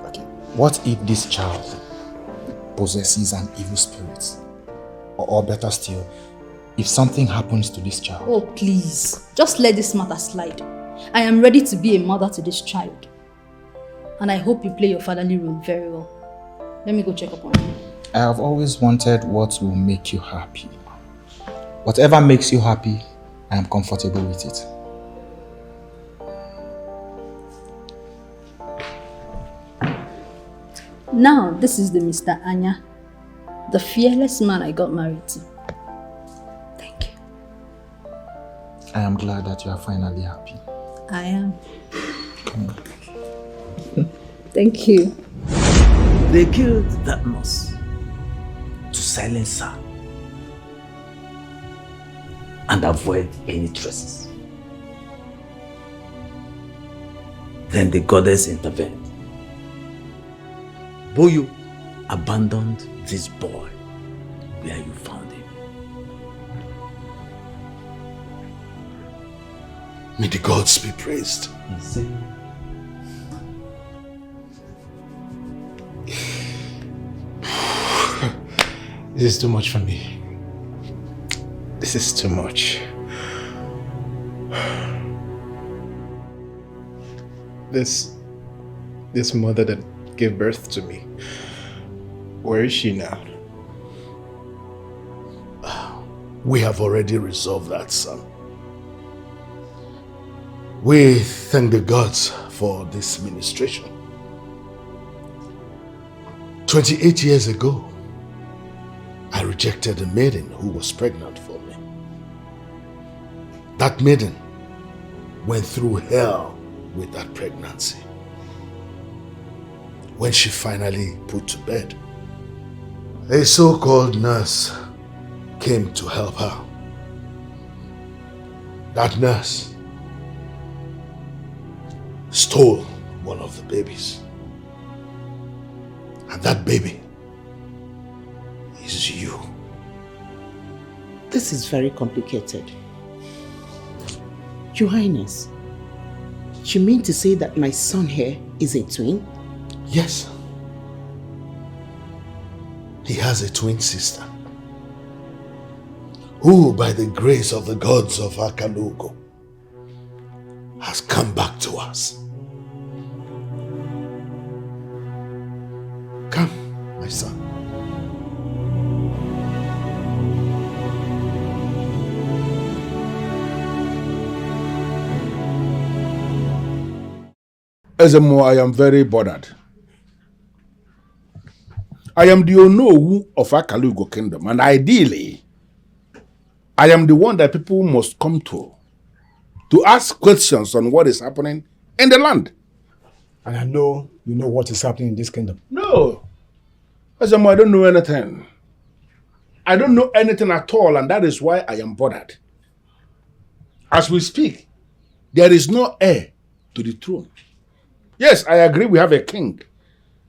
Okay. What if this child possesses an evil spirit? Or better still, if something happens to this child? Oh, please. Just let this matter slide. I am ready to be a mother to this child. And I hope you play your fatherly role very well. Let me go check up on you. I have always wanted what will make you happy. Whatever makes you happy, I am comfortable with it. Now, this is the Mr. Anya, the fearless man I got married to. Thank you. I am glad that you are finally happy. I am. Come on. Thank you. They killed that nurse to silence her and avoid any traces. Then the goddess intervened. Boyo abandoned this boy where you found him. May the gods be praised. This is too much for me. This is too much. This mother that gave birth to me, where is she now? We have already resolved that, son. We thank the gods for this ministration. 28 years ago, I rejected a maiden who was pregnant for me. That maiden went through hell with that pregnancy. When she finally put to bed, a so-called nurse came to help her. That nurse stole one of the babies. And that baby is you. This is very complicated. Your Highness, you mean to say that my son here is a twin? Yes. He has a twin sister who, by the grace of the gods of Akalugo, has come back to us. Come, my son. Ezemo, I am very bothered. I am the Onowu of Akalugo Kingdom, and ideally, I am the one that people must come to ask questions on what is happening in the land. And I know you know what is happening in this kingdom. No. Ezemo, I don't know anything. I don't know anything at all, and that is why I am bothered. As we speak, there is no heir to the throne. Yes, I agree we have a king.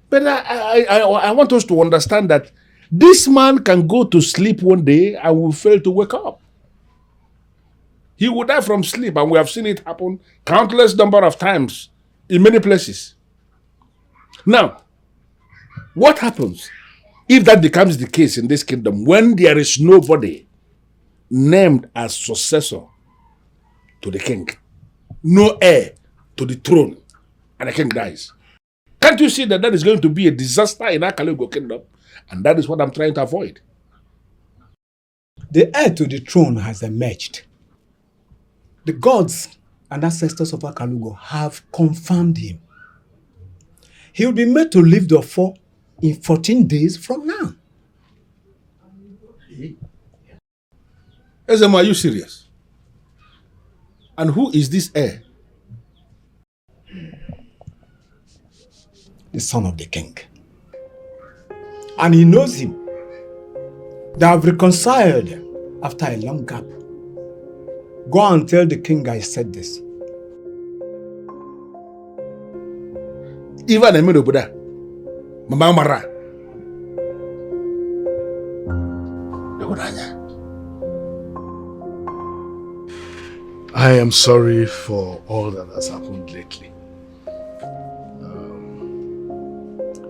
But I want us to understand that this man can go to sleep one day and will fail to wake up. He will die from sleep, and we have seen it happen countless number of times in many places. Now, what happens if that becomes the case in this kingdom when there is nobody named as successor to the king? No heir to the throne, and the king dies. Can't you see that is going to be a disaster in Akalugo Kingdom? And that is what I'm trying to avoid. The heir to the throne has emerged. The gods and ancestors of Akalugo have confirmed him. He will be made to leave the fort in 14 days from now. Ezemo, are you serious? And who is this heir? The son of the king. And he knows him. They have reconciled after a long gap. Go and tell the king I said this. Even Emir Obuda, Mama Mara. I am sorry for all that has happened lately.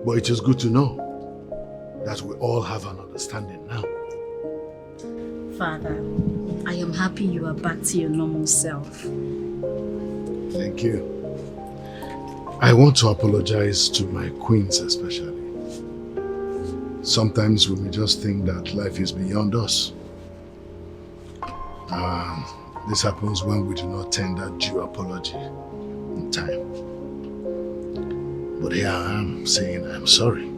But it is good to know that we all have an understanding now. Father, I am happy you are back to your normal self. Thank you. I want to apologize to my queens especially. Sometimes we may just think that life is beyond us. This happens when we do not tender due apology in time. But here I am saying I'm sorry.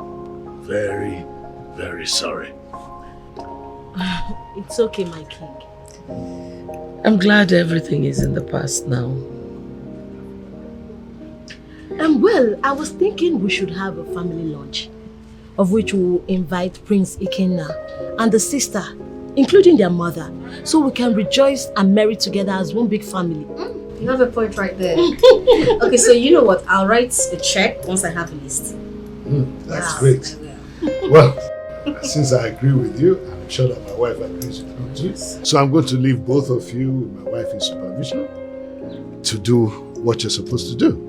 Very, very sorry. It's okay, my king. I'm glad everything is in the past now. Well, I was thinking we should have a family lunch, of which we'll invite Prince Ikenna and the sister, including their mother, so we can rejoice and marry together as one big family. You have a point right there. Okay, so you know what? I'll write a check once I have a list. That's great. Well, since I agree with you, I'm sure that my wife agrees with me too. So I'm going to leave both of you with my wife in supervision to do what you're supposed to do.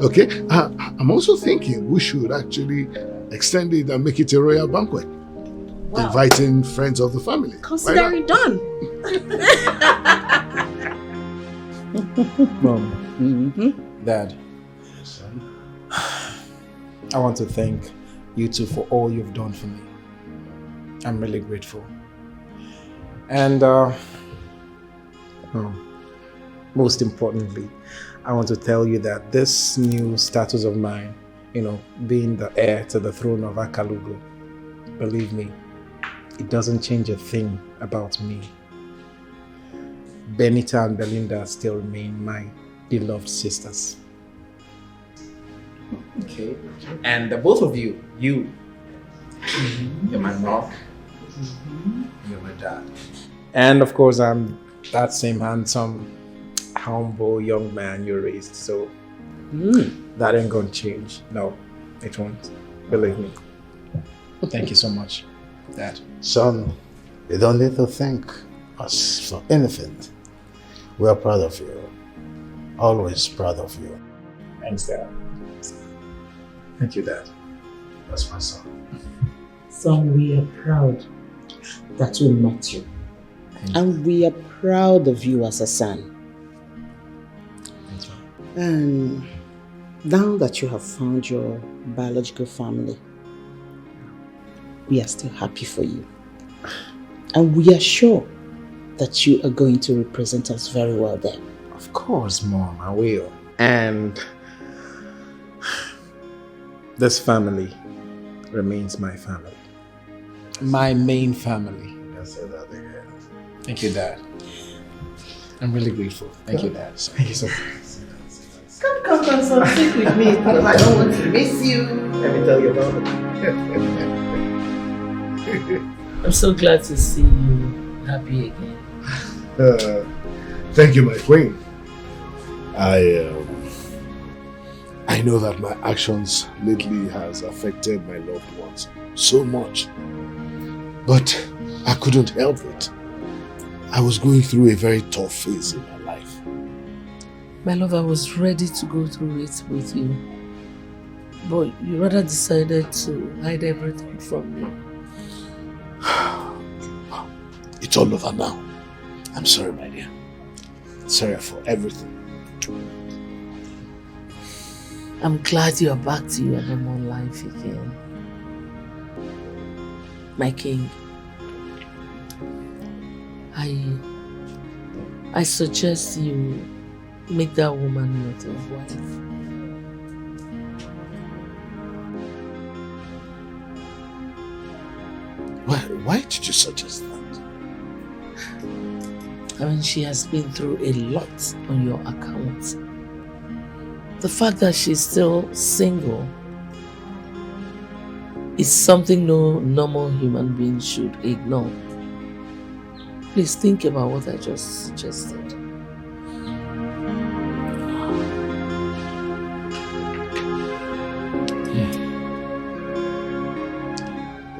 Okay? I'm also thinking we should actually extend it and make it a royal banquet. Wow. Inviting friends of the family. Consider it done. Mom, Dad, I want to thank you two for all you've done for me. I'm really grateful. And most importantly, I want to tell you that this new status of mine, being the heir to the throne of Akalugo, believe me, it doesn't change a thing about me. Benita and Belinda still remain my beloved sisters. Okay. And the both of you, you're my mom, you're my dad. And of course, I'm that same handsome, humble young man you raised. So that ain't gonna change. No, it won't. Believe me. Thank you so much, Dad. Son, you don't need to thank us for anything. We are proud of you. Always proud of you. Thanks, Dad. Thank you, Dad. That's my son. Son, we are proud that we met you. And we are proud of you as a son. And now that you have found your biological family, we are still happy for you. And we are sure that you are going to represent us very well there. Of course, Mom, I will. And this family remains my family. My main family. Say that again. Thank you, Dad. I'm really grateful. Thank you, Dad. Thank you so much. Come, son, sit with me because I don't want to miss you. Let me tell you about it. I'm so glad to see you happy again. Thank you, my queen. I know that my actions lately has affected my loved ones so much, but I couldn't help it. I was going through a very tough phase in my life. My love, I was ready to go through it with you, but you rather decided to hide everything from me. It's all over now. I'm sorry, my dear. Sorry for everything. I'm glad you're back to your normal life again. My king, I suggest you make that woman your wife. Why did you suggest that? I mean, she has been through a lot on your account. The fact that she's still single is something no normal human being should ignore. Please think about what I just suggested.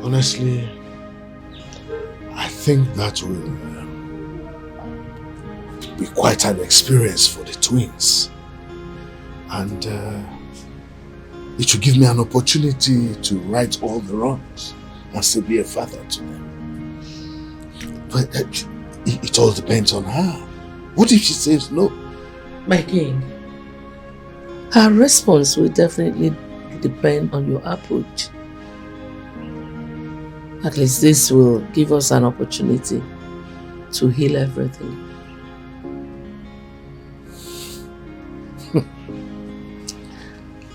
Honestly, I think that will be quite an experience for the twins. And it will give me an opportunity to right all the wrongs and still be a father to them. But it all depends on her. What if she says no? My king, Her response will definitely depend on your approach. At least this will give us an opportunity to heal everything.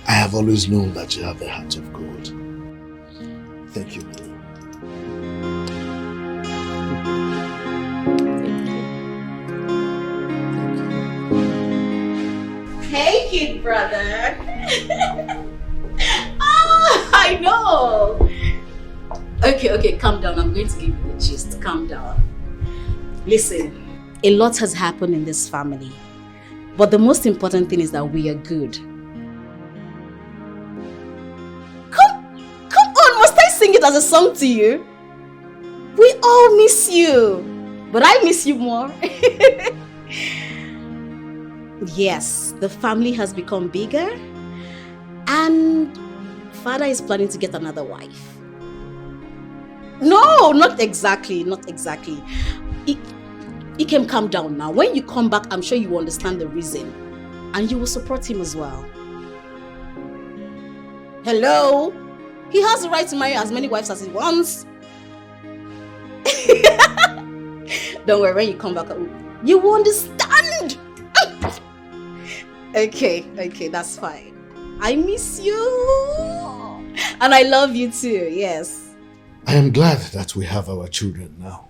I have always known that you have a heart of gold. Thank you, Lou. Hey, kid brother. I know. Okay, calm down. I'm going to give you the gist. Calm down. Listen, a lot has happened in this family. But the most important thing is that we are good. Come on, must I sing it as a song to you? We all miss you. But I miss you more. Yes, the family has become bigger. And father is planning to get another wife. No, not exactly. He can calm down now. When you come back, I'm sure you will understand the reason. And you will support him as well. Hello? He has the right to marry as many wives as he wants. Don't worry, when you come back, you will understand. Okay, that's fine. I miss you. And I love you too, yes. I am glad that we have our children now.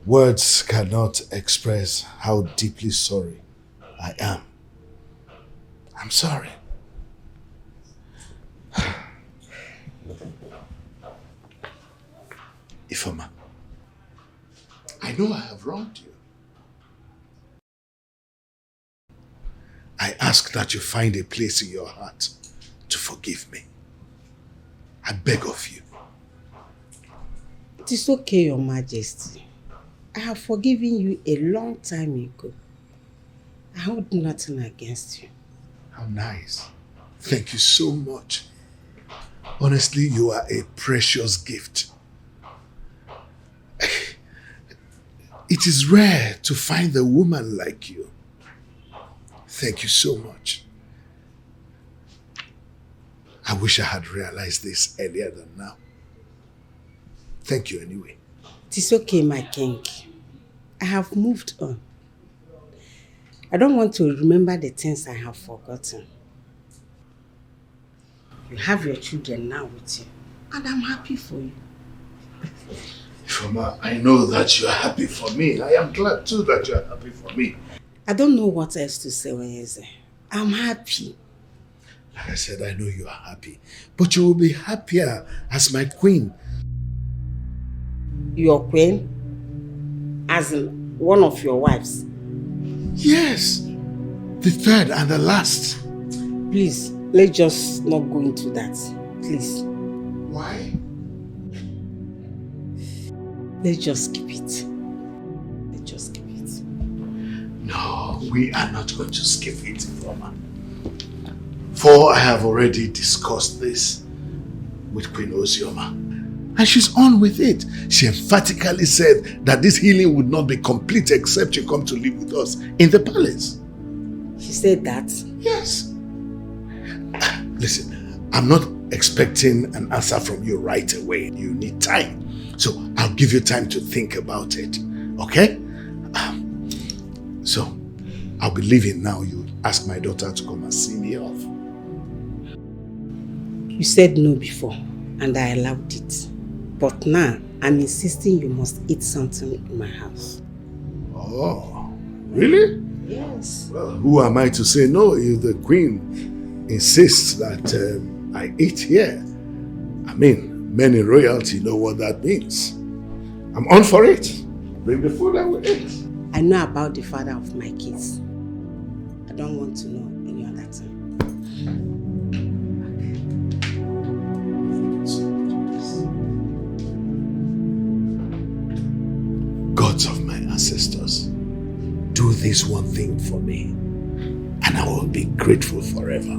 Words cannot express how deeply sorry I am. I'm sorry. Ifeoma, I know I have wronged you. I ask that you find a place in your heart to forgive me. I beg of you. It is okay, Your Majesty. I have forgiven you a long time ago. I hold nothing against you. How nice. Thank you so much. Honestly, you are a precious gift. It is rare to find a woman like you. Thank you so much. I wish I had realized this earlier than now. Thank you anyway. It is okay, my king. I have moved on. I don't want to remember the things I have forgotten. You have your children now with you, and I'm happy for you. Ifeoma, I know that you are happy for me. I am glad too that you are happy for me. I don't know what else to say, Onyeze. I'm happy. Like I said, I know you are happy. But you will be happier as my queen. Your queen? As in one of your wives? Yes. The third and the last. Please, let's just not go into that. Please. Why? Let's just keep it. Let's just keep it. No, we are not going to skip it, Ifeoma. For I have already discussed this with Queen Ozioma. And she's on with it. She emphatically said that this healing would not be complete except you come to live with us in the palace. She said that? Yes. Listen, I'm not expecting an answer from you right away. You need time. So I'll give you time to think about it. Okay? So I'll be leaving now. You ask my daughter to come and see me off. You said no before, and I allowed it. But now, I'm insisting you must eat something in my house. Oh, really? Yes. Well, who am I to say no if the queen insists that I eat here? I mean, men in royalty know what that means. I'm on for it. Bring the food and we'll eat. I know about the father of my kids. I don't want to know any other time. Gods of my ancestors, do this one thing for me, and I will be grateful forever.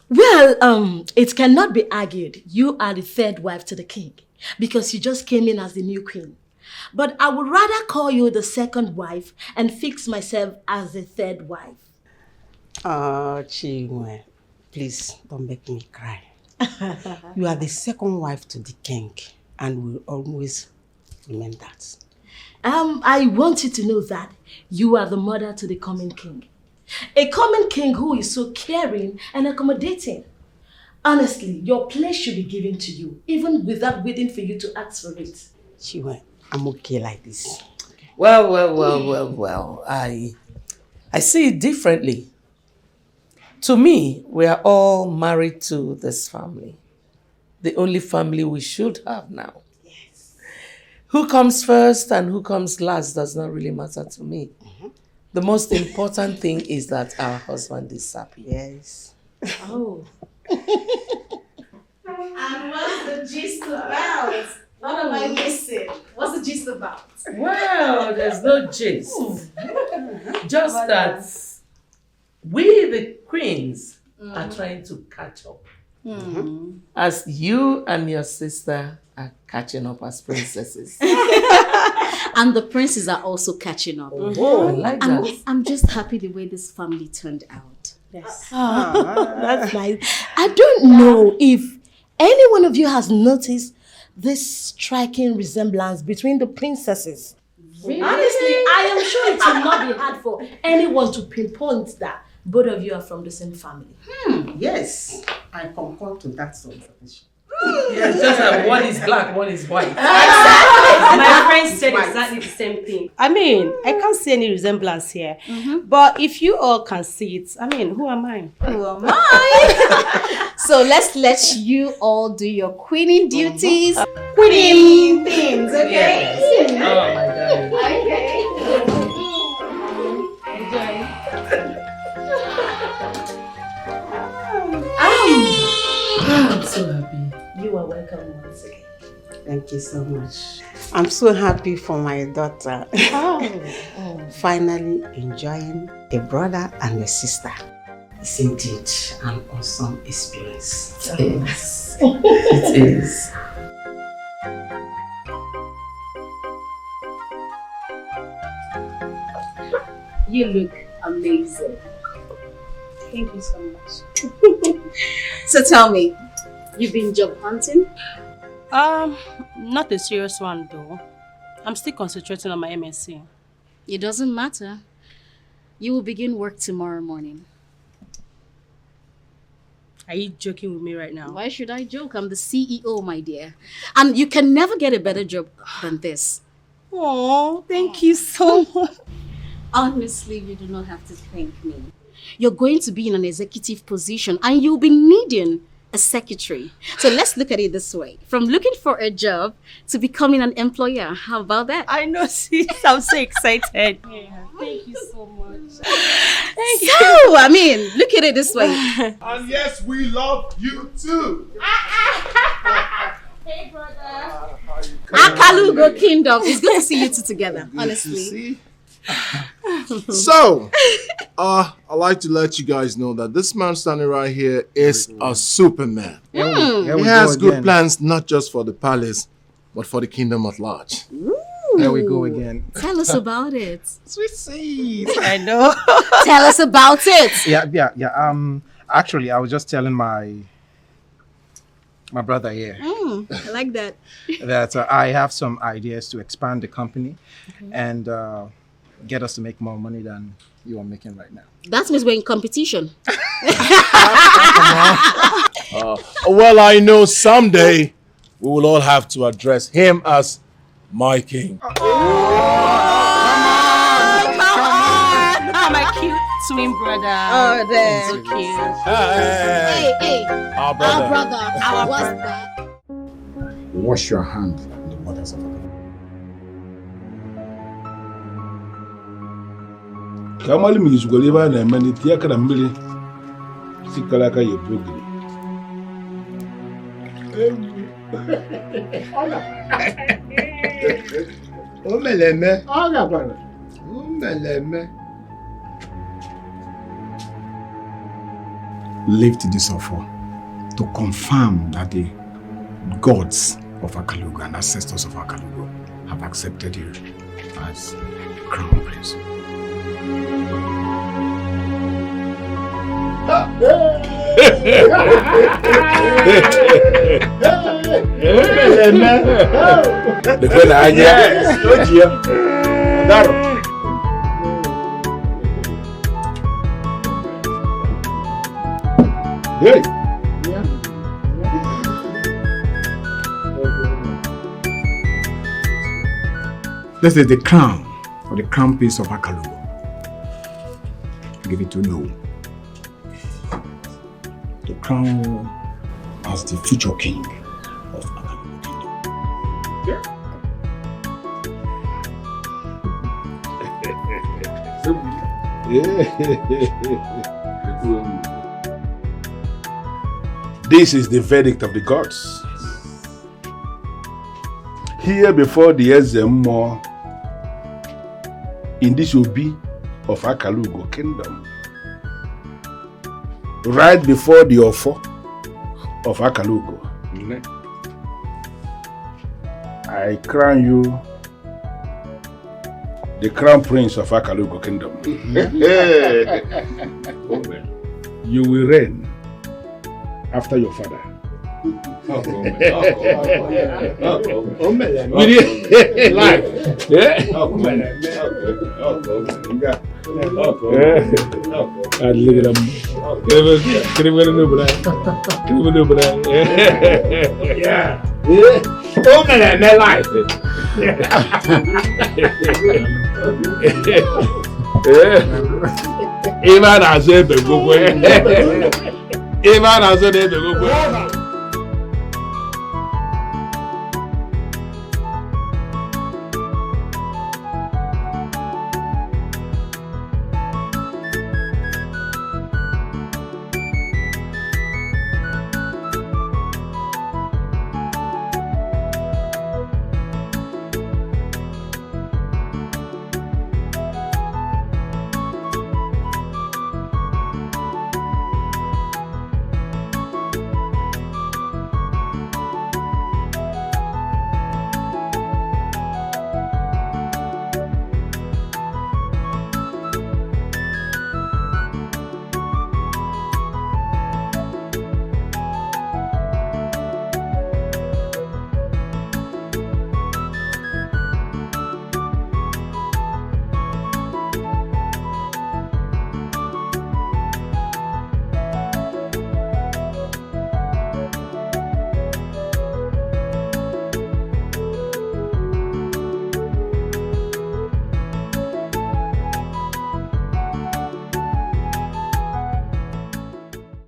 Well, it cannot be argued. You are the third wife to the king because you just came in as the new queen. But I would rather call you the second wife and fix myself as the third wife. Oh, Chinwe, please don't make me cry. You are the second wife to the king and will always remain that. I want you to know that you are the mother to the coming king. A coming king who is so caring and accommodating. Honestly, your place should be given to you, even without waiting for you to ask for it. Chinwe, I'm okay like this. Well. I see it differently. To me, we are all married to this family. The only family we should have now. Yes. Who comes first and who comes last does not really matter to me. The most important thing is that our husband is happy. Yes. Oh. And what's the gist about? What am I missing? What's the gist about? Well, there's no gist. Just that we, the queens, are trying to catch up. As you and your sister are catching up as princesses. And the princes are also catching up. Oh, I like that. I'm just happy the way this family turned out. Yes. That's nice. I don't know if any one of you has noticed this striking resemblance between the princesses. Really? Honestly, I am sure it will not be hard for anyone to pinpoint that both of you are from the same family. Yes, I concur to that observation. Yes, just like one is black, one is white. My friend said exactly the same thing. I mean, I can't see any resemblance here. But if you all can see it, I mean, who am I? Who am I? So let's let you all do your queening duties. Queening things, okay? Yes. Oh my God. Okay. I'm so happy. You are welcome once again. Thank you so much. I'm so happy for my daughter. Finally enjoying a brother and a sister. It's indeed an awesome experience. It is. It is. You look amazing. Thank you so much. So tell me, you've been job hunting? Not a serious one though. I'm still concentrating on my MSc. It doesn't matter. You will begin work tomorrow morning. Are you joking with me right now? Why should I joke? I'm the CEO, my dear. And you can never get a better job than this. Oh, thank you so much. Honestly, you do not have to thank me. You're going to be in an executive position and you'll be needing a secretary. So let's look at it this way. From looking for a job to becoming an employer. How about that? I know, sis. I'm so excited. Yeah, thank you so much. Thank you. I mean, look at it this way. And yes, we love you too. Hey, brother. Akalugo Kingdom. It's good to see you two together, honestly. So, I'd like to let you guys know that this man standing right here is a Superman. He has good plans not just for the palace, but for the kingdom at large. There we go again. Tell us about it. Sweet. I know. Tell us about it. Yeah. Actually, I was just telling my brother here I like that. that I have some ideas to expand the company and get us to make more money than you are making right now. That means we're in competition. Well, I know someday we will all have to address him as my king. Come on. Look at my cute twin brother. Oh, there. So cute. Hey. Our brother. What's that? Wash your hand in the waters of the Kamali mi yizugoli ebe a na-eme n'iti aka na mmiri sikara aka ya ebu ogiri. Omeleme. Lift this offer to confirm that the gods of Akalugo and ancestors of Akalugo have accepted you as Crown Prince. Hey. This is the crown, or the crown piece of Akalugo. Give it to No. The crown as the future king of Akalugo Kingdom. This is the verdict of the gods. Here before the Ezemo, in this Obi of Akalugo Kingdom, right before the Ofo of Akalugo, I crown you the crown prince of Akalugo Kingdom. You will reign after your father. Iman has said the good way.